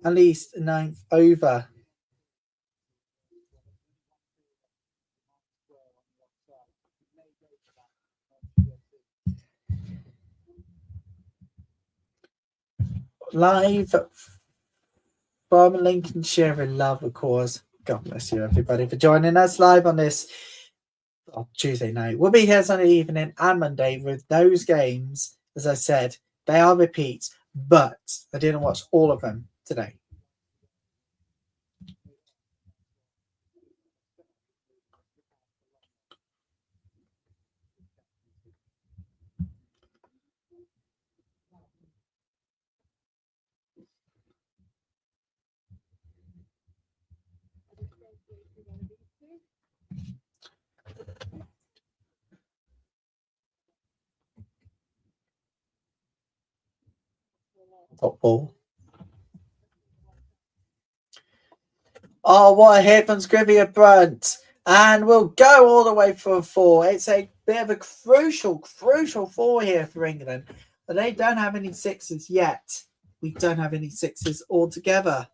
a 9th over. Live from Lincolnshire in love, of course. God bless you, everybody, for joining us live on this Tuesday night. We'll be here Sunday evening and Monday with those games. As I said, they are repeats, but I didn't watch all of them today. Football. Oh, what a hit from Scrivia Brunt. And we'll go all the way for a 4. It's a bit of a crucial 4 here for England. But they don't have any 6s yet. We don't have any 6s altogether.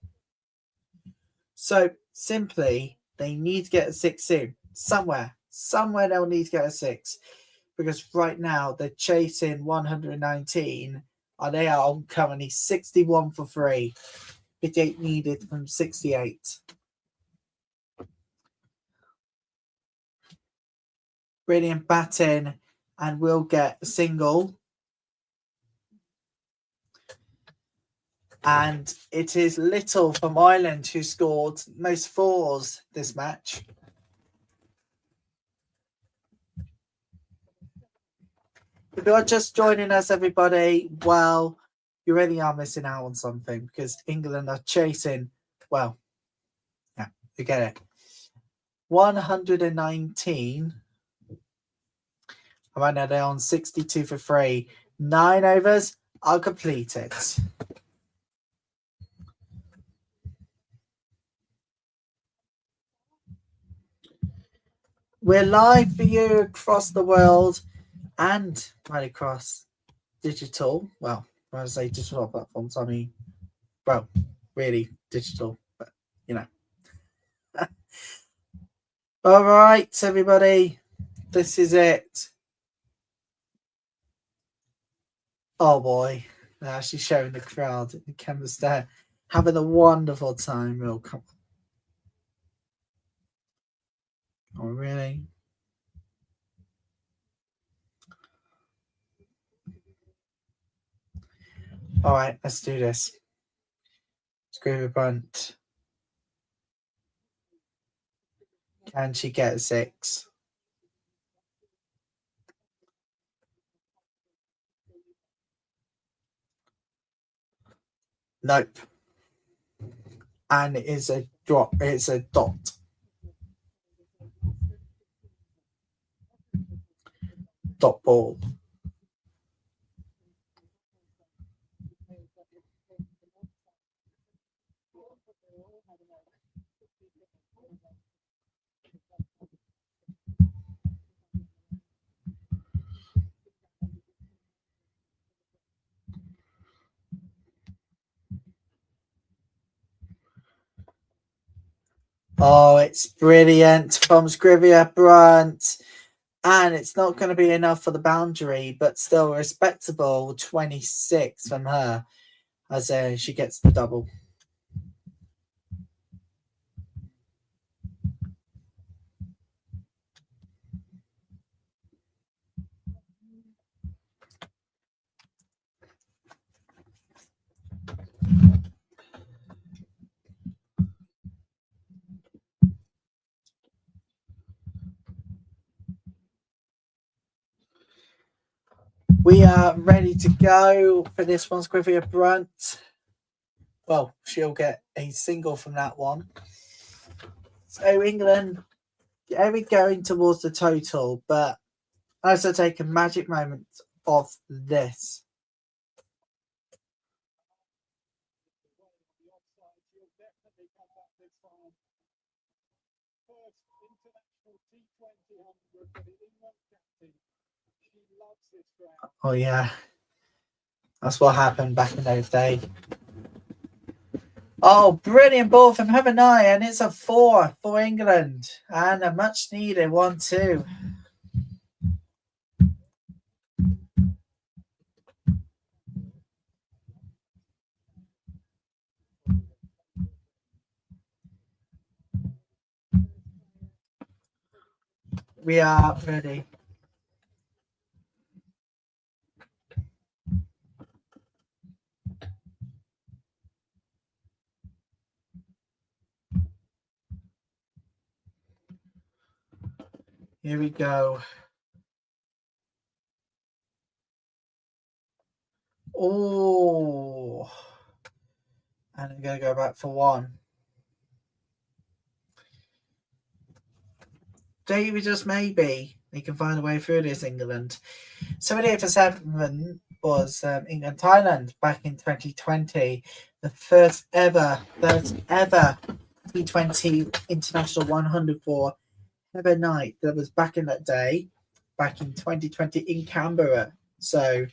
So simply, they need to get a 6 in. Somewhere they'll need to get a 6. Because right now they're chasing 119. And they are currently 61 for 3. 58 needed from 68. Brilliant batting, and we'll get a single. And it is Little from Ireland who scored most 4s this match. If you're just joining us, everybody, well, you really are missing out on something because England are chasing, well, yeah, you get it. 119. Right now they're on 62 for 3. 9 overs are completed. We're live for you across the world and right across digital. Well, when I say digital platforms, I mean, well, really digital, but you know. All right, everybody, this is it. Oh boy, they're actually showing the crowd, the cameras there, having a wonderful time. Real come on. Oh, really? All right, let's do this. Screw a bunt. Can she get a 6? Nope. And it is a drop. It's a dot. Dot ball. Oh, it's brilliant from Scrivia Brunt. And it's not going to be enough for the boundary, but still respectable 26 from her as she gets the double. We are ready to go for this one, Scrivia Brunt. Well, she'll get a single from that one. So England, are we going towards the total? But I also take a magic moment of this. Oh yeah, that's what happened back in those days. Oh, brilliant ball from Heaven Eye, and it's a 4 for England, and a much needed 1-2. We are ready. Here we go. Oh, and I'm going to go back for 1. Maybe, just maybe, they can find a way through this, England. 78 for 7 was England-Thailand back in 2020. The first ever T20 International 100 for Heather Knight. That was back in that day, back in 2020 in Canberra. So,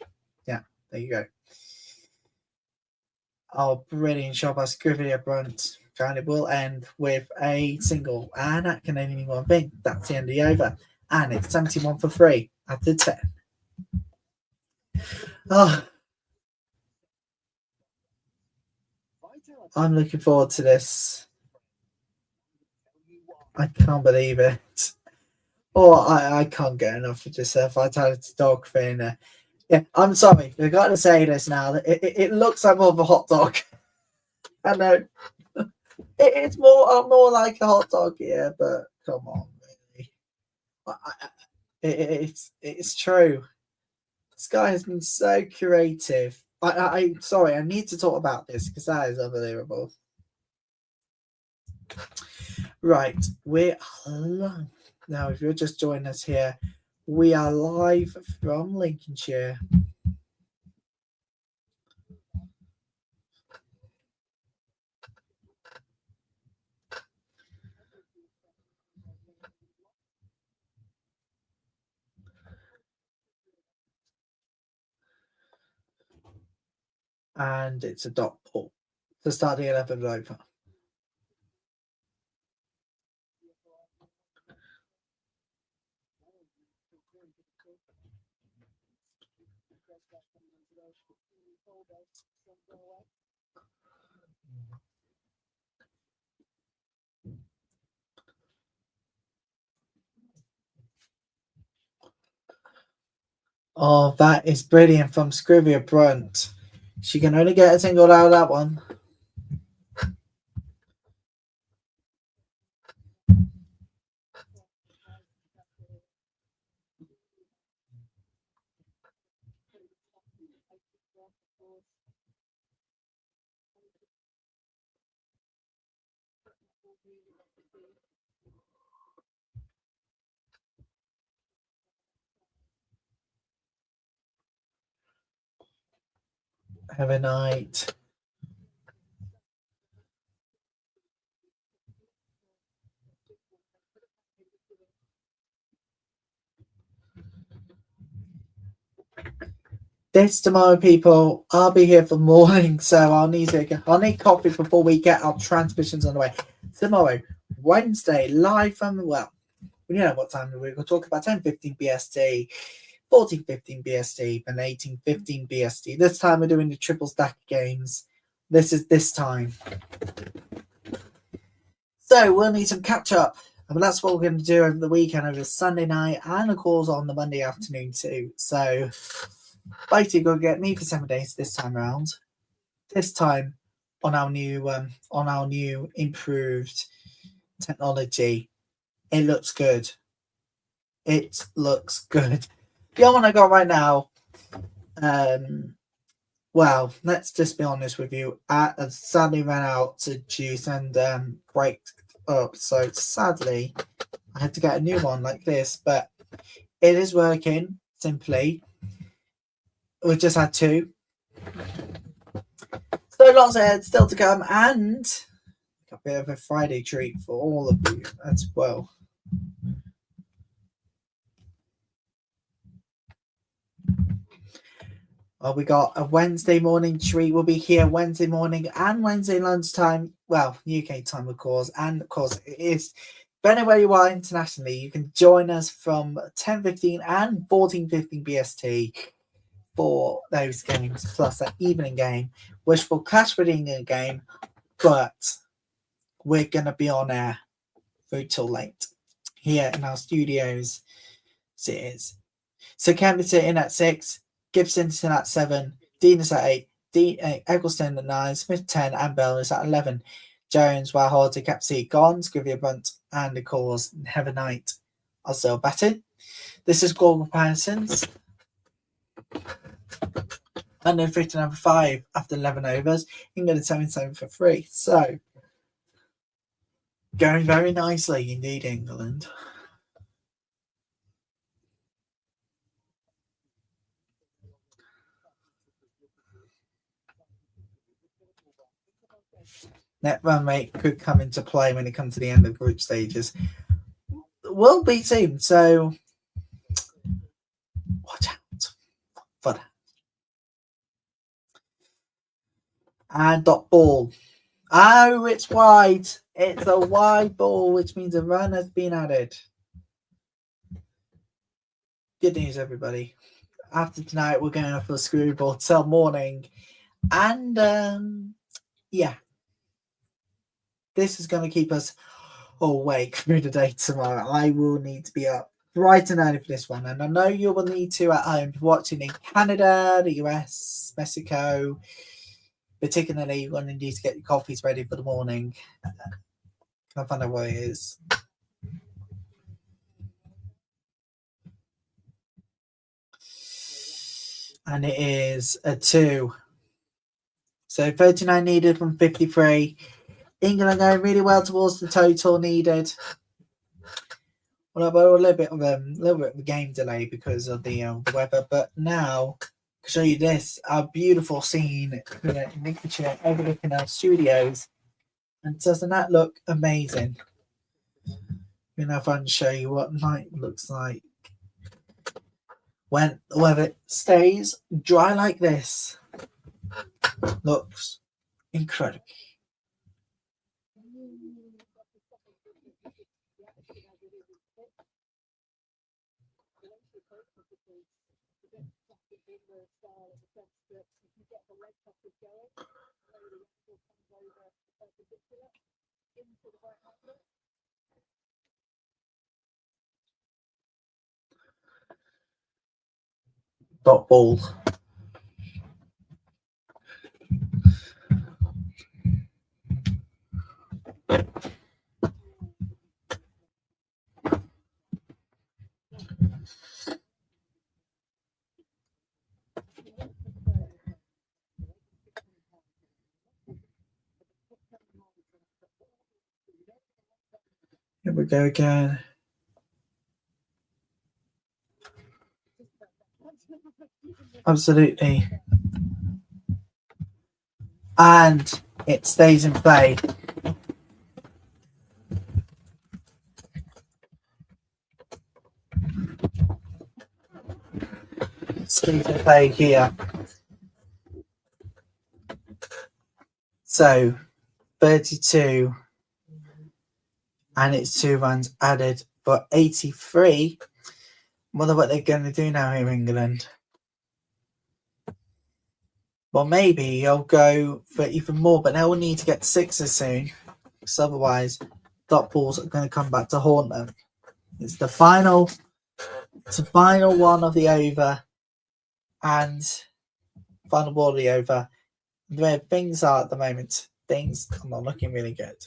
yeah, there you go. Oh, brilliant shot by Scrivia Brunt. And it will end with a single. And that can only mean one thing. That's the end of the over. And it's 71 for 3 after 10. Oh, I'm looking forward to this. I can't believe it. Oh, I can't get enough of this Vitality dog thing. Yeah, I'm sorry. We've got to say this now. It looks like more of a hot dog. I know. It's more like a hot dog here, but come on, really. It's true. This guy has been so creative. Sorry, I need to talk about this because that is unbelievable. Right, we're live. Now, if you're just joining us here, we are live from Lincolnshire. And it's a dot ball to start the 11th over. Oh, that is brilliant from Scrivia Brunt. She can only get a single out of that one. Have a night. This tomorrow, people. I'll be here for morning, so I'll need coffee before we get our transmissions on the way. Tomorrow, Wednesday, live from you know what time we're going to talk about 10:15 BST, 14:15 BST, and 18:15 BST. This time we're doing the triple stack games. This is this time. So we'll need some catch up. And that's what we're going to do over the weekend, over Sunday night, and of course on the Monday afternoon too. So basically, going to get me for 7 days this time around. This time on our new improved technology. It looks good. It looks good. The other one I got right now Well, let's just be honest with you. I sadly ran out to juice and break up. So sadly, I had to get a new one like this, but it is working simply. We just had two. So lots ahead still to come, and a bit of a Friday treat for all of you as well. We got a Wednesday morning treat. We'll be here Wednesday morning and Wednesday lunchtime. Well, UK time, of course. And of course, it is depending where you are internationally. You can join us from 10:15 and 14:15 BST for those games, plus that evening game, which will clash with the England game. But we're going to be on air through till late here in our studios. So it is. So Kemp's in at 6. Gibson's in at 7, Dean is at 8, Eggleston at 9, Smith 10, and Bell is at 11. Jones, Warhol, Capsy, Gons, give you a bunt, and of course, Heather Knight are still batting. This is goal comparisons. 150 number 5 after 11 overs. England 7-7 for 3. So, going very nicely indeed, England. Net run rate could come into play when it comes to the end of group stages. Will be soon, so watch out for that. And dot ball. Oh, it's wide. It's a wide ball, which means a run has been added. Good news, everybody. After tonight, we're going for a screwball till morning. And yeah. This is going to keep us awake through the day tomorrow. I will need to be up bright and early for this one. And I know you will need to at home watching in Canada, the US, Mexico. Particularly, you're going to need to get your coffees ready for the morning. Can I find out what it is? And it is a 2. So 39 needed from 53. England are going really well towards the total needed. Well, a little bit of a game delay because of the weather, but now I can show you this our beautiful scene in Lincolnshire overlooking our studios, and doesn't that look amazing? You know, if I can show you what night looks like when the weather stays dry like this, looks incredible. Dot ball. Here we go again. Absolutely. And it stays in play. Stays in play here. So 32, and it's 2 runs added for 83. Wonder what they're going to do now here in England. Well, maybe you'll go for even more, but they'll need to get 6s soon, because otherwise dot balls are going to come back to haunt them. It's the final one of the over, and final ball of the over. The way things are at the moment, things are not looking really good.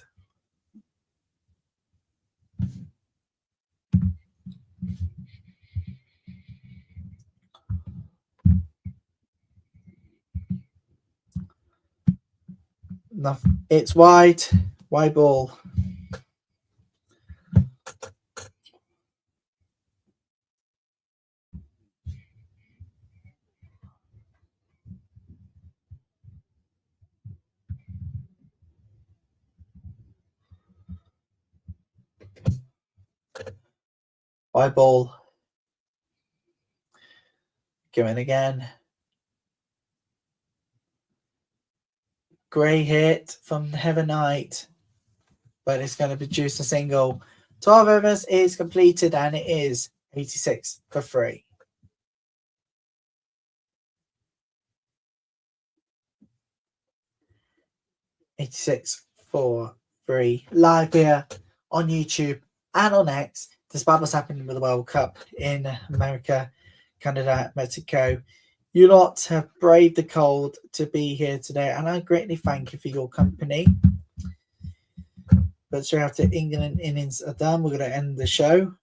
It's wide ball. Wide ball. Going again. Great hit from Heaven Knight, but it's going to produce a single. 12 overs is completed and it is 86 for 3. Live here on YouTube and on X, despite what's happening with the World Cup in America, Canada, Mexico. You lot have braved the cold to be here today, and I greatly thank you for your company. But straight after England innings are done, we're going to end the show.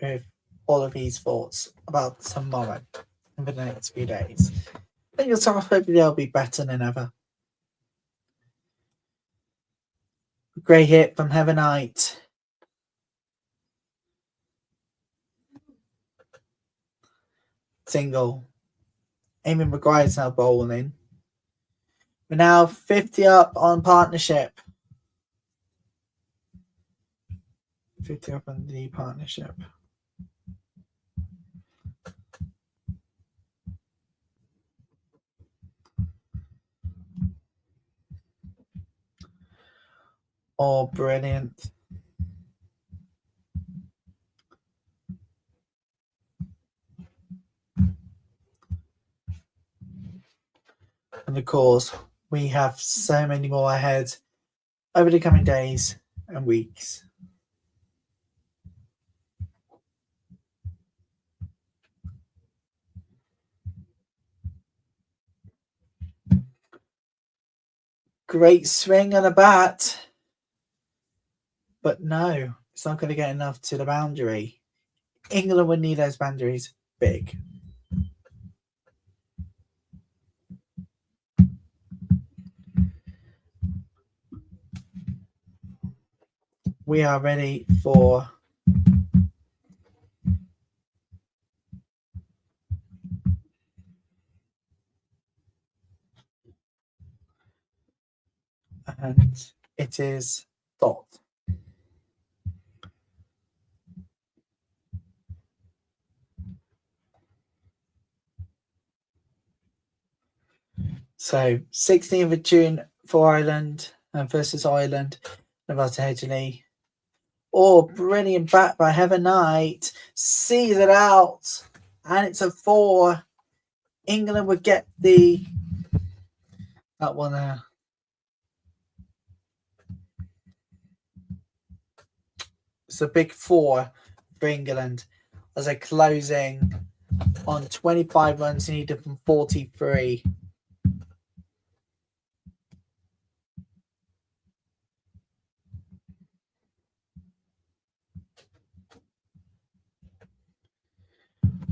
With all of these thoughts about tomorrow in the next few days. I think yourself, hopefully they'll be better than ever. Great hit from Heaven Knight. Single. Eamon Maguire's now bowling. We're now 50 up on partnership. 50 up on the partnership. Oh, brilliant. And of course, we have so many more ahead over the coming days and weeks. Great swing on a bat. But no, it's not going to get enough to the boundary. England would need those boundaries big. We are ready for and it is dot. So 16th of June for Ireland versus Ireland. Nevada Hedgley. Oh, brilliant bat by Heaven Knight. Sees it out. And it's a 4. England would get that one there. It's a big 4 for England as they're closing on 25 runs needed from 43.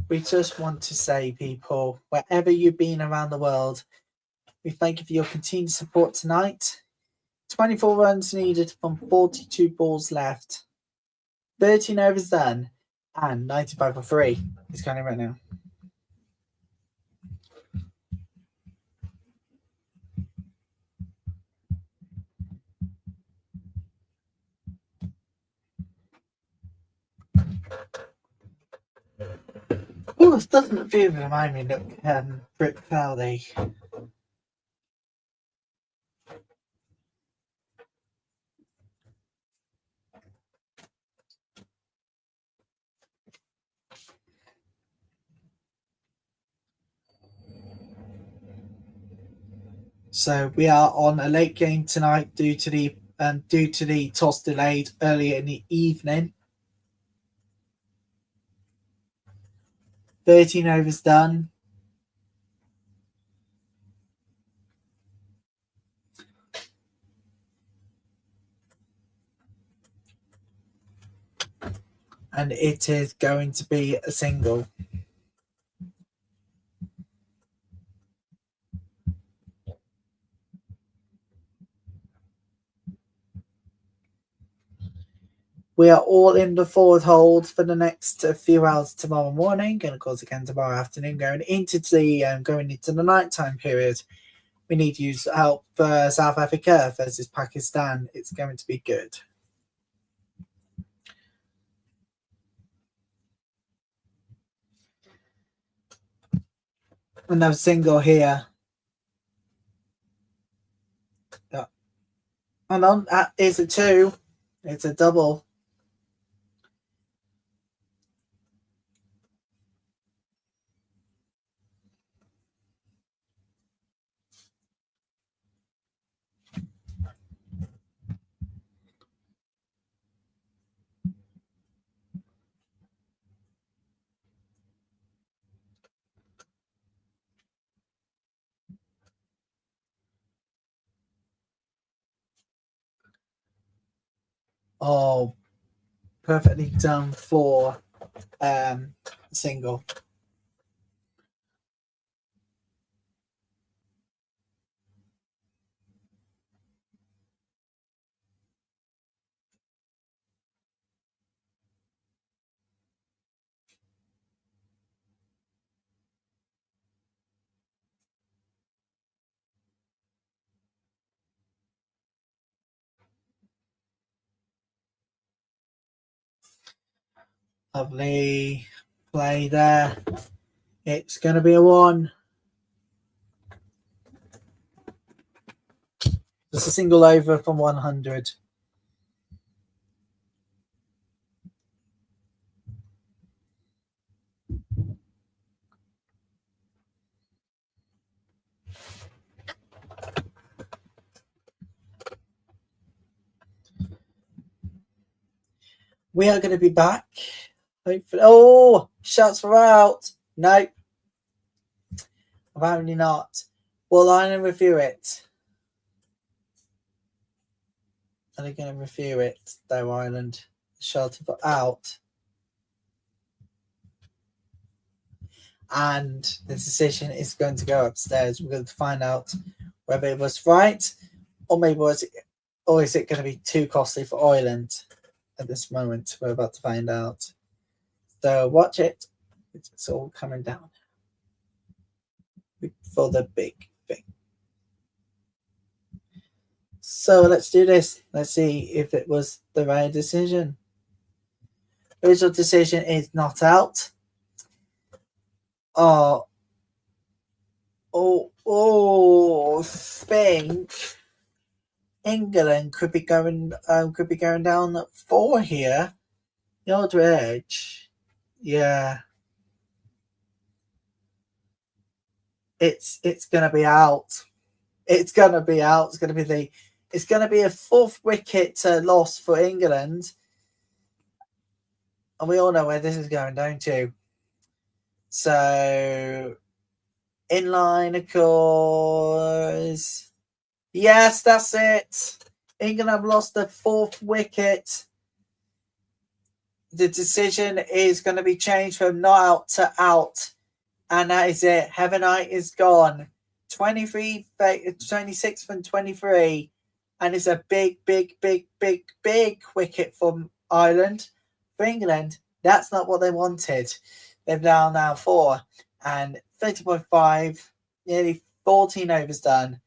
We just want to say, people, wherever you've been around the world, we thank you for your continued support tonight. 24 runs needed from 42 balls left. 13 overs done, and 95 for 3 is going right now. Oh, this doesn't feel remind me look Brick Cloudy. So we are on a late game tonight due to the toss delayed earlier in the evening. 13 overs done. And it is going to be a single. We are all in the forward hold for the next few hours tomorrow morning, and of course again tomorrow afternoon, going into the nighttime period. We need to use help for South Africa versus Pakistan. It's going to be good. Another single here. Yeah. And on that is a 2. It's a double. Oh, perfectly done for single. Lovely play there. It's going to be a 1. Just a single over from 100. We are going to be back. Hopefully. Oh, shots were out. No, apparently not. Well, I'm going to review it. Are they going to review it, though, Ireland? Shots were out. And the decision is going to go upstairs. We're going to find out whether it was right, or is it going to be too costly for Ireland at this moment. We're about to find out. So watch it. It's all coming down for the big thing. So let's do this. Let's see if it was the right decision. Original decision is not out. Think England could be going down at 4 here. The other edge. Yeah. It's gonna be out. It's gonna be out. It's gonna be a 4th wicket loss for England. And we all know where this is going, don't you? So inline, of course. Yes, that's it. England have lost the 4th wicket. The decision is going to be changed from not out to out. And that is it. Heavenite is gone. 26 from 23. And it's a big wicket for Ireland. For England, that's not what they wanted. They've now 4. And 30.5, nearly 14 overs done.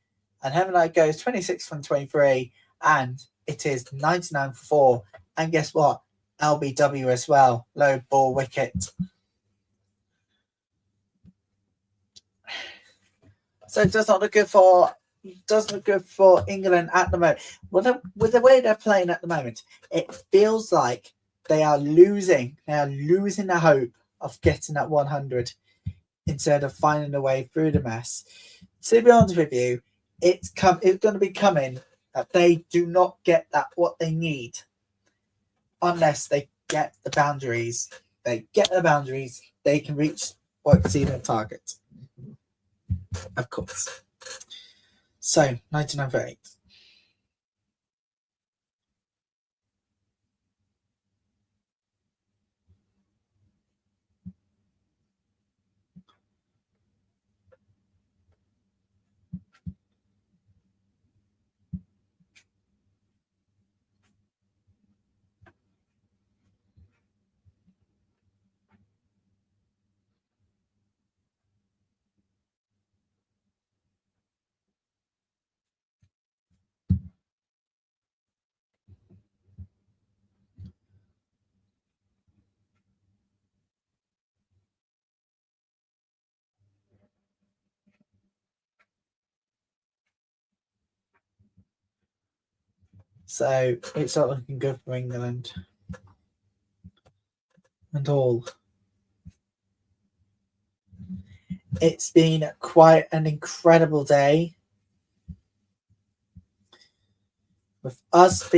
And Heavenite goes 26 from 23. And it is 99 for 4. And guess what? LBW as well. Low ball wicket. So it does not look good for England at the moment. With the way they're playing at the moment, it feels like they are losing. They are losing the hope of getting that 100 instead of finding a way through the mess. To be honest with you, it's going to be coming that they do not get what they need unless they get the boundaries. They get the boundaries, they can reach or exceed their target. Of course. So 99 for 8. So it's not looking good for England and all. It's been quite an incredible day. With us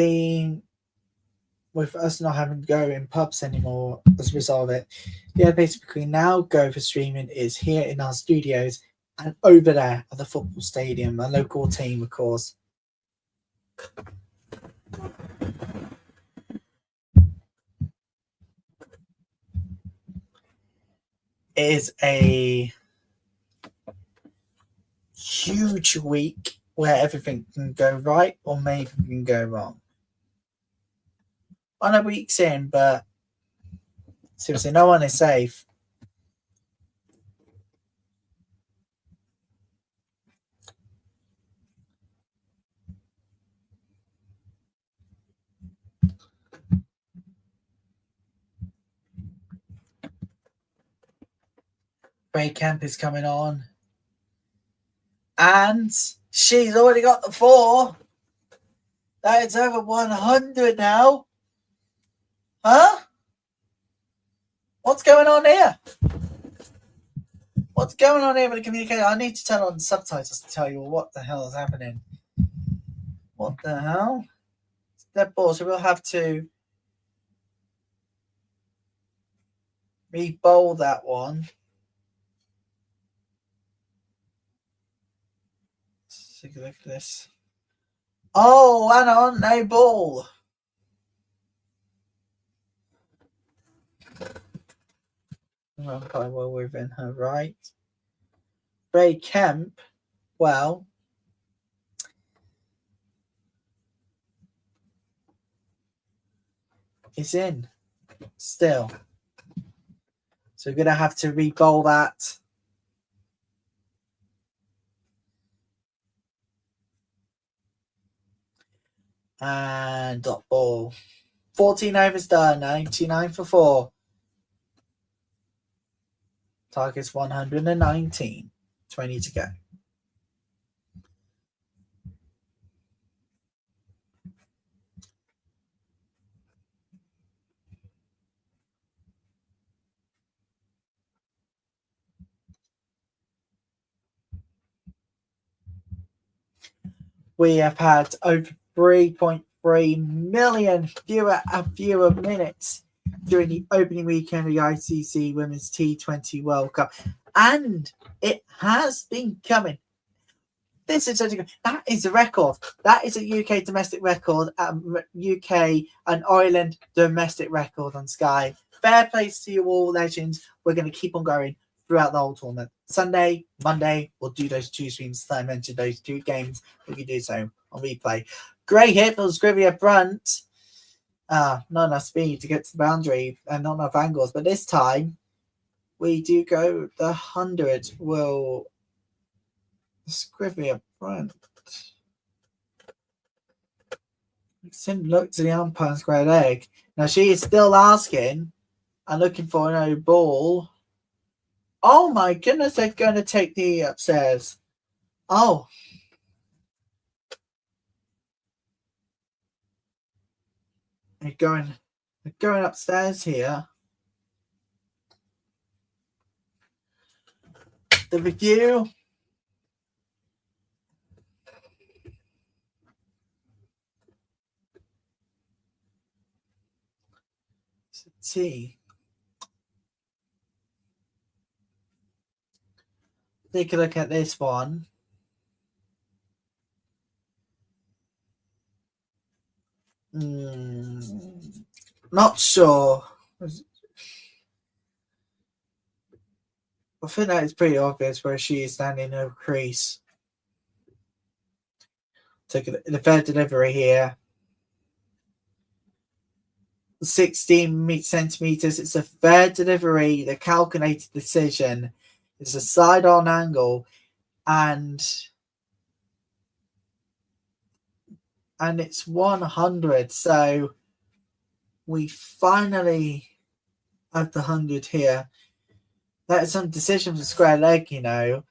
not having to go in pubs anymore as a result of it. The only place we can now go for streaming is here in our studios and over there at the football stadium, a local team, of course. It is a huge week where everything can go right or maybe can go wrong. On a week's in, but seriously, no one is safe. Ray Kemp is coming on. And she's already got the 4. That is over 100 now. Huh? What's going on here? What's going on here with the communication? I need to turn on the subtitles to tell you what the hell is happening. What the hell? Dead ball, so we'll have to re-bowl that one. Let's take a look at this. Oh, hang on, no ball. Umpire well within her right. Ray Kemp, well, is in still. So we're going to have to re-bowl that. And dot ball. 14 overs done, 99 for 4. Target's 119. 20 to go. We have had over 3.3 million viewer minutes during the opening weekend of the ICC Women's T20 World Cup. And it has been coming. That is a record. That is a UK domestic record, UK and Ireland domestic record on Sky. Fair play to you all, legends. We're going to keep on going throughout the whole tournament. Sunday, Monday, we'll do those 2 streams. I mentioned those 2 games. We can do so on replay. Great hit from Scrivia Brunt. Not enough speed to get to the boundary and not enough angles. But this time, we do go the 100. Will Scrivia Brunt. Look to the umpire and square leg. Now she is still asking and looking for no ball. Oh my goodness, they're going to take the upstairs. Oh. They're going upstairs here. The review. T. Take a look at this one. Not sure. I think that is pretty obvious where she is standing in her crease. Take the fair delivery here. 16 centimeters. It's a fair delivery. The calculated decision. It's a side-on angle, and it's 100. So we finally have the 100 here. That is some decision for square leg, you know.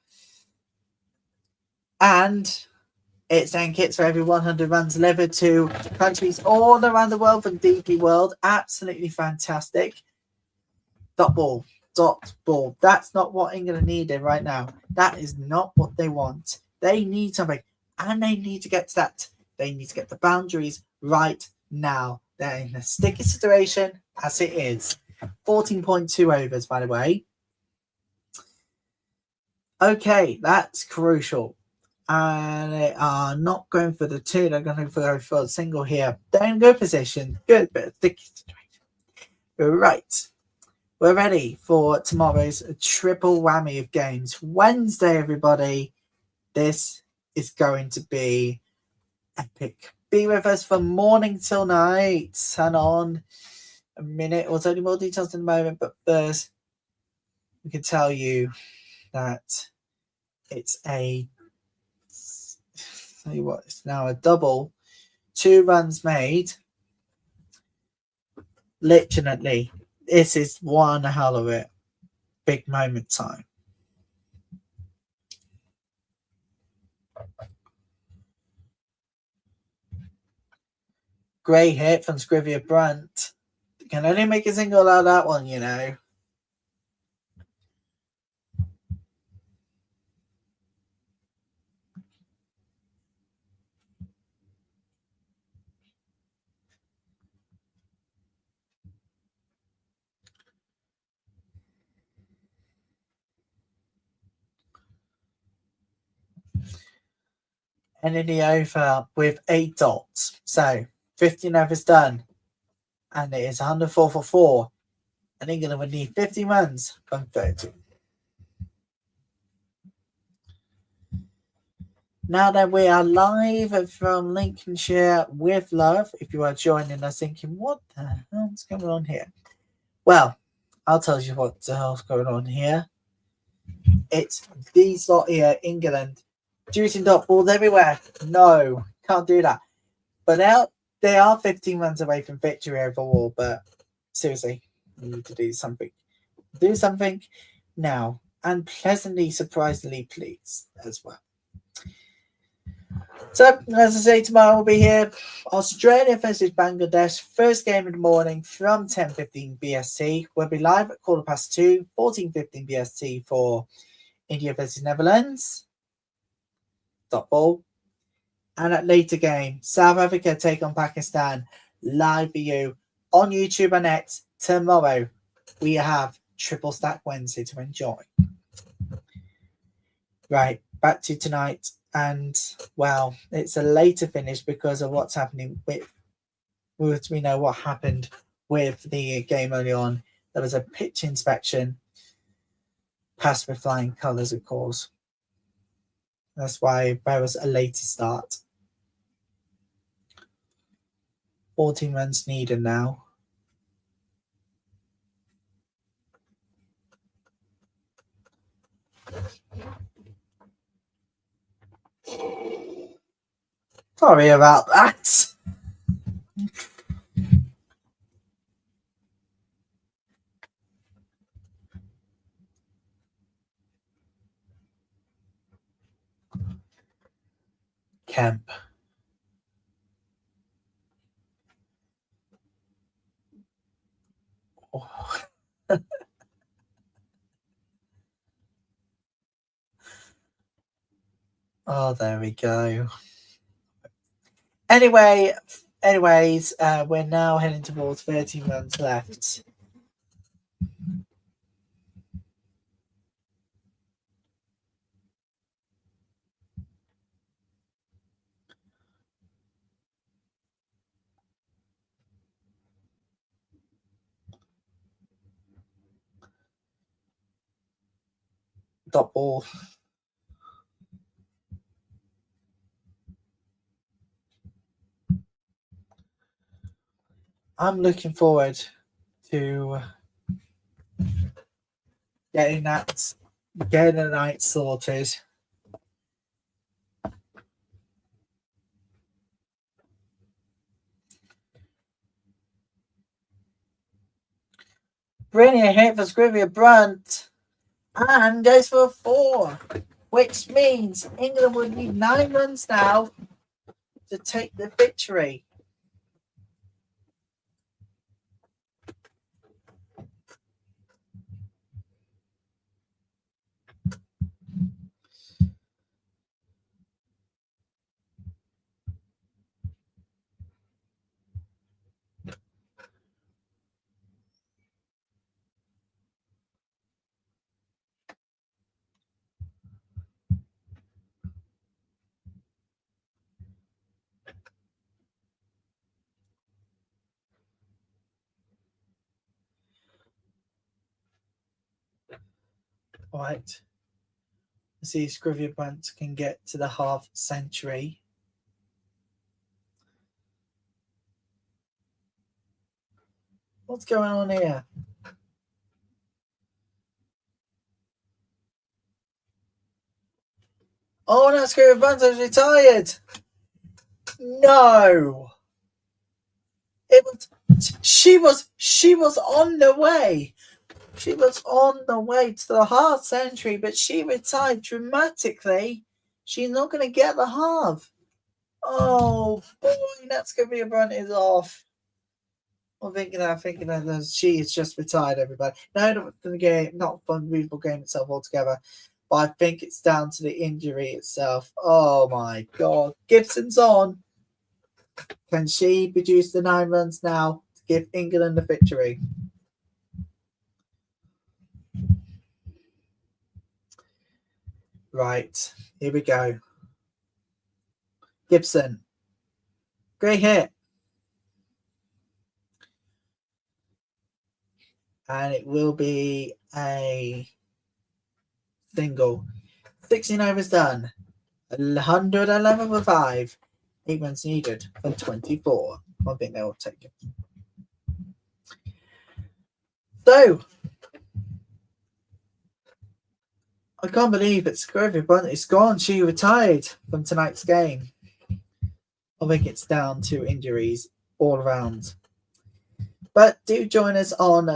And It's then kits for every 100 runs delivered to countries all around the world from DP World. Absolutely fantastic. Dot ball. That's not what England needed right now. That is not what they want. They need something, and they need to get to that. They need to get the boundaries right now. They're in a sticky situation as it is. 14.2 overs, by the way. Okay, that's crucial. And they are not going for the two. They're going to go for a single here. They're in good position. Good, but sticky situation. Right. We're ready for tomorrow's triple whammy of games. Wednesday, everybody. This is going to be epic. Be with us from morning till night. And on a minute. We'll tell you more details in a moment. But first, we can tell you that it's it's now a double. 2 runs made. Literally. This is one hell of it. Big moment time. Great hit from Scrivier Brunt. Can only make a single out of that one, you know. And in the over with 8 dots. So 15 overs done. And it is 104 for 4. And England would need 50 runs from 30. Now that we are live from Lincolnshire with love, if you are joining us thinking, what the hell's going on here? Well, I'll tell you what the hell's going on here. It's these lot here, England, juicing dot balls everywhere. No, can't do that. But now they are 15 runs away from victory overall. But seriously, you need to do something. Do something now. And pleasantly, surprisingly pleased as well. So, as I say, tomorrow we'll be here. Australia versus Bangladesh. First game in the morning from 10:15 BST. We'll be live at 2:15, 14:15 BST for India versus Netherlands. Dot ball. And at later game, South Africa take on Pakistan. Live for you on YouTube and X tomorrow. We have Triple Stack Wednesday to enjoy. Right, back to tonight. And, well, it's a later finish because of what's happening with we know what happened with the game early on. There was a pitch inspection. Passed with flying colours, of course. That's why there was a later start. 14 runs needed now. Sorry about that. Kemp. Oh. Oh, there we go. Anyways, we're now heading towards 13 runs left. Dot ball. I'm looking forward to getting the night sorted. Brilliant hit for Scrivier Brunt. And goes for a 4. which means England would need 9 runs now to take the victory. Right. Let's see if Scrivener Bunt can get to the half century. What's going on here? Oh no, Scrivener Bunt has retired. No. She was on the way. She was on the way to the half century, but she retired dramatically. She's not going to get the half. Oh boy, that's going to be a Brunt is off. I'm thinking that she is just retired, everybody. No, not the game, not the unbelievable game itself altogether. But I think it's down to the injury itself. Oh my god. Gibson's on. Can she produce the 9 runs now to give England the victory? Right, here we go. Gibson. Great hit. And it will be a single. 16 overs done. 111 for 5. 8 runs needed for 24. I think they will take it. So, I can't believe it's Scrivener Bunt is gone. She retired from tonight's game. I think it's down to injuries all around. But do join us on,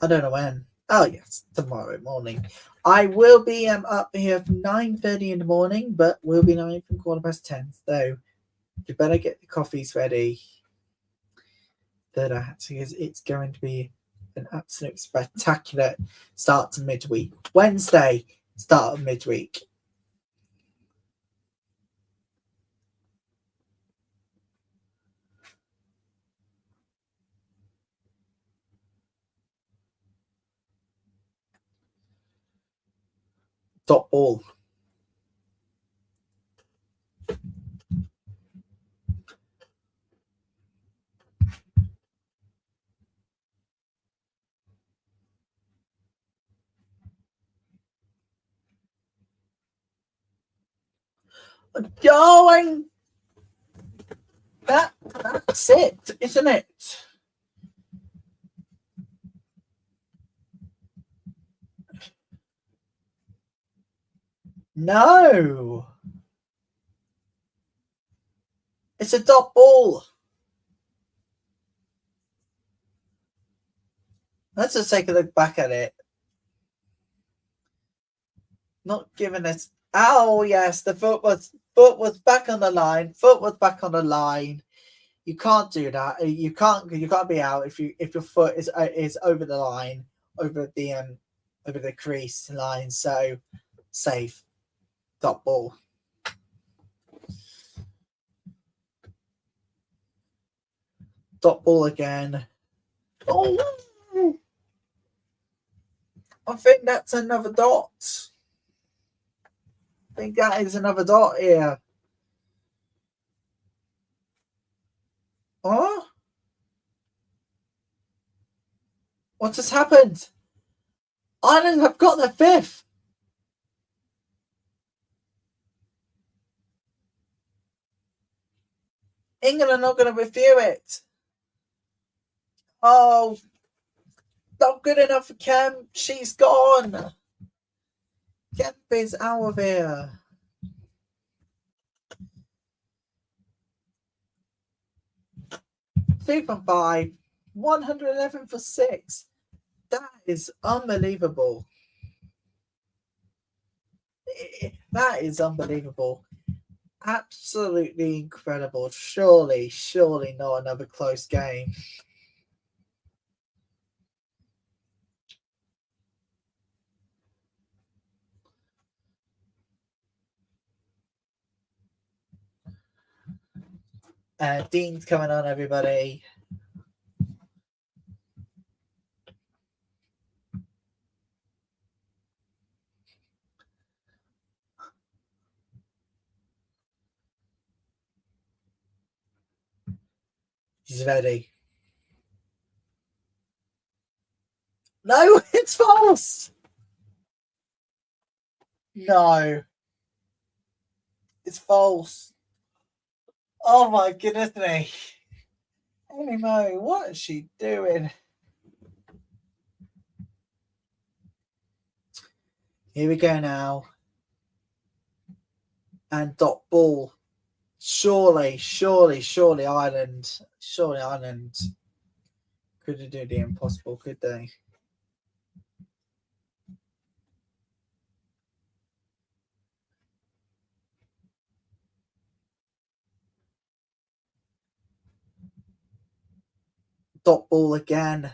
I don't know when. Oh, yes, tomorrow morning. I will be up here at 9:30 in the morning, but we'll be live from 10:15. So you better get the coffees ready. Because it's going to be an absolute spectacular start to midweek. Wednesday, start of midweek. Dot ball. Going. That's it, isn't it? No. It's a dot ball. Let's just take a look back at it. Not giving us. Oh yes, the foot was back on the line. Foot was back on the line. You can't do that. You can't be out if your foot is over the line, over the crease line. So safe. Dot ball. Dot ball again. Oh, I think that's another dot. I think that is another dot here. Oh? What has happened? Ireland have got the 5th. England are not going to review it. Oh, not good enough for Kemp. She's gone. Kemp is out of here. Three from 5. 111 for 6. That is unbelievable. That is unbelievable. Absolutely incredible. Surely not another close game. Dean's coming on, everybody. She's ready. No, it's false. No, it's false. Oh my goodness me. Amy Mo, what is she doing? Here we go now. And dot ball. Surely Ireland. Surely Ireland couldn't do the impossible, could they? Dot ball again.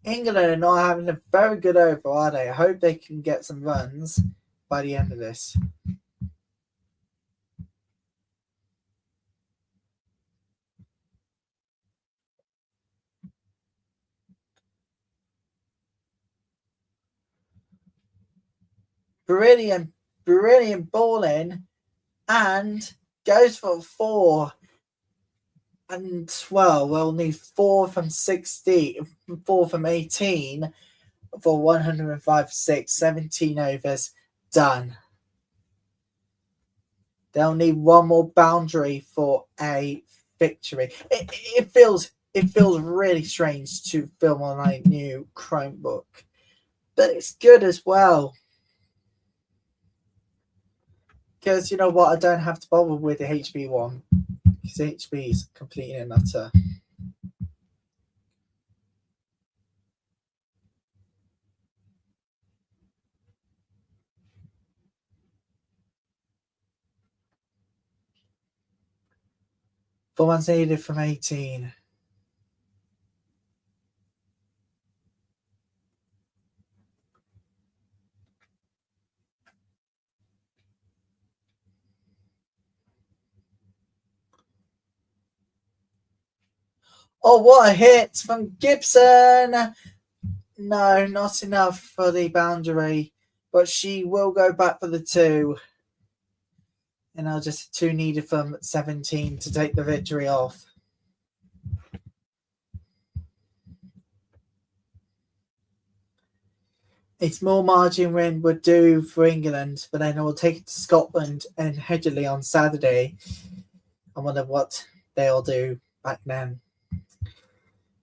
England are not having a very good over, are they? I hope they can get some runs by the end of this. Brilliant balling, and goes for 4. And well, we'll need 4 from 60, 4 from 18 for 105 6, 17 overs done. They'll need one more boundary for a victory. It feels really strange to film on a new Chromebook, but it's good as well. Because you know what, I don't have to bother with the HB one. Because HB is completely and utter. Four ones needed from 18. Oh, what a hit from Gibson! No, not enough for the boundary, but she will go back for the 2. And now just 2 needed from 17 to take the victory off. It's more margin win would do for England, but then we'll take it to Scotland and Hedgerley on Saturday. I wonder what they'll do back then.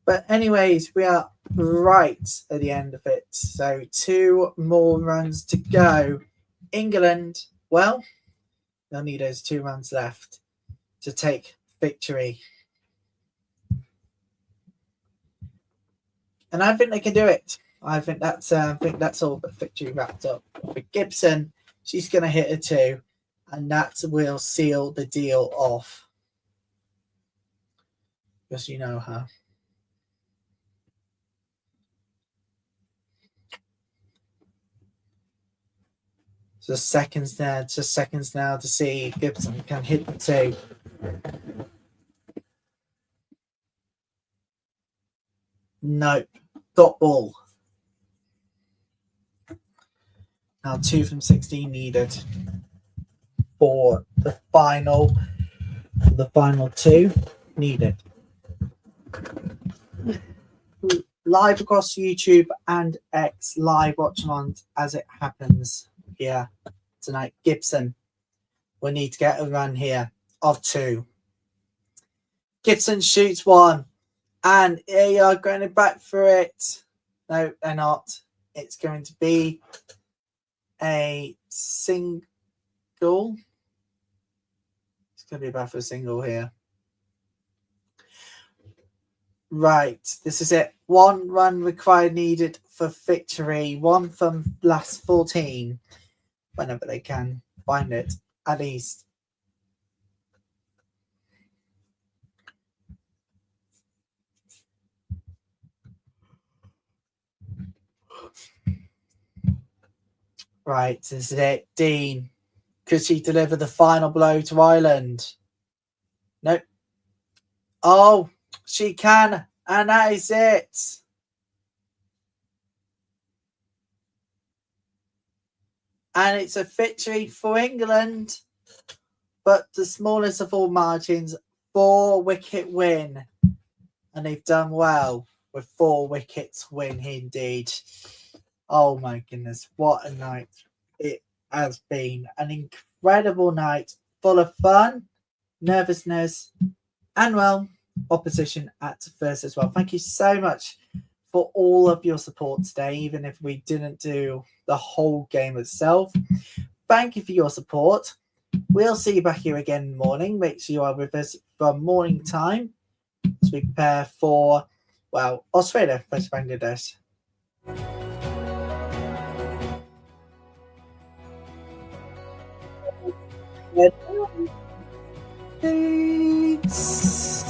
But anyways, we are right at the end of it. So 2 more runs to go. England, well, they'll need those 2 runs left to take victory. And I think they can do it. I think that's all but victory wrapped up. But Gibson, she's going to hit a 2, and that will seal the deal off. Because you know her. Just seconds now to see if Gibson can hit the 2. Nope. Dot ball. Now 2 from 16 needed for the final 2 needed. Live across YouTube and X live Watchalong as it happens here tonight. Gibson will need to get a run here of 2. Gibson shoots 1, and they are going back for it. No, they're not. It's going to be a single. It's going to be back for a single here. Right, this is it. 1 run required needed for victory. 1 from last 14. Whenever they can find it, at least. Right, this is it. Dean. Could she deliver the final blow to Ireland? Nope. Oh, she can. And that is it. And it's a victory for England. But the smallest of all margins, 4-wicket win. And they've done well with 4 wickets win indeed. Oh my goodness, what a night it has been. An incredible night full of fun, nervousness, and well, opposition at first as well. Thank you so much for all of your support today, even if we didn't do the whole game itself. Thank you for your support. We'll see you back here again in the morning. Make sure you are with us from morning time as we prepare for, well, Australia versus Bangladesh. Peace.